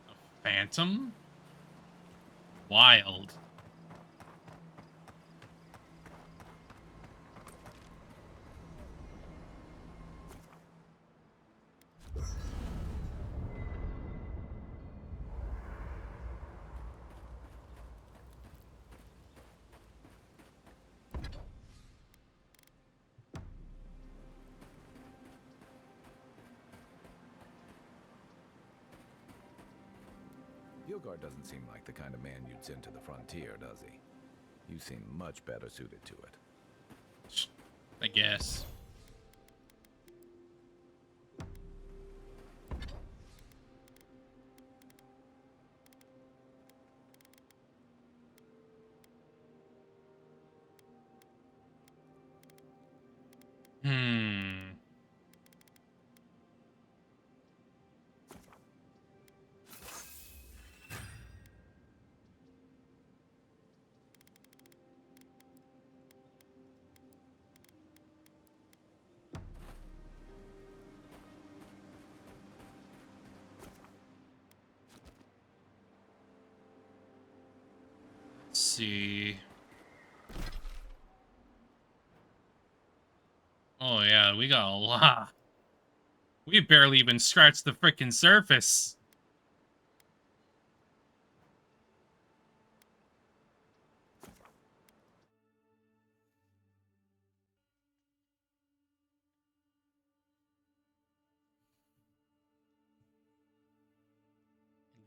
A phantom? Wild. Stilgar doesn't seem like the kind of man you'd send to the frontier, does he? You seem much better suited to it. I guess. Hmm. Let's see. Oh yeah, we got a lot. We barely even scratched the frickin' surface.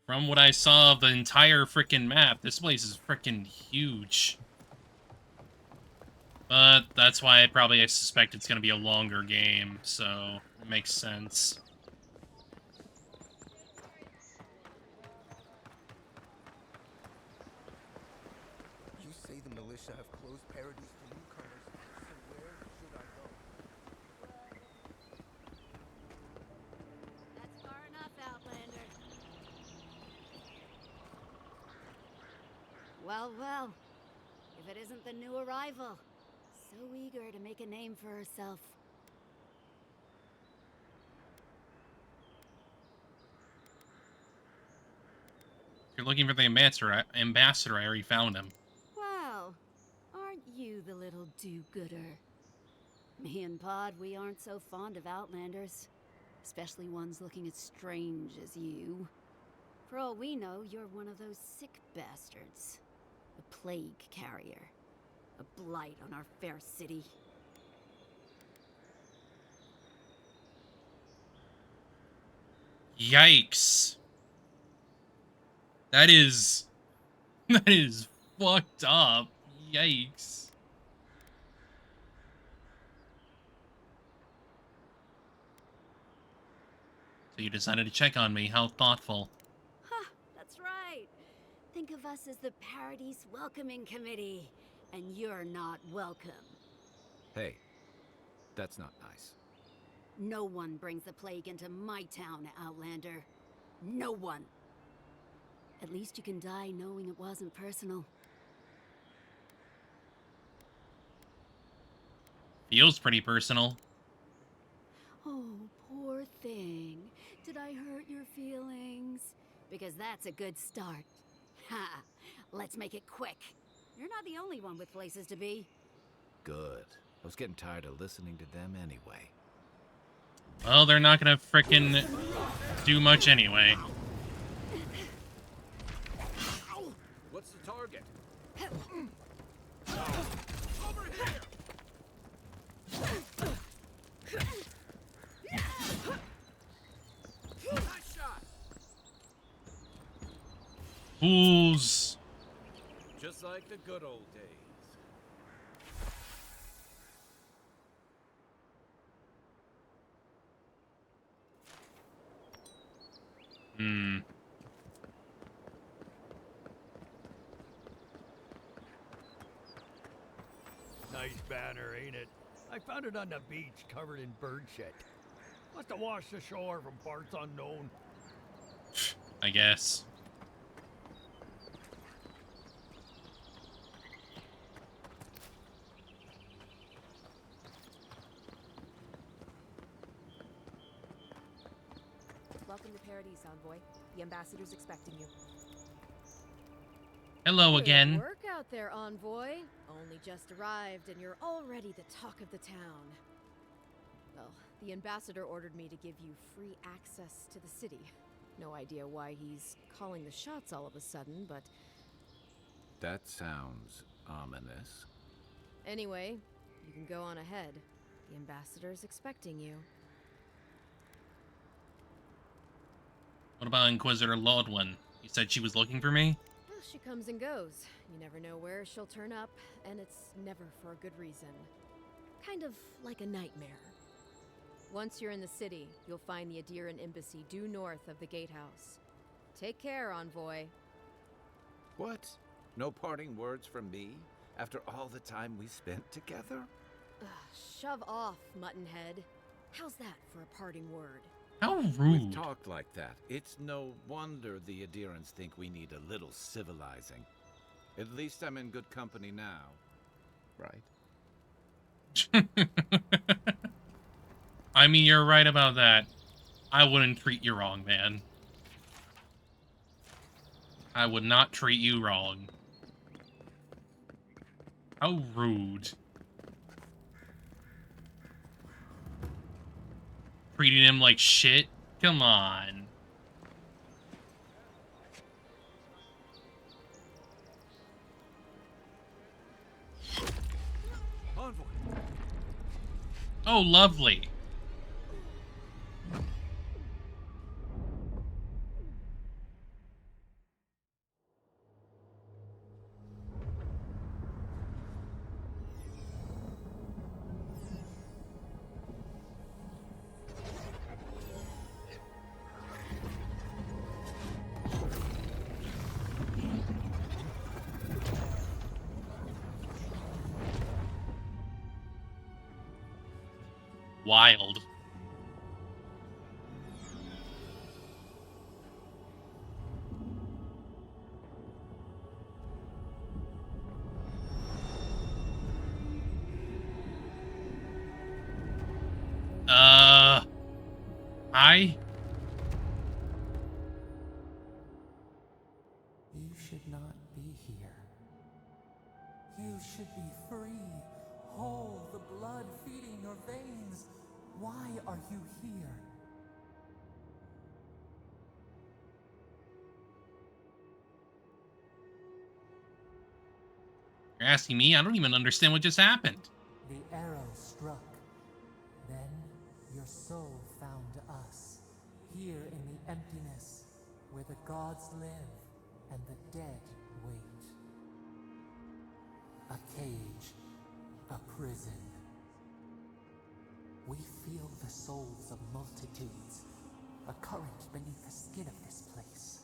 From what I saw of the entire frickin' map, this place is frickin' huge. But that's why I suspect it's gonna be a longer game, so it makes sense. You say the militia have closed Paradise to newcomers, so where should I go? That's far enough, Outlander. Well, well. If it isn't the new arrival. So eager to make a name for herself. If you're looking for the ambassador, I already found him. Well, aren't you the little do-gooder? Me and Pod, we aren't so fond of Outlanders. Especially ones looking as strange as you. For all we know, you're one of those sick bastards. A plague carrier. A blight on our fair city. Yikes. That is fucked up. Yikes. So you decided to check on me. How thoughtful. Huh, that's right. Think of us as the Paradise Welcoming Committee. And you're not welcome. Hey, that's not nice. No one brings the plague into my town, Outlander. No one. At least you can die knowing it wasn't personal. Feels pretty personal. Oh, poor thing. Did I hurt your feelings? Because that's a good start. Ha! Let's make it quick. You're not the only one with places to be. Good. I was getting tired of listening to them anyway. Well, they're not gonna frickin' do much anyway. What's the target? Over here! Nice shot! Fools. Just like the good old days. Hmm. Nice banner, ain't it? I found it on the beach, covered in bird shit. Must have washed ashore from parts unknown. I guess. Welcome to Paradise, Envoy. The ambassador's expecting you. Hello Good again. work out there, Envoy. Only just arrived and you're already the talk of the town. Well, the ambassador ordered me to give you free access to the city. No idea why he's calling the shots all of a sudden, but... That sounds ominous. Anyway, you can go on ahead. The ambassador's expecting you. What about Inquisitor Lodwin? You said she was looking for me? Well, she comes and goes. You never know where she'll turn up, and it's never for a good reason. Kind of like a nightmare. Once you're in the city, you'll find the Adiran embassy due north of the gatehouse. Take care, Envoy. What? No parting words from me? After all the time we spent together? Ugh, shove off, Muttonhead. How's that for a parting word? How rude. We've talked like that. It's no wonder the Adirans think we need a little civilizing. At least I'm in good company now. Right? I mean, you're right about that. I wouldn't treat you wrong, man. I would not treat you wrong. How rude. Treating him like shit? Come on. Envoy. Oh, lovely. Wild. Hi? You should not be here. You should be free, whole, the blood feeding your veins. Why are you here? You're asking me? I don't even understand what just happened. The arrow struck. Then your soul found us, here in the emptiness, where the gods live and the dead wait. A cage, a prison. We feel the souls of multitudes, a current beneath the skin of this place.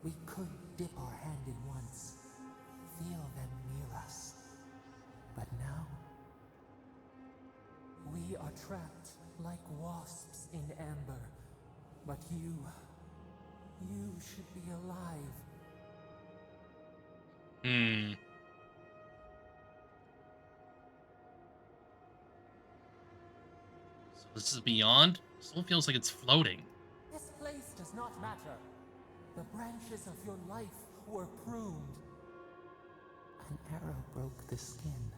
We could dip our hand in once, feel them near us. But now, we are trapped like wasps in amber. But you should be alive. So this is beyond? Still feels like it's floating. This place does not matter. The branches of your life were pruned. An arrow broke the skin.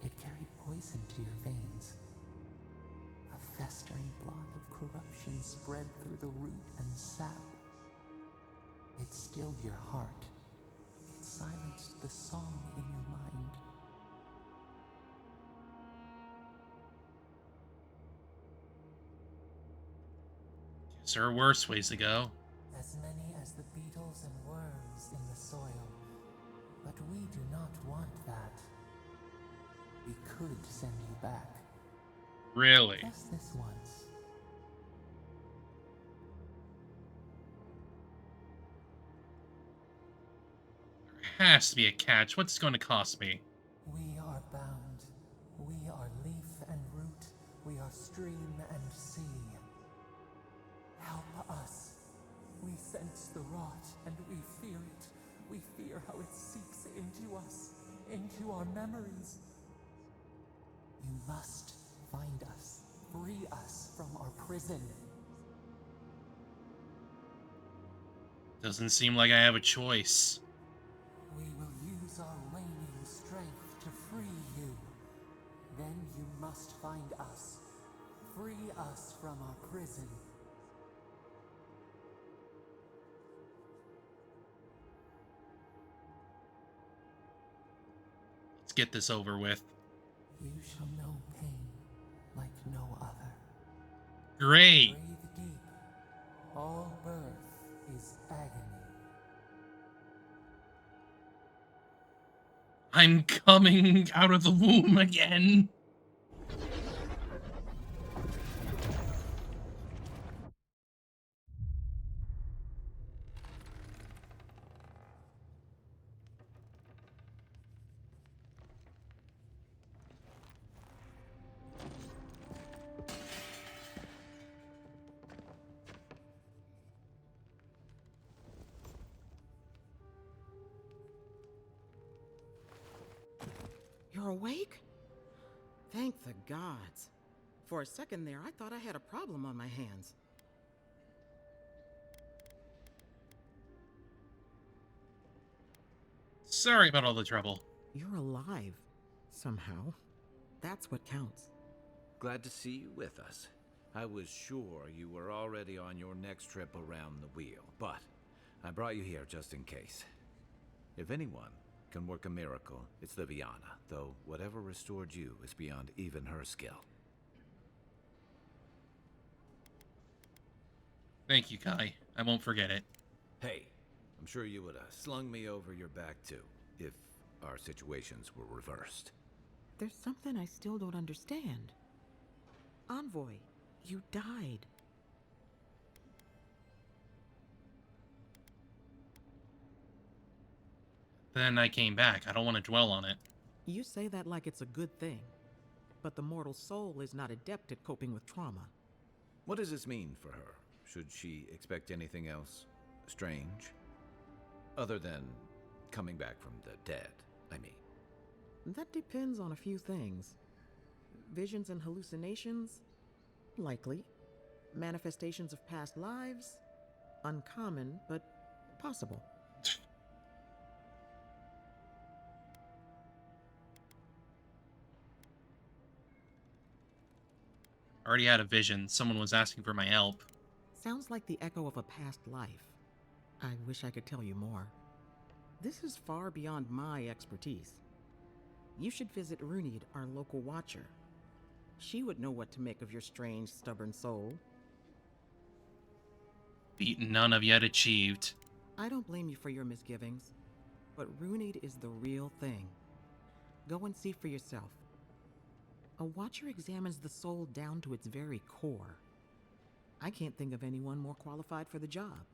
It carried poison to your veins. A festering blot of corruption spread through the root and sap. It stilled your heart. It silenced the song in your mind. Guess there are worse ways to go. As many as the beetles and worms in the soil. But we do not want that. We could send you back. Really? Just this once. There has to be a catch. What's it going to cost me? We are bound. We are leaf and root. We are stream and sea. Help us. We sense the rot and we fear it. We fear how it seeps into us, into our memories. You must find us, free us from our prison. Doesn't seem like I have a choice. We will use our waning strength to free you. Then you must find us, free us from our prison. Let's get this over with. You shall know pain like no other. Great. Breathe deep. All birth is I'm coming out of the womb again. You're awake? Thank the gods. For a second there, I thought I had a problem on my hands. Sorry about all the trouble. You're alive. Somehow. That's what counts. Glad to see you with us. I was sure you were already on your next trip around the wheel, but I brought you here just in case. If anyone can work a miracle, it's Liviana, though whatever restored you is beyond even her skill. Thank you, Kai. I won't forget it. Hey, I'm sure you would have slung me over your back too, if our situations were reversed. There's something I still don't understand. Envoy, you died. Then I came back. I don't want to dwell on it. You say that like it's a good thing. But the mortal soul is not adept at coping with trauma. What does this mean for her? Should she expect anything else strange? Other than coming back from the dead, I mean. That depends on a few things. Visions and hallucinations? Likely. Manifestations of past lives? Uncommon, but possible. I already had a vision. Someone was asking for my help. Sounds like the echo of a past life. I wish I could tell you more. This is far beyond my expertise. You should visit Runid, our local watcher. She would know what to make of your strange, stubborn soul. Feat none have yet achieved. I don't blame you for your misgivings, but Runid is the real thing. Go and see for yourself. A watcher examines the soul down to its very core. I can't think of anyone more qualified for the job.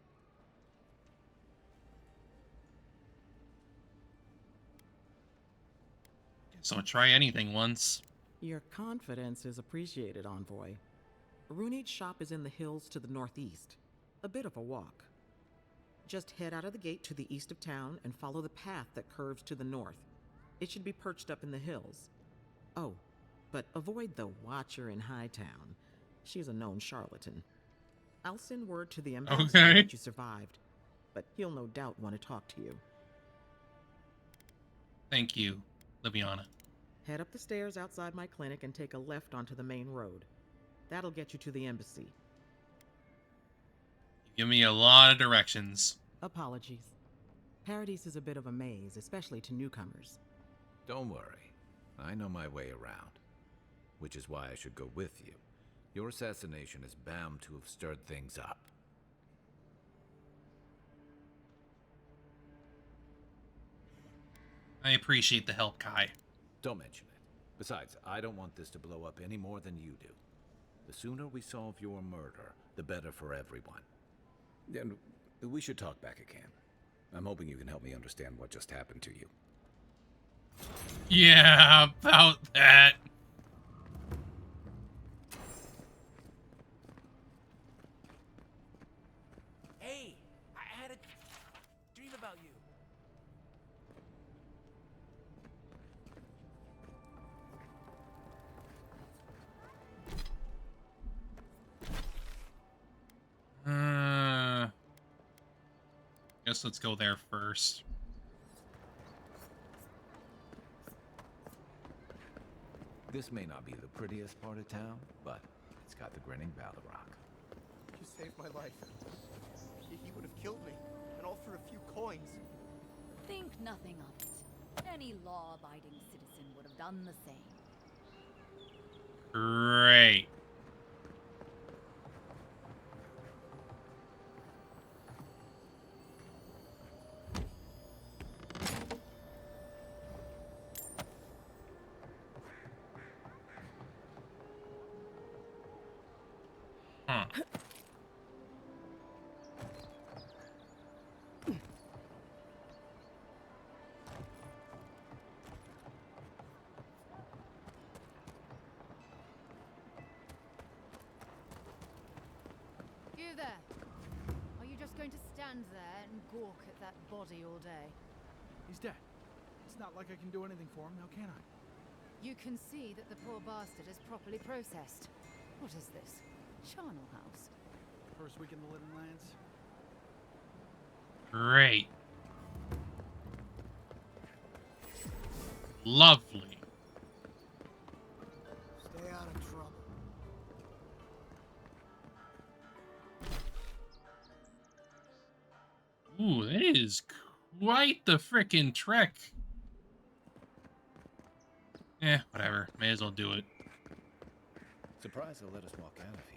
So I'll try anything once. Your confidence is appreciated, Envoy. Runid's shop is in the hills to the northeast. A bit of a walk. Just head out of the gate to the east of town and follow the path that curves to the north. It should be perched up in the hills. Oh, but avoid the Watcher in Hightown. She's a known charlatan. I'll send word to the ambassador that you survived, but he'll no doubt want to talk to you. Thank you, Liviana. Head up the stairs outside my clinic and take a left onto the main road. That'll get you to the embassy. You give me a lot of directions. Apologies. Paradise is a bit of a maze, especially to newcomers. Don't worry. I know my way around. Which is why I should go with you. Your assassination is bound to have stirred things up. I appreciate the help, Kai. Don't mention it. Besides, I don't want this to blow up any more than you do. The sooner we solve your murder, the better for everyone. And we should talk back again. I'm hoping you can help me understand what just happened to you. Yeah, about that. Hey, I had a dream about you. Guess let's go there first. This may not be the prettiest part of town, but it's got the grinning Balrog. You saved my life. He would have killed me, and all for a few coins. Think nothing of it. Any law-abiding citizen would have done the same. Great. Huh. You there. Are you just going to stand there and gawk at that body all day? He's dead. It's not like I can do anything for him now, can I? You can see that the poor bastard is properly processed. What is this? Charnel House? First week in the Living Lands. Great. Lovely. Stay out of trouble. Ooh, that is quite the frickin' trek. Eh, whatever. May as well do it. Surprised they'll let us walk out of here.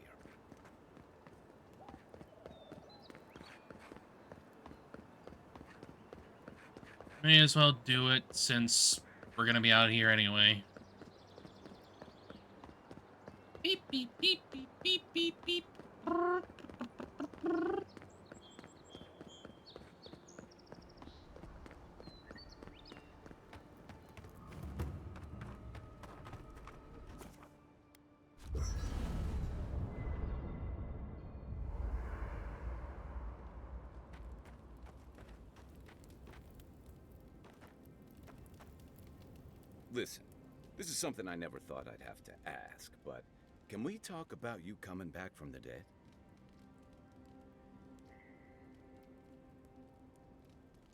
May as well do it since we're gonna be out here anyway. Beep, beep, beep, beep, beep, beep, beep. Listen, this is something I never thought I'd have to ask, but can we talk about you coming back from the dead?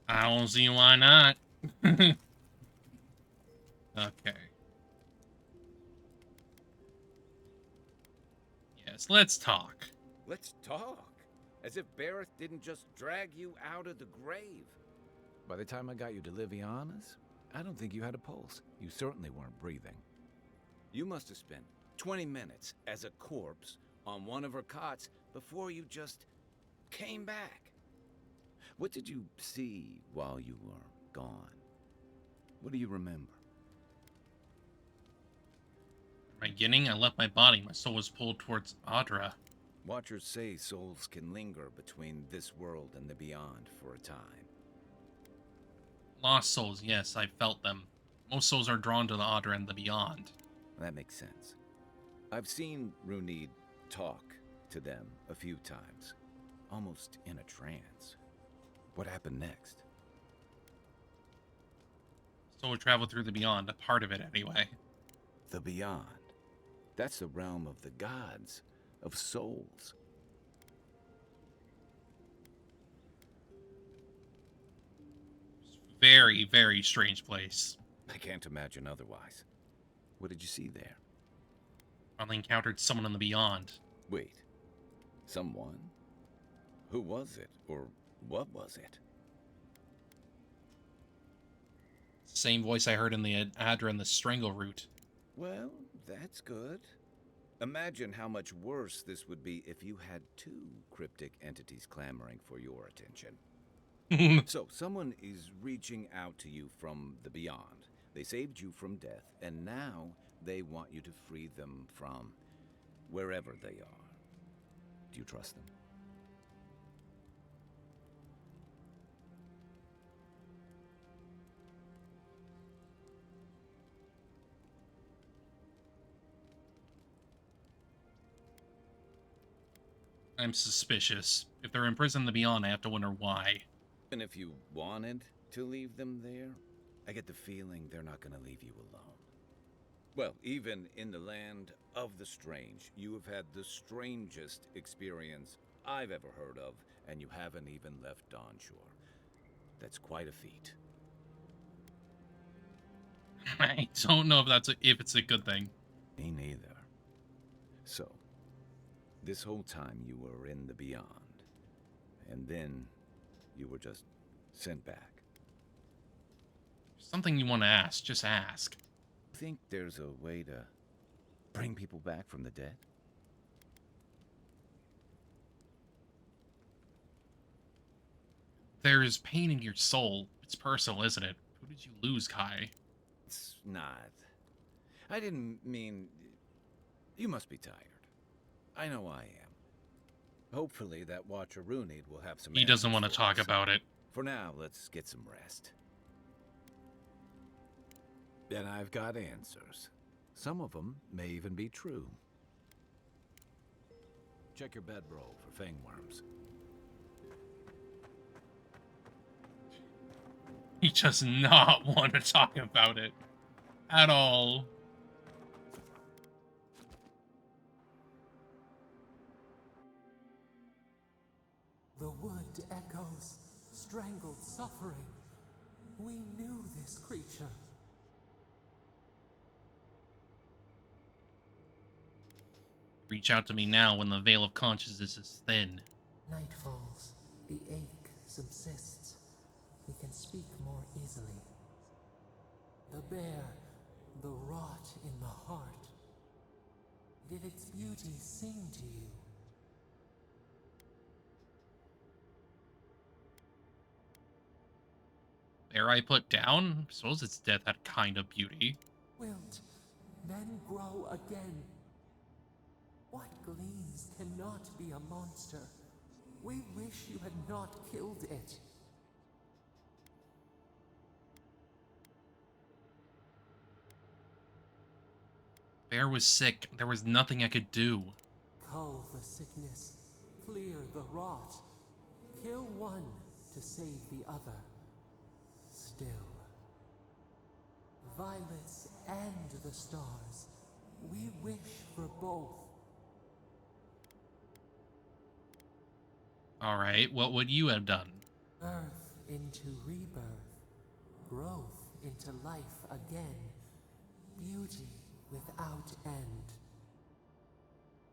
I don't see why not. Okay. Yes, let's talk. Let's talk. As if Bareth didn't just drag you out of the grave. By the time I got you to Liviana's, I don't think you had a pulse. You certainly weren't breathing. You must have spent 20 minutes as a corpse on one of her cots before you just came back. What did you see while you were gone? What do you remember? Beginning, I left my body. My soul was pulled towards Audra. Watchers say souls can linger between this world and the beyond for a time. Lost souls, yes, I felt them. Most souls are drawn to the Audra and the beyond. That makes sense. I've seen Runid talk to them a few times, almost in a trance. What happened next? Soul would travel through the beyond, a part of it anyway. The beyond. That's the realm of the gods, of souls. Very, very strange place. I can't imagine otherwise. What did you see there? Finally encountered someone in the beyond. Wait. Someone? Who was it? Or what was it? Same voice I heard in the Adra and the Strangle Root. Well, that's good. Imagine how much worse this would be if you had two cryptic entities clamoring for your attention. So, someone is reaching out to you from the beyond. They saved you from death, and now they want you to free them from wherever they are. Do you trust them? I'm suspicious. If they're imprisoned in the beyond, I have to wonder why. And if you wanted to leave them there, I get the feeling they're not going to leave you alone. Well, even in the land of the strange, you have had the strangest experience I've ever heard of, and you haven't even left on shore. That's quite a feat. I don't know if it's a good thing. Me neither. So, this whole time you were in the beyond, and then you were just sent back. Something you want to ask, just ask. Think there's a way to bring people back from the dead? There's pain in your soul. It's personal, isn't it? Who did you lose, Kai? It's not. I didn't mean... You must be tired. I know I am. Hopefully that Watcher Runid will have some He doesn't answers want to for talk us. about it. For now, let's get some rest. And I've got answers. Some of them may even be true. Check your bedroll for fangworms. He does not want to talk about it at all. The wood echoes, strangled suffering. We knew this creature. Reach out to me now when the veil of consciousness is thin. Night falls. The ache subsists. We can speak more easily. The bear, the rot in the heart. Did its beauty sing to you? Bear I put down? I suppose its death had kind of beauty. Wilt, then grow again. What gleams cannot be a monster? We wish you had not killed it. Bear was sick. There was nothing I could do. Cull the sickness, clear the rot. Kill one to save the other. Still. Violets and the stars. We wish for both. Alright, what would you have done? Birth into rebirth. Growth into life again. Beauty without end.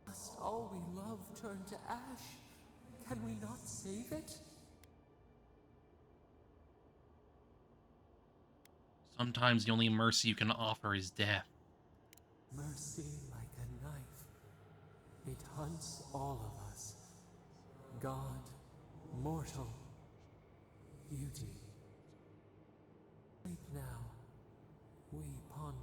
Must all we love turn to ash? Can we not save it? Sometimes the only mercy you can offer is death. Mercy like a knife. It hunts all of us. God, mortal, beauty. Sleep now. We ponder.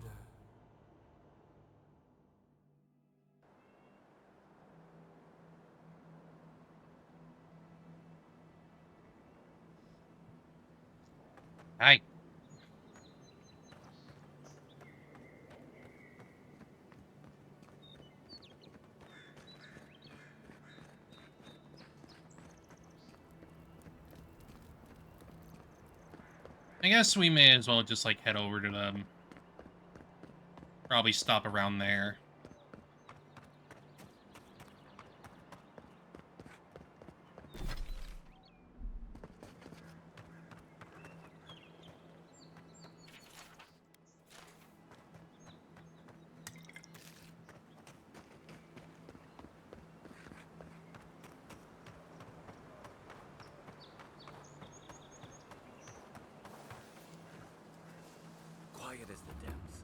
Hi. I guess we may as well just, like, head over to them. Probably stop around there. Quiet as the depths.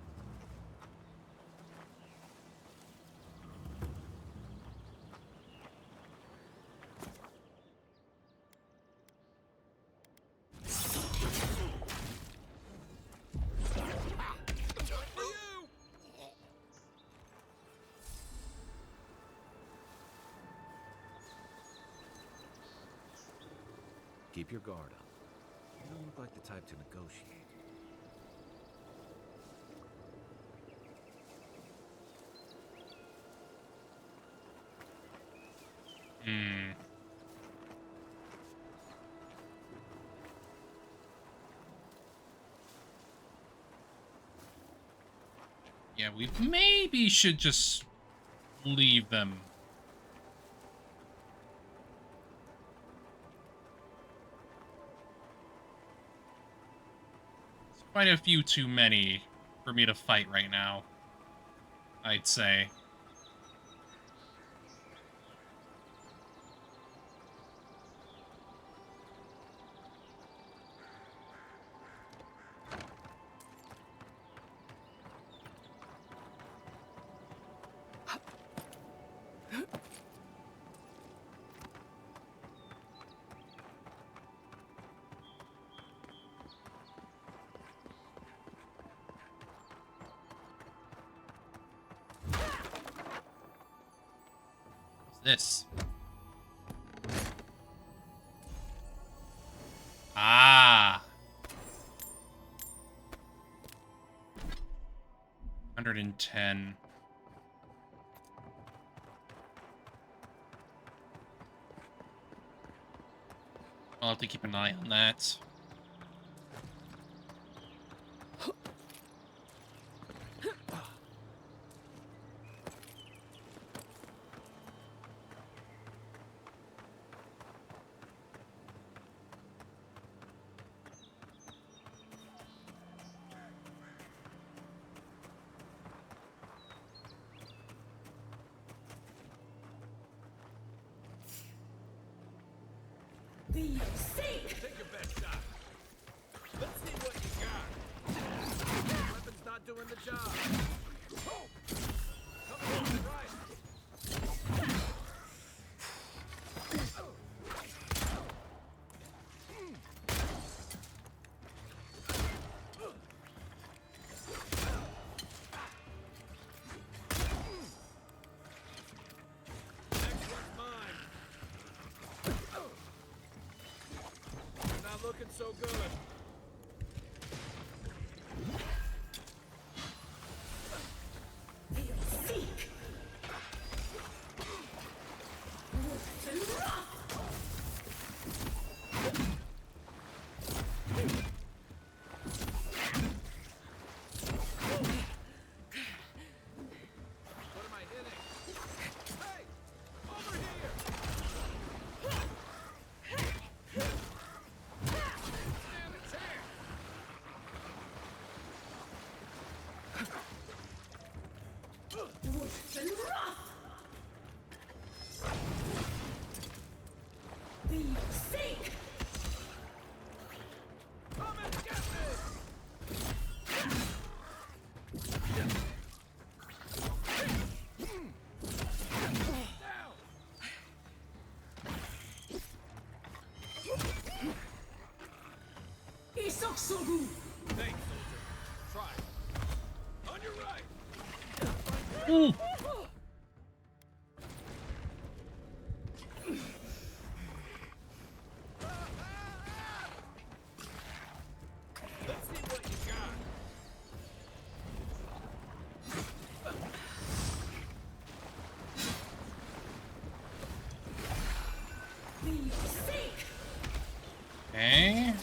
Keep your guard up. You don't look like the type to negotiate. Yeah, we maybe should just leave them. It's quite a few too many for me to fight right now, I'd say. This. 110. I'll have to keep an eye on that. Take your best shot. Let's see what you got. Weapon's not doing the job. Coming on the right. Next one's mine. Not looking so good. What am I hitting? Hey! Over here! Stand a chance! Come and get Thanks, soldier. Try. On your right. Ooh. Let's see what you got. Okay.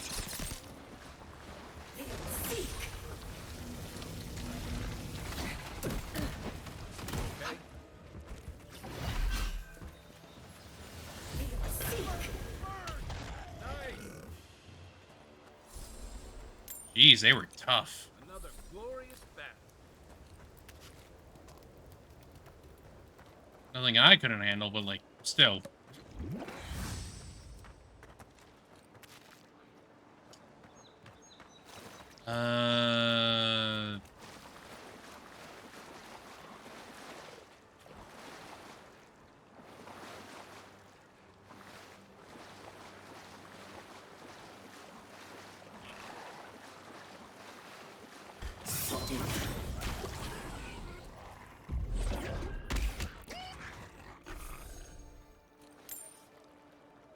Jeez, they were tough. Another glorious battle. Nothing I couldn't handle, but like, still.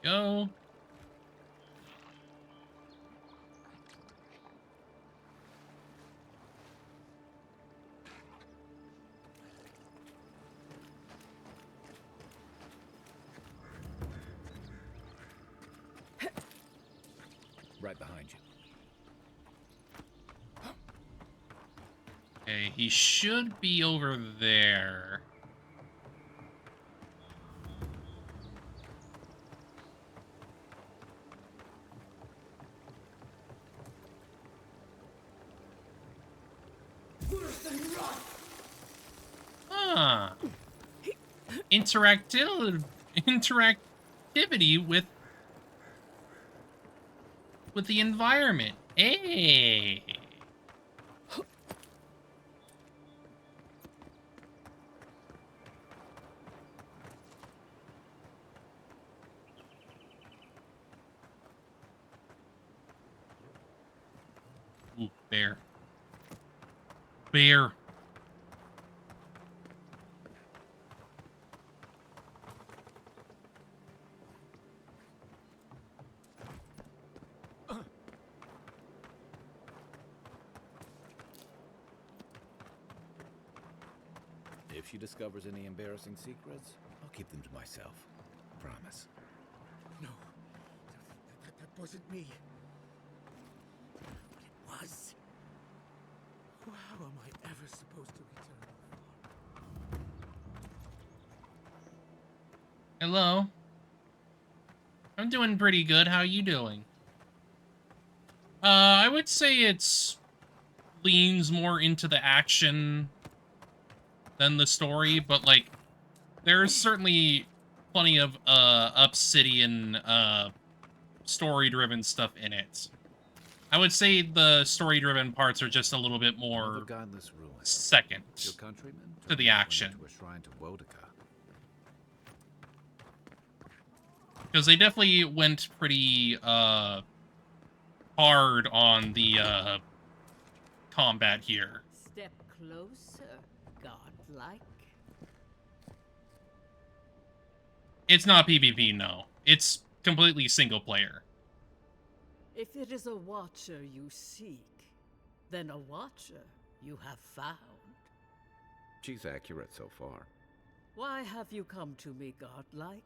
Go. Right behind you. Okay, he should be over there. Ah. Interactivity with the environment. Hey. Ooh, bear. Bear. If she discovers any embarrassing secrets, I'll keep them to myself. Promise. No, that wasn't me. But it was. How am I ever supposed to return? Hello. I'm doing pretty good. How you doing? I would say it's leans more into the action than the story, but like there's certainly plenty of Obsidian story-driven stuff in it. I would say the story-driven parts are just a little bit more second to the action. Because they definitely went pretty hard on the combat here. Step closer, godlike. It's not PvP, no. It's completely single player. If it is a watcher you seek, then a watcher you have found. She's accurate so far. Why have you come to me, godlike?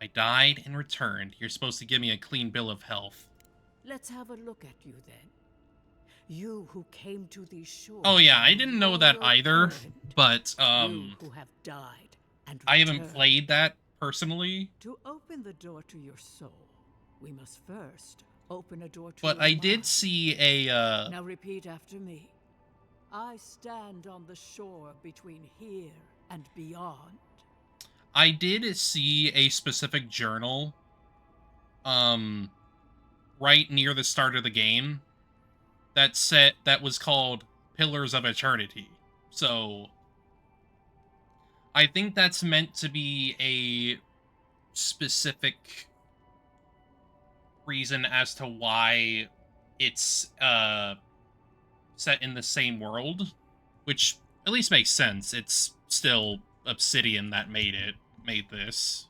I died and returned. You're supposed to give me a clean bill of health. Let's have a look at you then. You who came to these shores. Oh yeah, I didn't know that either, but you who have died and I haven't returned. played that personally. To open the door to your soul, we must first open a door to But your I mind. did see a Now repeat after me. I stand on the shore between here and beyond. I did see a specific journal right near the start of the game that was called Pillars of Eternity. So I think that's meant to be a specific reason as to why it's set in the same world, which at least makes sense. It's still Obsidian that made this.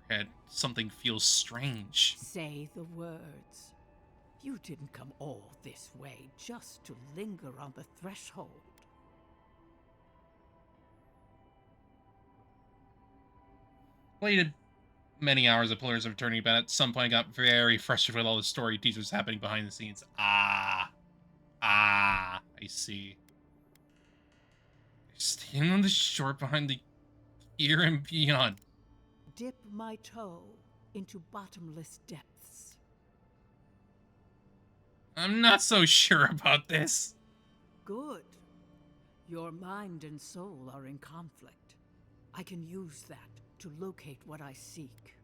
Your head, something feels strange. Say the words. You didn't come all this way just to linger on the threshold. Played many hours of Pillars of Eternity, but at some point I got very frustrated with all the story teasers happening behind the scenes. I see. Standing on the shore behind the here and beyond. Dip my toe into bottomless depths. I'm not so sure about this. Good. Your mind and soul are in conflict. I can use that to locate what I seek.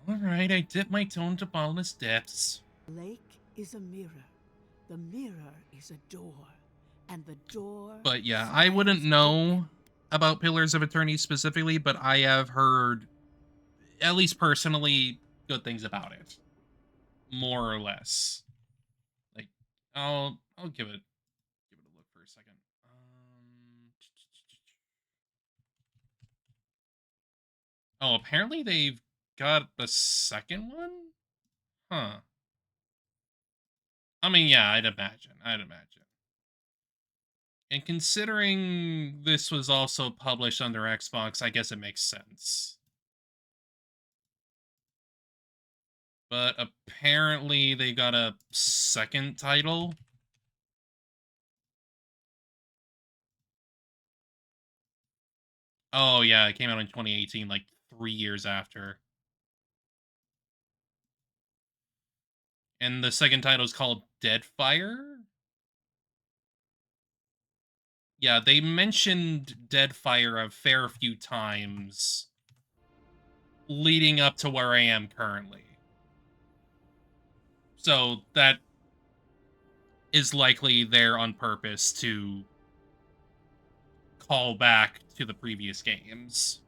Alright, I dip my toe into bottomless depths. Lake is a mirror. The mirror is a door. And the door... But yeah, I wouldn't know about Pillars of Eternity specifically, but I have heard, at least personally, good things about it. More or less. Like, I'll give it a look for a second. Oh, apparently they've got the second one? Huh. I mean, yeah, I'd imagine. And considering this was also published under Xbox, I guess it makes sense. But apparently they got a second title. Oh yeah, it came out in 2018, like 3 years after. And the second title is called Deadfire? Yeah, they mentioned Deadfire a fair few times leading up to where I am currently. So that is likely there on purpose to call back to the previous games.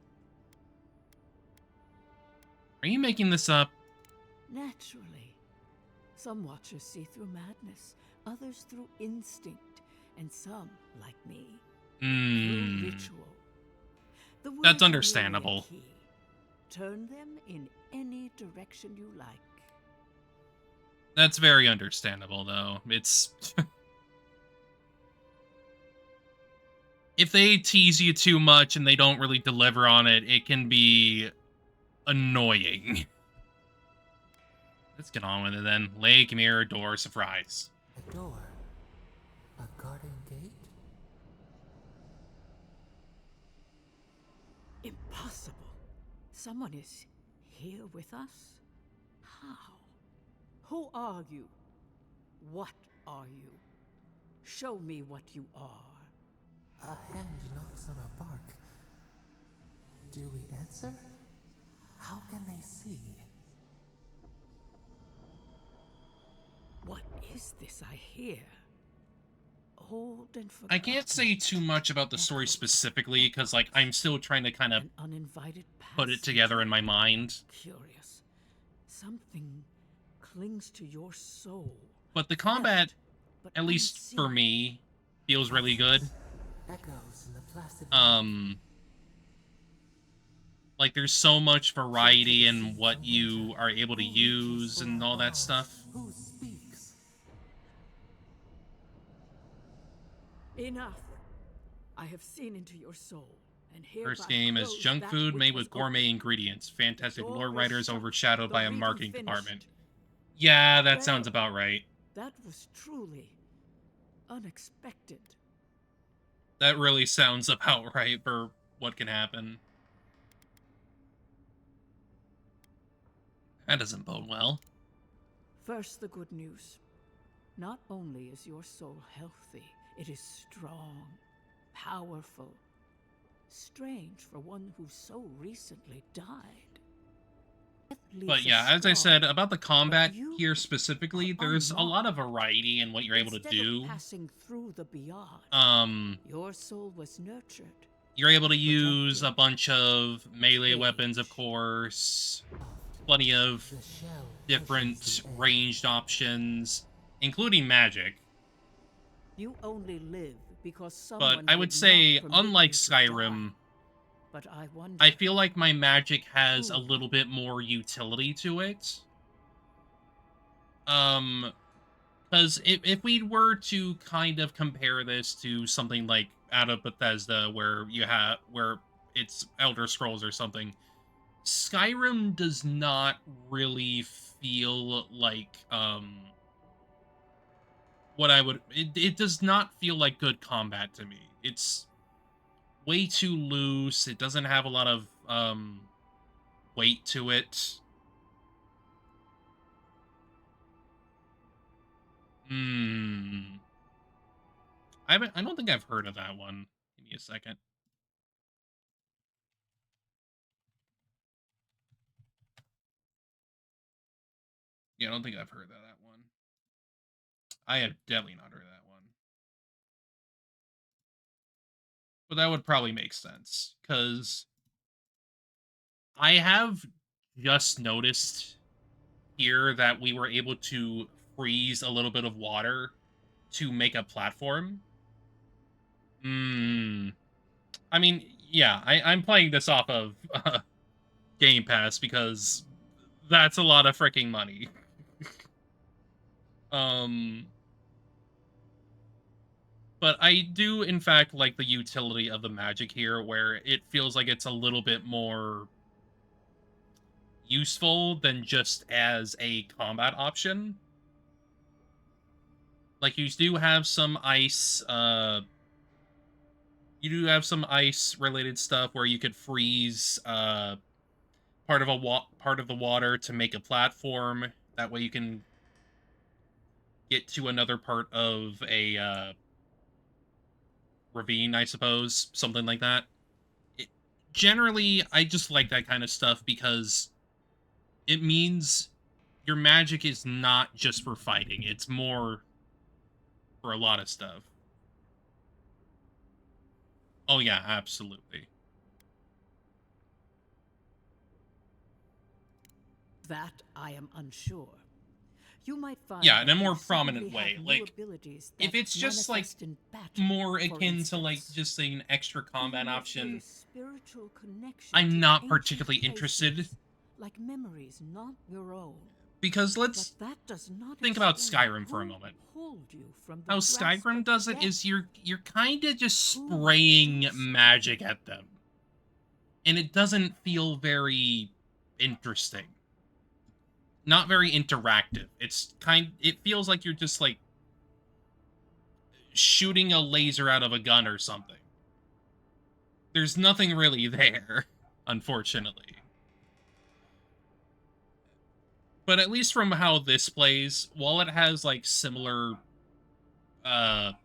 Are you making this up? Naturally. Some watchers see through madness, others through instinct, and some, like me, through ritual. The words That's are understandable. merely a key. Turn them in any direction you like. That's very understandable, though. It's... if they tease you too much and they don't really deliver on it, it can be annoying. Let's get on with it then. Lake, mirror, door, surprise. A door. A garden gate? Impossible. Someone is here with us? How? Who are you? What are you? Show me what you are. A hand knocks on our bark. Do we answer? How can they see? What is this I hear? Old and forgotten. I can't say too much about the story specifically, because, like, I'm still trying to kind of uninvited put it together in my mind. Curious. Something clings to your soul. But the combat, at least for me, feels really good. Echoes in the placid like, there's so much variety in what you are able to use and all that stuff. Who speaks? Enough. I have seen into your soul. And First game is junk food made with gourmet ingredients. Fantastic lore writers overshadowed by a marketing department. Yeah, that sounds about right. That was truly unexpected. That really sounds about right for what can happen. That doesn't bode well. First, the good news. Not only is your soul healthy, it is strong, powerful. Strange for one who so recently died. But yeah, as I said, about the combat here specifically, there's a lot of variety in what you're able to do. Passing through the beyond, your soul was nurtured. You're able to use a bunch of melee weapons, of course. Plenty of different ranged options, incling magic. You only live because someone but I would say, unlike Skyrim, but I feel like my magic has a little bit more utility to it. Because if we were to kind of compare this to something like out of Bethesda, where it's Elder Scrolls or something, Skyrim does not really feel like it does not feel like good combat to me. It's way too loose. It doesn't have a lot of weight to it. I don't think I've heard of that one. Give me a second. Yeah, I don't think I've heard of that one. I have definitely not heard of that one. But that would probably make sense, because I have just noticed here that we were able to freeze a little bit of water to make a platform. I mean, yeah, I'm playing this off of Game Pass because that's a lot of freaking money. But I do, in fact, like the utility of the magic here, where it feels like it's a little bit more useful than just as a combat option. Like, you do have some ice, you do have some ice-related stuff where you could freeze, part of the water to make a platform. That way you can get to another part of a, ravine, I suppose. Something like that. Generally, I just like that kind of stuff because it means your magic is not just for fighting. It's more for a lot of stuff. Oh yeah, absolutely. That I am unsure. You might find yeah, in that a more you prominent suddenly way. have new Like, abilities if that it's just like manifest in battle, more for akin to like instance. just an extra combat You may feel option, a spiritual connection I'm to not ancient particularly interested. places, like memories not your own. Because But let's that does not think about explain Skyrim for a who moment. pulled you from the How grasp Skyrim of does it death. is you're kind of just Who spraying do something. magic at them. And it doesn't feel very interesting. Not very interactive. It feels like you're just like shooting a laser out of a gun or something. There's nothing really there, unfortunately. But at least from how this plays, while it has like similar Perhaps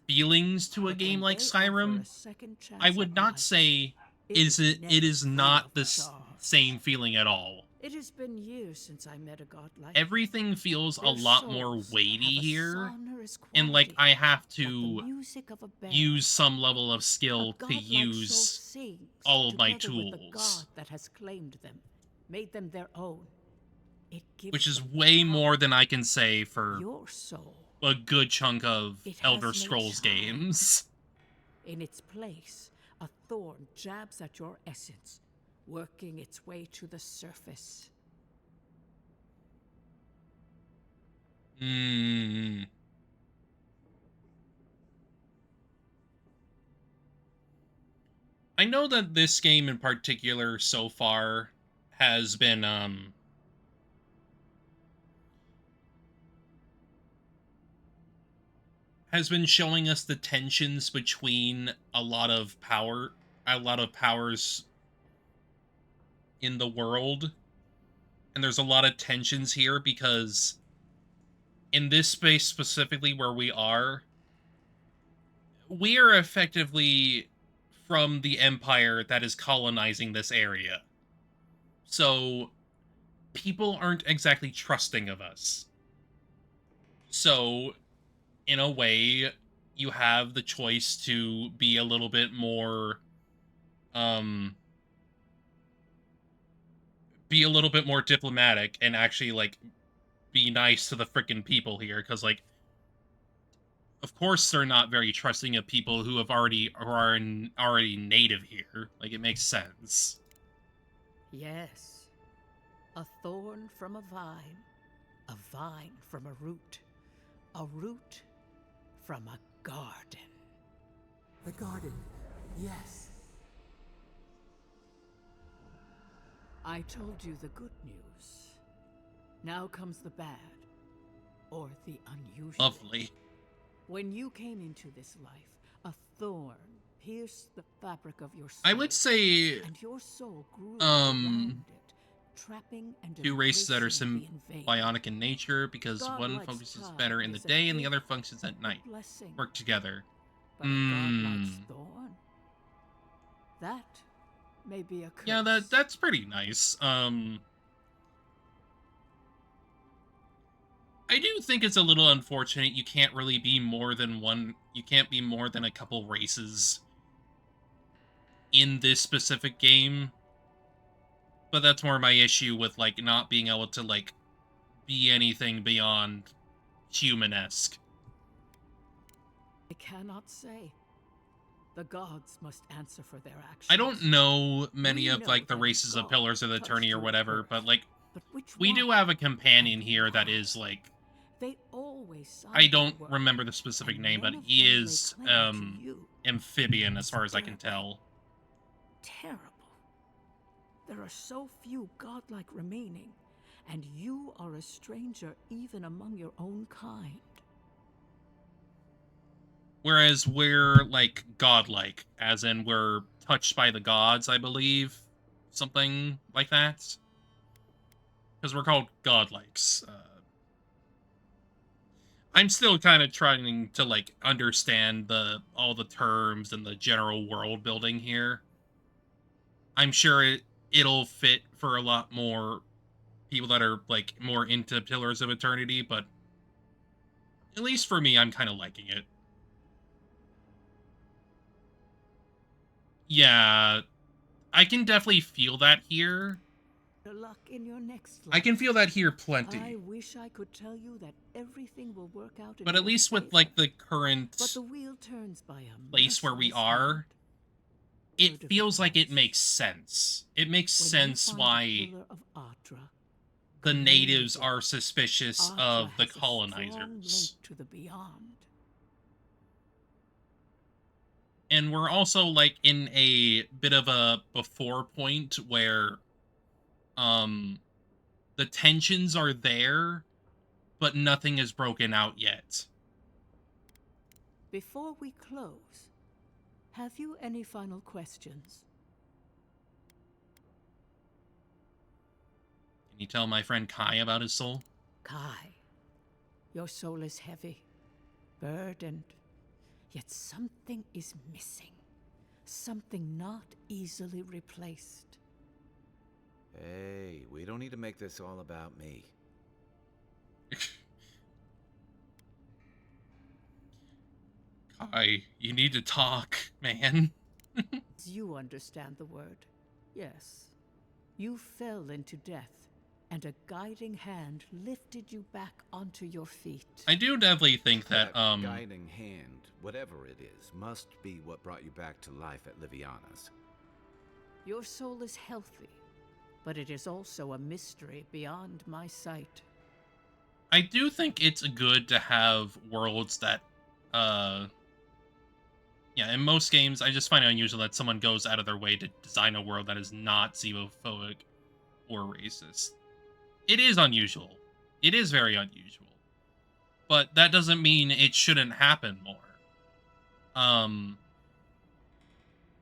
feelings to a But game when like they offer Skyrim, a second chance I at would not life, say it it is is never free not of the charge. same feeling at all. It has been years since I met a god like Everything feels a Their lot more souls weighty have a here, sonorous and like quality, I have like the to music of a bell. use some level of A skill to godlike soul use sings all of my together with the god tools, that has claimed them, made them their own. It gives which is them way power. more than I can say for Your soul, a good chunk of it Elder has no Scrolls charm. games. In its place, a thorn jabs at your essence, working its way to the surface. I know that this game in particular so far has been showing us the tensions between a lot of powers in the world. And there's a lot of tensions here because in this space specifically where we are effectively from the empire that is colonizing this area. So people aren't exactly trusting of us. So in a way, you have the choice to be a little bit more diplomatic and actually like be nice to the freaking people here, because like of course they're not very trusting of people who are already native here. Like, it makes sense. Yes, a thorn from a vine from a root from a garden. The garden, yes. I told you the good news. Now comes the bad, or the unusual. Lovely. When you came into this life, a thorn pierced the fabric of your soul. I would say, and your soul grew around it, trapping and two races that are embracing the invader. symbiotic in nature, because God one likes focuses time better in the is a day and the gift other functions at night. blessing. Work together. But a godlike thorn, that may be a curse. Yeah, that's pretty nice. I do think it's a little unfortunate you can't really be more than one. You can't be more than a couple races in this specific game. But that's more my issue with, like, not being able to, like, be anything beyond human-esque. I cannot say. The gods must answer for their actions. I don't know many We of, know like, the that races of God Pillars of Eternity or touched whatever, your but, like, But which we one? do have a companion here that is, like, They always side I don't with remember the specific and name, but none of he them lay is, claim to you. amphibian as far as I can tell. Terrible. There are so few godlike remaining, and you are a stranger even among your own kind. Whereas we're, like, godlike, as in we're touched by the gods, I believe. Something like that. Because we're called godlikes. I'm still kind of trying to, like, understand all the terms and the general world building here. I'm sure it'll fit for a lot more people that are, like, more into Pillars of Eternity, but at least for me, I'm kind of liking it. Yeah, I can definitely feel that here. luck in your next life. I can feel that here plenty. I wish I could tell you that everything will work out in But at your least with, favor. like, the current But the wheel turns by a place where we merciless are, hand. it feels like it makes sense. It makes When you sense find why the pillar of Atra, the believe natives it, are suspicious Atra of the has a strong colonizers. link to the beyond. And we're also, like, in a bit of a before point where the tensions are there, but nothing is broken out yet. Before we close, have you any final questions? Can you tell my friend Kai about his soul? Kai, your soul is heavy, burdened, yet something is missing. Something not easily replaced. Hey, we don't need to make this all about me. Kai, you need to talk, man. You understand the word. Yes. You fell into death, and a guiding hand lifted you back onto your feet. I do definitely think that, guiding hand, whatever it is, must be what brought you back to life at Liviana's. Your soul is healthy, but it is also a mystery beyond my sight. I do think it's good to have worlds that, yeah, in most games, I just find it unusual that someone goes out of their way to design a world that is not xenophobic or racist. It is unusual. It is very unusual. But that doesn't mean it shouldn't happen more.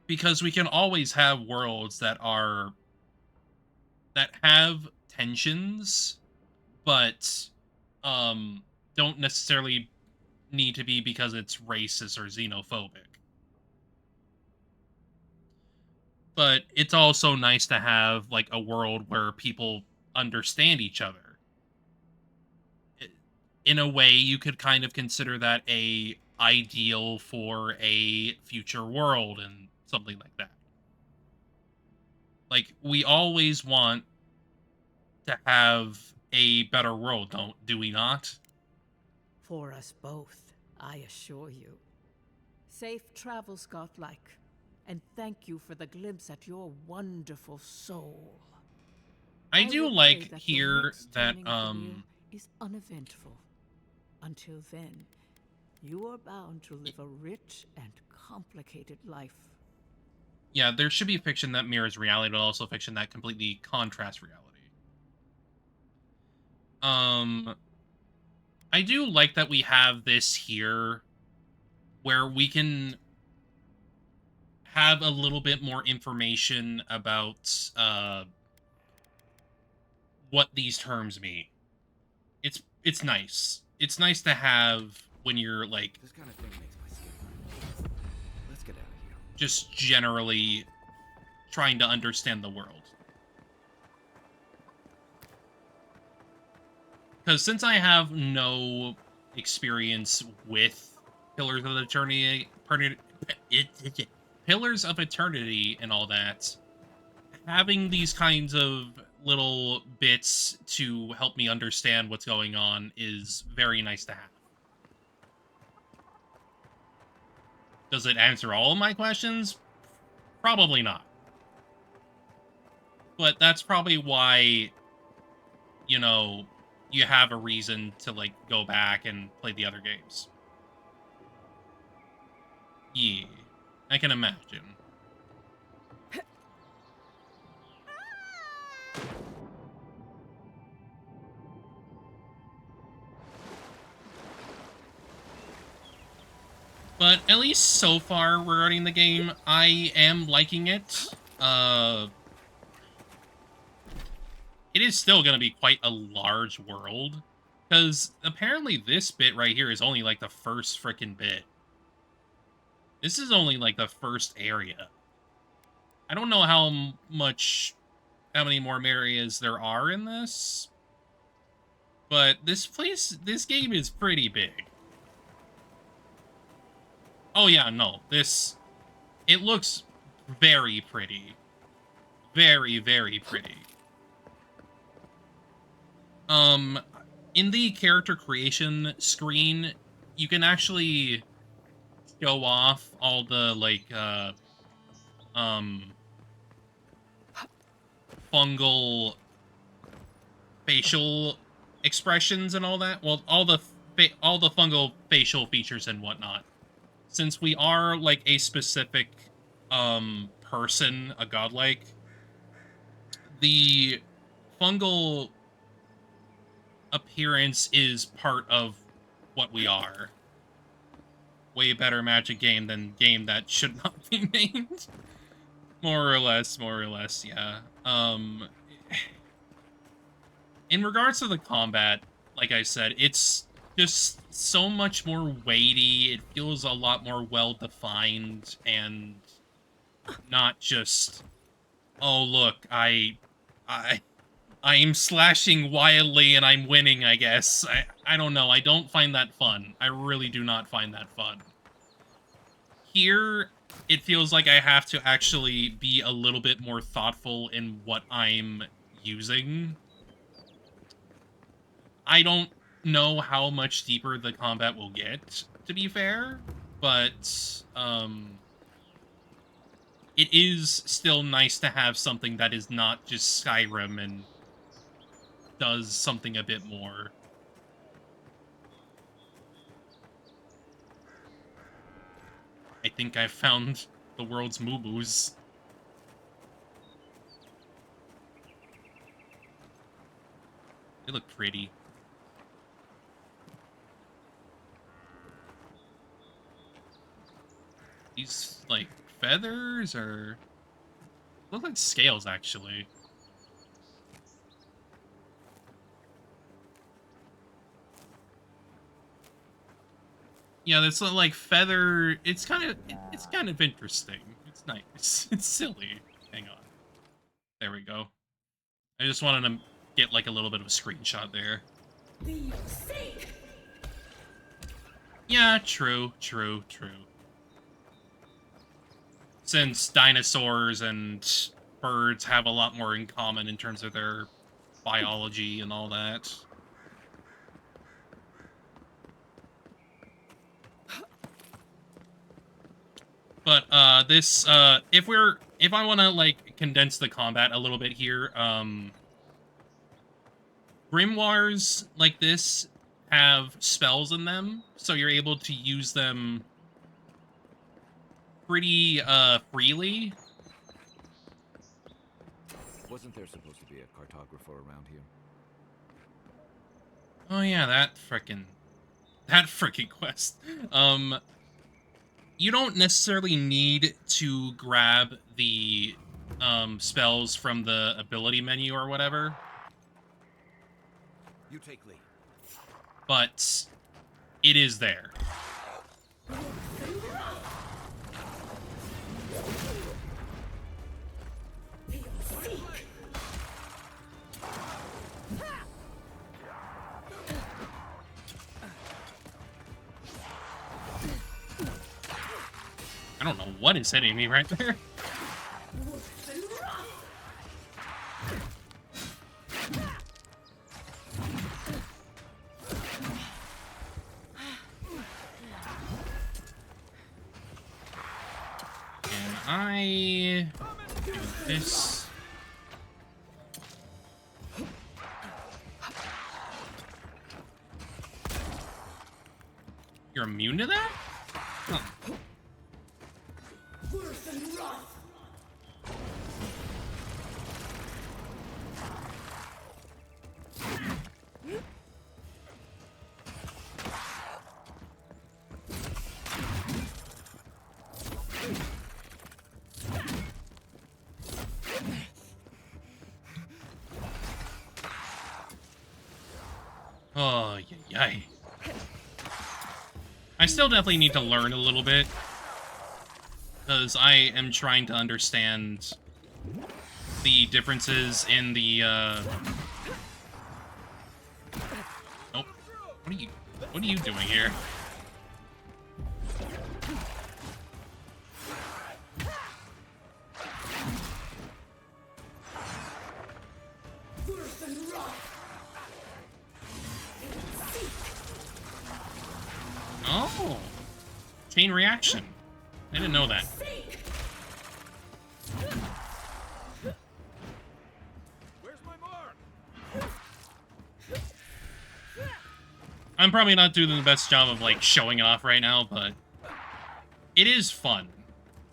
Because we can always have worlds that have tensions, but don't necessarily need to be because it's racist or xenophobic. But it's also nice to have, like, a world where people understand each other. In a way, you could kind of consider that a ideal for a future world and something like that. Like, we always want to have a better world, do we not? For us both, I assure you. Safe travels, Godlike, and thank you for the glimpse at your wonderful soul. I do will like pray that here your next that, turning of the wheel is uneventful. Until then, you are bound to live a rich and complicated life. Yeah, there should be fiction that mirrors reality, but also fiction that completely contrasts reality. I do like that we have this here where we can have a little bit more information about what these terms mean. It's nice. It's nice to have when you're, like, This kind of thing makes my skin burn. Let's get out of here. Just generally trying to understand the world. Because since I have no experience with Pillars of Eternity, Pillars of Eternity and all that, having these kinds of little bits to help me understand what's going on is very nice to have. Does it answer all of my questions? Probably not. But that's probably why, you know, you have a reason to, like, go back and play the other games. Yeah, I can imagine. But at least so far regarding the game, I am liking it. It is still going to be quite a large world, because apparently this bit right here is only, like, the first frickin' bit. This is only, like, the first area. I don't know how many more areas there are in this, but this game is pretty big. Oh yeah, no, it looks very pretty. Very, very pretty. In the character creation screen, you can actually show off all the, like, fungal facial expressions and all that. Well, all the fungal facial features and whatnot. Since we are, like, a specific, person, a godlike, the fungal appearance is part of what we are. Way better Magic game than game that should not be named. More or less, yeah. In regards to the combat, like I said, it's just so much more weighty. It feels a lot more well-defined and not just, oh, look, I'm slashing wildly and I'm winning, I guess. I don't know. I don't find that fun. I really do not find that fun. Here, it feels like I have to actually be a little bit more thoughtful in what I'm using. I don't know how much deeper the combat will get, to be fair, but, it is still nice to have something that is not just Skyrim and does something a bit more. I think I found the world's Moo-Boos. They look pretty. These, like, feathers, or... look like scales, actually. Yeah, that's like feather. It's kind of interesting. It's nice. It's silly. Hang on. There we go. I just wanted to get like a little bit of a screenshot there. Yeah, true. Since dinosaurs and birds have a lot more in common in terms of their biology and all that. But this if I want to like condense the combat a little bit here, grimoires like this have spells in them, so you're able to use them pretty freely. Wasn't there supposed to be a cartographer around here? Oh yeah, that frickin' quest. You don't necessarily need to grab the spells from the ability menu or whatever. You take lead. But it is there. I don't know what is hitting me right there. And I do this. You're immune to that? Huh. Oh, yay. I still definitely need to learn a little bit, because I am trying to understand the differences in the, Oh, what are you doing here? Chain reaction. I didn't know that. Where's my mark? I'm probably not doing the best job of, like, showing it off right now, but it is fun.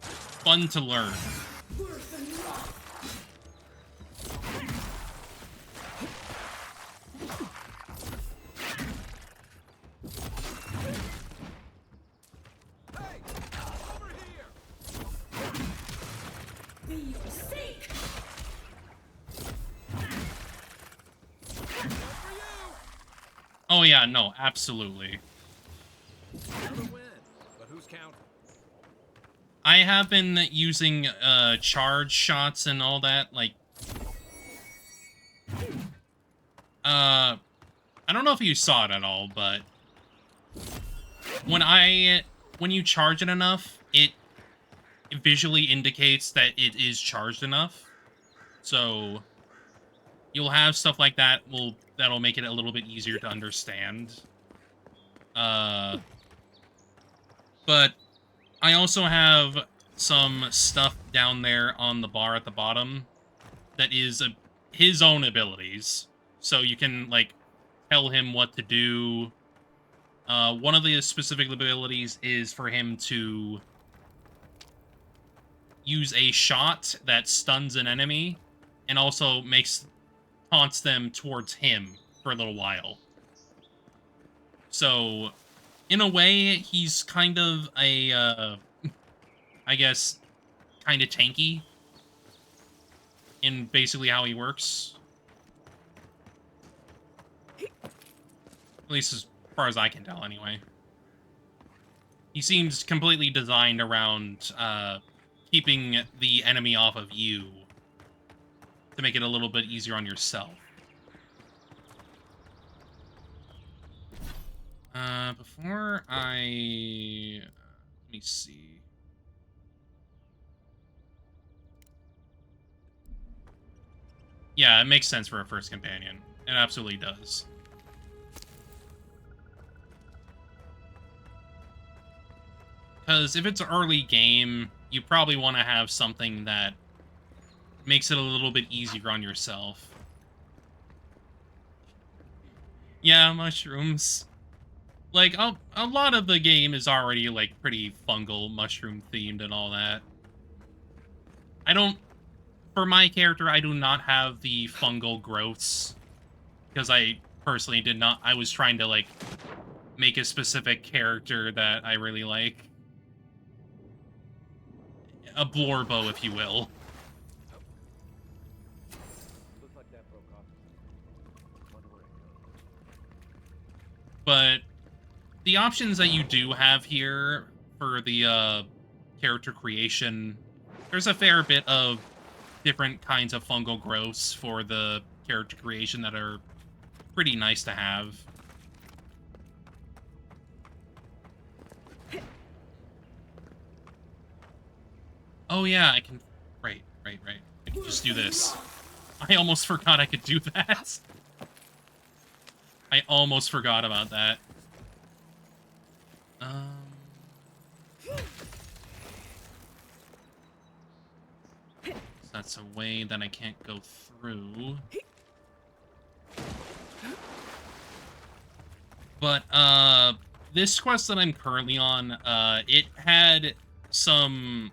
Fun to learn. Oh yeah, no, absolutely. Another win, but who's counting? I have been using charge shots and all that, like I don't know if you saw it at all, but when you charge it enough, it visually indicates that it is charged enough. So you'll have stuff like that that'll make it a little bit easier to understand. But I also have some stuff down there on the bar at the bottom that is his own abilities. So you can, like, tell him what to do. One of the specific abilities is for him to use a shot that stuns an enemy and also taunts them towards him for a little while. So, in a way, he's kind of a, I guess, kind of tanky in basically how he works. At least as far as I can tell, anyway. He seems completely designed around keeping the enemy off of you to make it a little bit easier on yourself. Before I... let me see. Yeah, it makes sense for a first companion. It absolutely does. Because if it's an early game, you probably want to have something that makes it a little bit easier on yourself. Yeah, mushrooms. Like, a lot of the game is already, like, pretty fungal, mushroom-themed and all that. For my character, I do not have the fungal growths. Because I personally did not... I was trying to, like, make a specific character that I really like. A Blorbo, if you will. Looks like that broke off. Wonder where it goes. But the options that you do have here for the character creation, there's a fair bit of different kinds of fungal growths for the character creation that are pretty nice to have. Oh yeah, I can... Right. I can just do this. I almost forgot I could do that. I almost forgot about that. That's a way that I can't go through. But, this quest that I'm currently on, it had some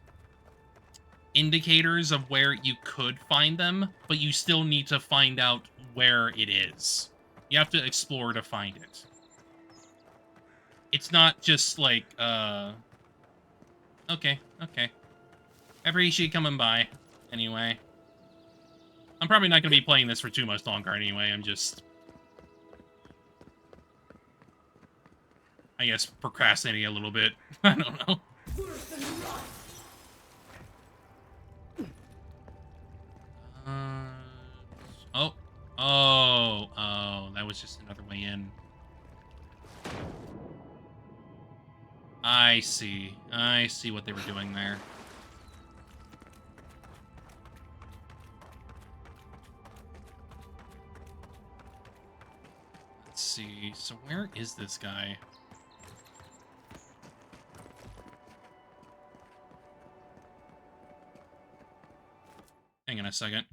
indicators of where you could find them, but you still need to find out where it is. You have to explore to find it. It's not just like, okay. I appreciate you coming by, anyway. I'm probably not going to be playing this for too much longer anyway, I'm just... I guess procrastinating a little bit. I don't know. Oh, that was just another way in. I see what they were doing there. Let's see, so where is this guy? Hang on a second.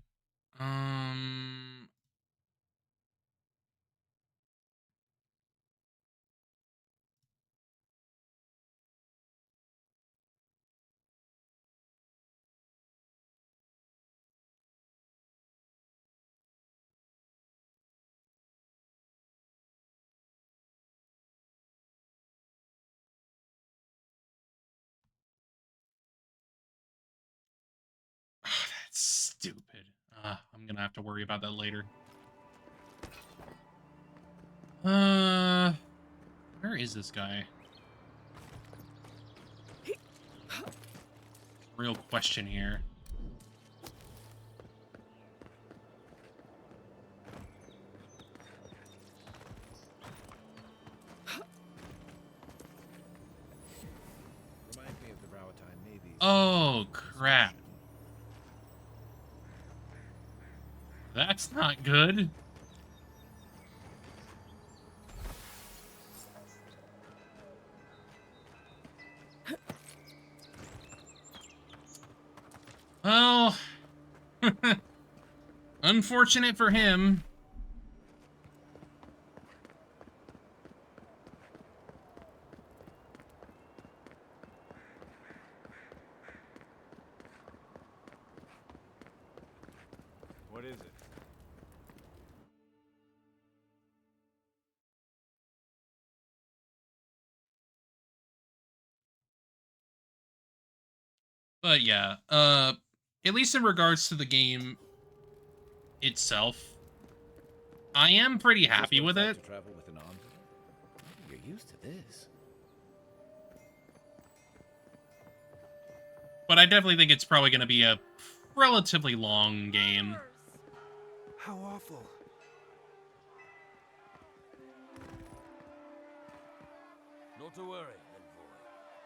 That's stupid. I'm gonna have to worry about that later. Where is this guy? Real question here. Reminds me of the Rowatai Navy's. Oh, crap. That's not good. Well, unfortunate for him. What is it? But yeah, at least in regards to the game itself, I am pretty happy with it. To travel with an envoy? You're used to this. But I definitely think it's probably going to be a relatively long game. How awful. Not to worry, envoy.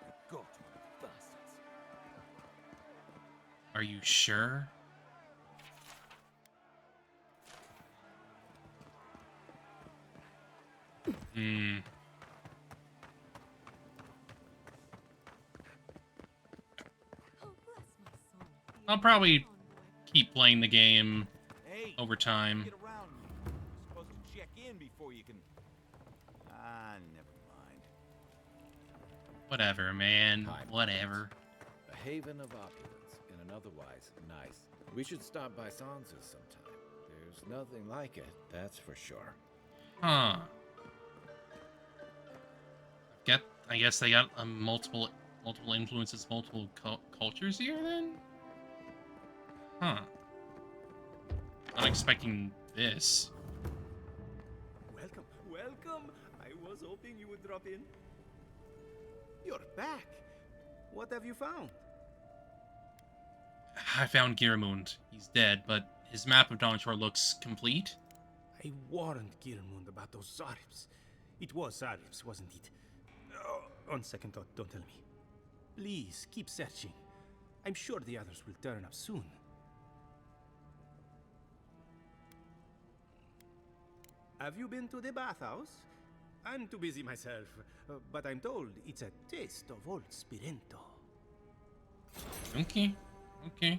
I got one of the bastards. Are you sure? I'll probably keep playing the game over time. Get around me. You're supposed to check in before you can. Never mind. Whatever, man. Whatever. A haven of opulence in an otherwise nice. We should stop by Sansa's sometime. There's nothing like it, that's for sure. Huh. I guess they got multiple influences, multiple cultures here then? Huh. Not expecting this. Welcome, welcome. I was hoping you would drop in. You're back. What have you found? I found Gearmund. He's dead, but his map of Dawnshore looks complete. I warned Gearmund about those Zaribs. It was Zaribs, wasn't it? Oh, on second thought, don't tell me. Please, keep searching. I'm sure the others will turn up soon. Have you been to the bathhouse? I'm too busy myself, but I'm told it's a taste of old Spirento. Okay. Okay.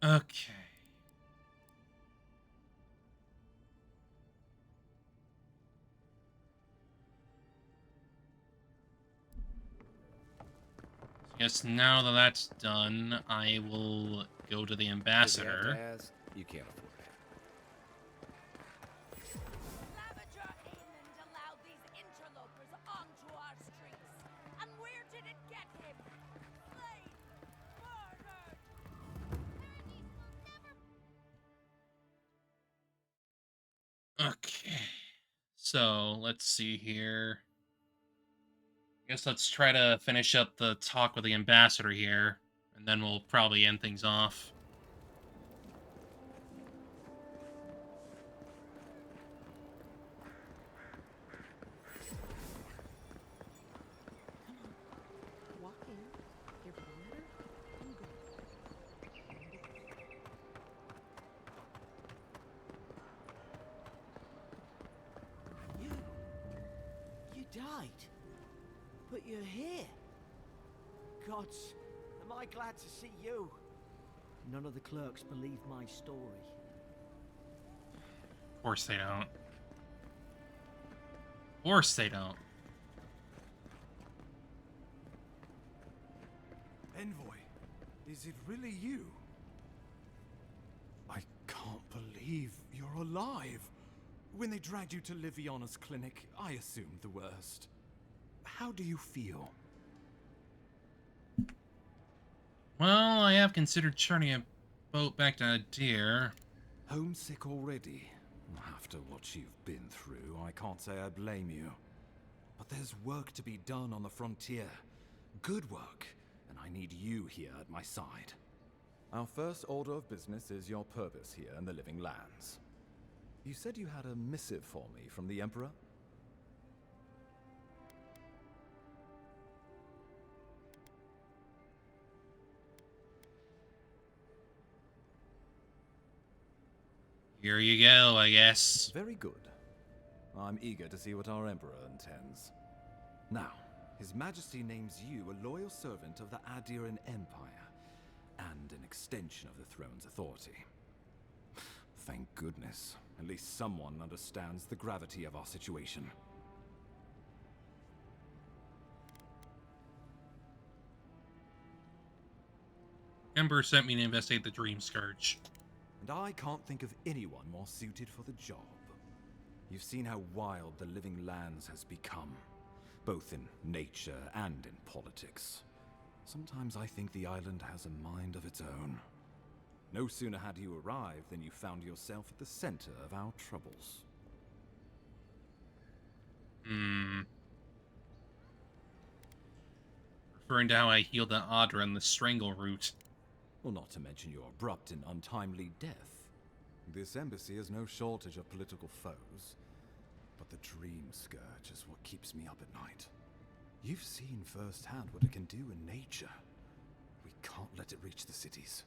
Okay. Guess now that that's done, I will go to the ambassador. You can't afford it. Lavager Aemond allowed these interlopers onto our streets. And where did it get him? Slain! Murdered! Okay. So, let's see here. Guess let's try to finish up the talk with the ambassador here, and then we'll probably end things off. Walk in, give her the letter, and go. You died. But you're here. Gods, am I glad to see you. None of the clerks believe my story. Of course they don't. Of course they don't. Envoy, is it really you? I can't believe you're alive. When they dragged you to Liviana's clinic, I assumed the worst. How do you feel? Well, I have considered charting a boat back to Deer. Homesick already? After what you've been through, I can't say I blame you. But there's work to be done on the frontier. Good work, and I need you here at my side. Our first order of business is your purpose here in the Living Lands. You said you had a missive for me from the Emperor? Here you go, I guess. Very good. I'm eager to see what our Emperor intends. Now, His Majesty names you a loyal servant of the Adiran Empire, and an extension of the throne's authority. Thank goodness. At least someone understands the gravity of our situation. Emperor sent me to investigate the Dream Scourge. And I can't think of anyone more suited for the job. You've seen how wild the Living Lands has become, both in nature and in politics. Sometimes I think the island has a mind of its own. No sooner had you arrived than you found yourself at the center of our troubles. Referring to how I healed the Audra and the Strangle Root. Well, not to mention your abrupt and untimely death. This embassy has no shortage of political foes, but the Dream Scourge is what keeps me up at night. You've seen firsthand what it can do in nature. We can't let it reach the cities.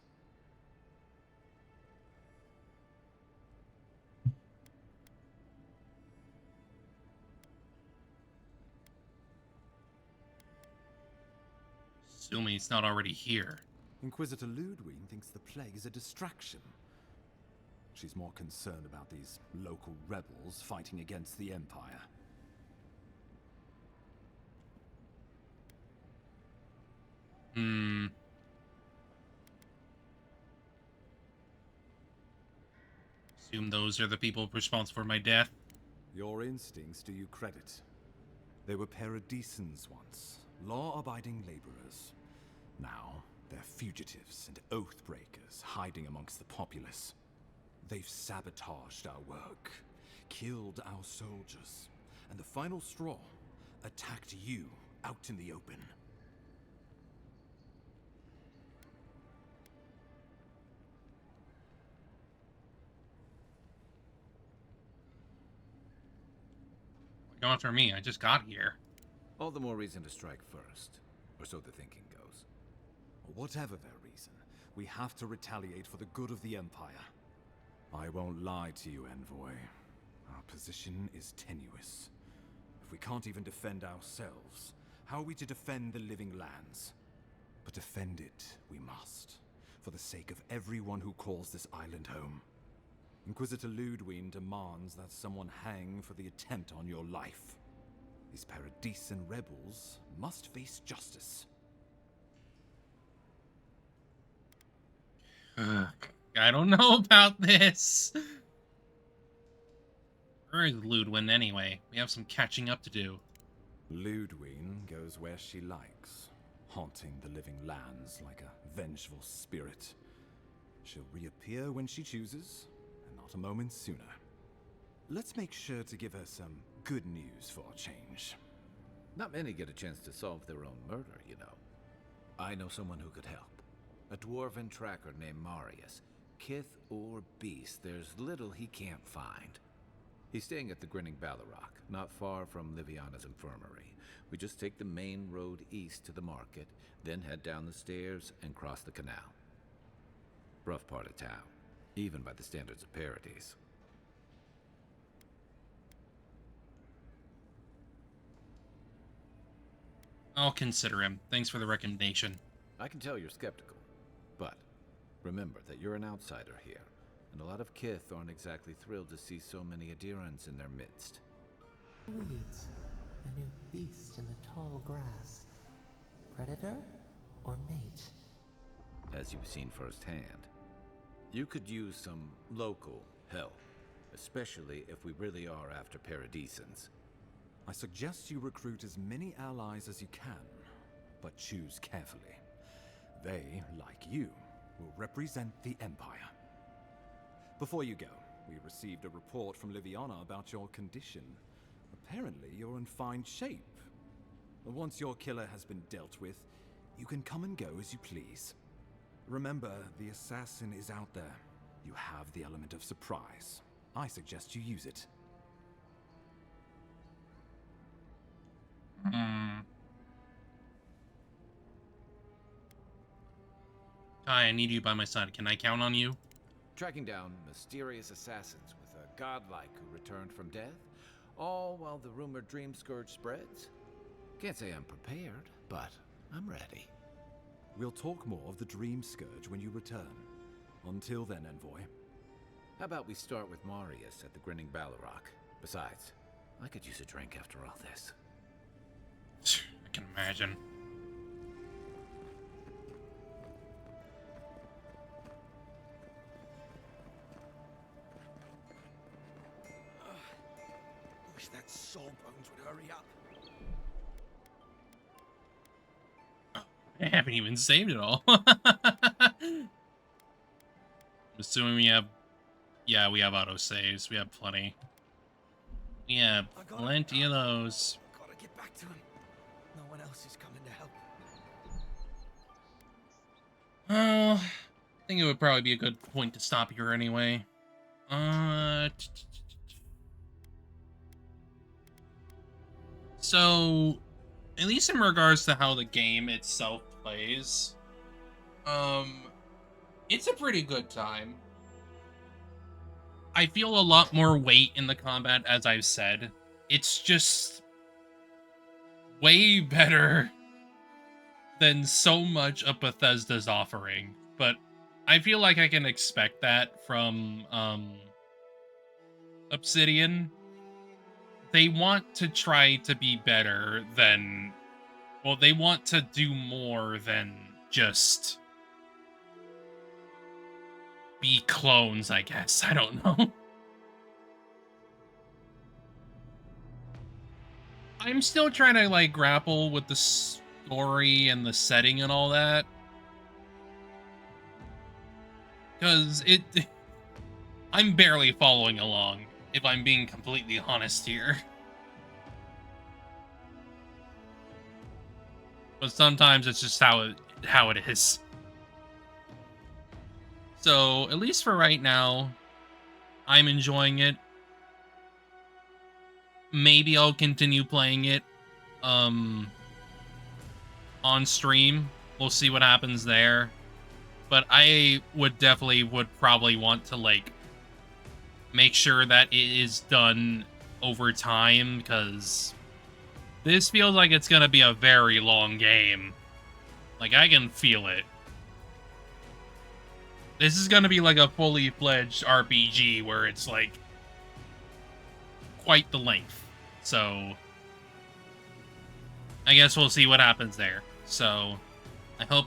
Assuming it's not already here. Inquisitor Ludwig thinks the plague is a distraction. She's more concerned about these local rebels fighting against the Empire. Assume those are the people responsible for my death. Your instincts do you credit. They were paradisans once, law-abiding laborers. Now, they're fugitives and oath-breakers hiding amongst the populace. They've sabotaged our work, killed our soldiers, and the final straw, attacked you out in the open. Go after me, I just got here. All the more reason to strike first, or so the thinking goes. Whatever their reason, we have to retaliate for the good of the Empire. I won't lie to you, Envoy. Our position is tenuous. If we can't even defend ourselves, how are we to defend the Living Lands? But defend it we must, for the sake of everyone who calls this island home. Inquisitor Ludwig demands that someone hang for the attempt on your life. These Paradisan rebels must face justice. I don't know about this. Where is Ludwig anyway? We have some catching up to do. Ludwig goes where she likes, haunting the Living Lands like a vengeful spirit. She'll reappear when she chooses, and not a moment sooner. Let's make sure to give her some good news for a change. Not many get a chance to solve their own murder, you know. I know someone who could help. A dwarven tracker named Marius. Kith or beast, there's little he can't find. He's staying at the Grinning Ballarrock, not far from Liviana's infirmary. We just take the main road east to the market, then head down the stairs and cross the canal. Rough part of town, even by the standards of Paradise. I'll consider him. Thanks for the recommendation. I can tell you're skeptical, but remember that you're an outsider here, and a lot of Kith aren't exactly thrilled to see so many Adirans in their midst. Weeds, a new beast in the tall grass. Predator or mate? As you've seen firsthand, you could use some local help, especially if we really are after Paradisans. I suggest you recruit as many allies as you can, but choose carefully. They, like you, will represent the Empire. Before you go, we received a report from Liviana about your condition. Apparently, you're in fine shape. Once your killer has been dealt with, you can come and go as you please. Remember, the assassin is out there. You have the element of surprise. I suggest you use it. Kai, I need you by my side. Can I count on you? Tracking down mysterious assassins with a godlike who returned from death, all while the rumored Dream Scourge spreads? Can't say I'm prepared, but I'm ready. We'll talk more of the Dream Scourge when you return. Until then, Envoy. How about we start with Marius at the Grinning Balrog? Besides, I could use a drink after all this. I can imagine. Wish that Sawbones would hurry up. I haven't even saved it all. I'm assuming we have... Yeah, we have autosaves. We have plenty. We have plenty of those. Gotta get back to him. No one else is coming to help. I think it would probably be a good point to stop here anyway. So, at least in regards to how the game itself plays, it's a pretty good time. I feel a lot more weight in the combat, as I've said. It's just way better than so much of Bethesda's offering. But I feel like I can expect that from Obsidian. They want to try to be better than... Well, they want to do more than just be clones, I guess. I don't know. I'm still trying to, like, grapple with the story and the setting and all that. Because I'm barely following along, if I'm being completely honest here. But sometimes it's just how it is. So, at least for right now, I'm enjoying it. Maybe I'll continue playing it on stream. We'll see what happens there. But I would probably want to, like, make sure that it is done over time, because this feels like it's gonna be a very long game. Like, I can feel it. This is gonna be like a fully fledged RPG where it's like quite the length. So I guess we'll see what happens there. So I hope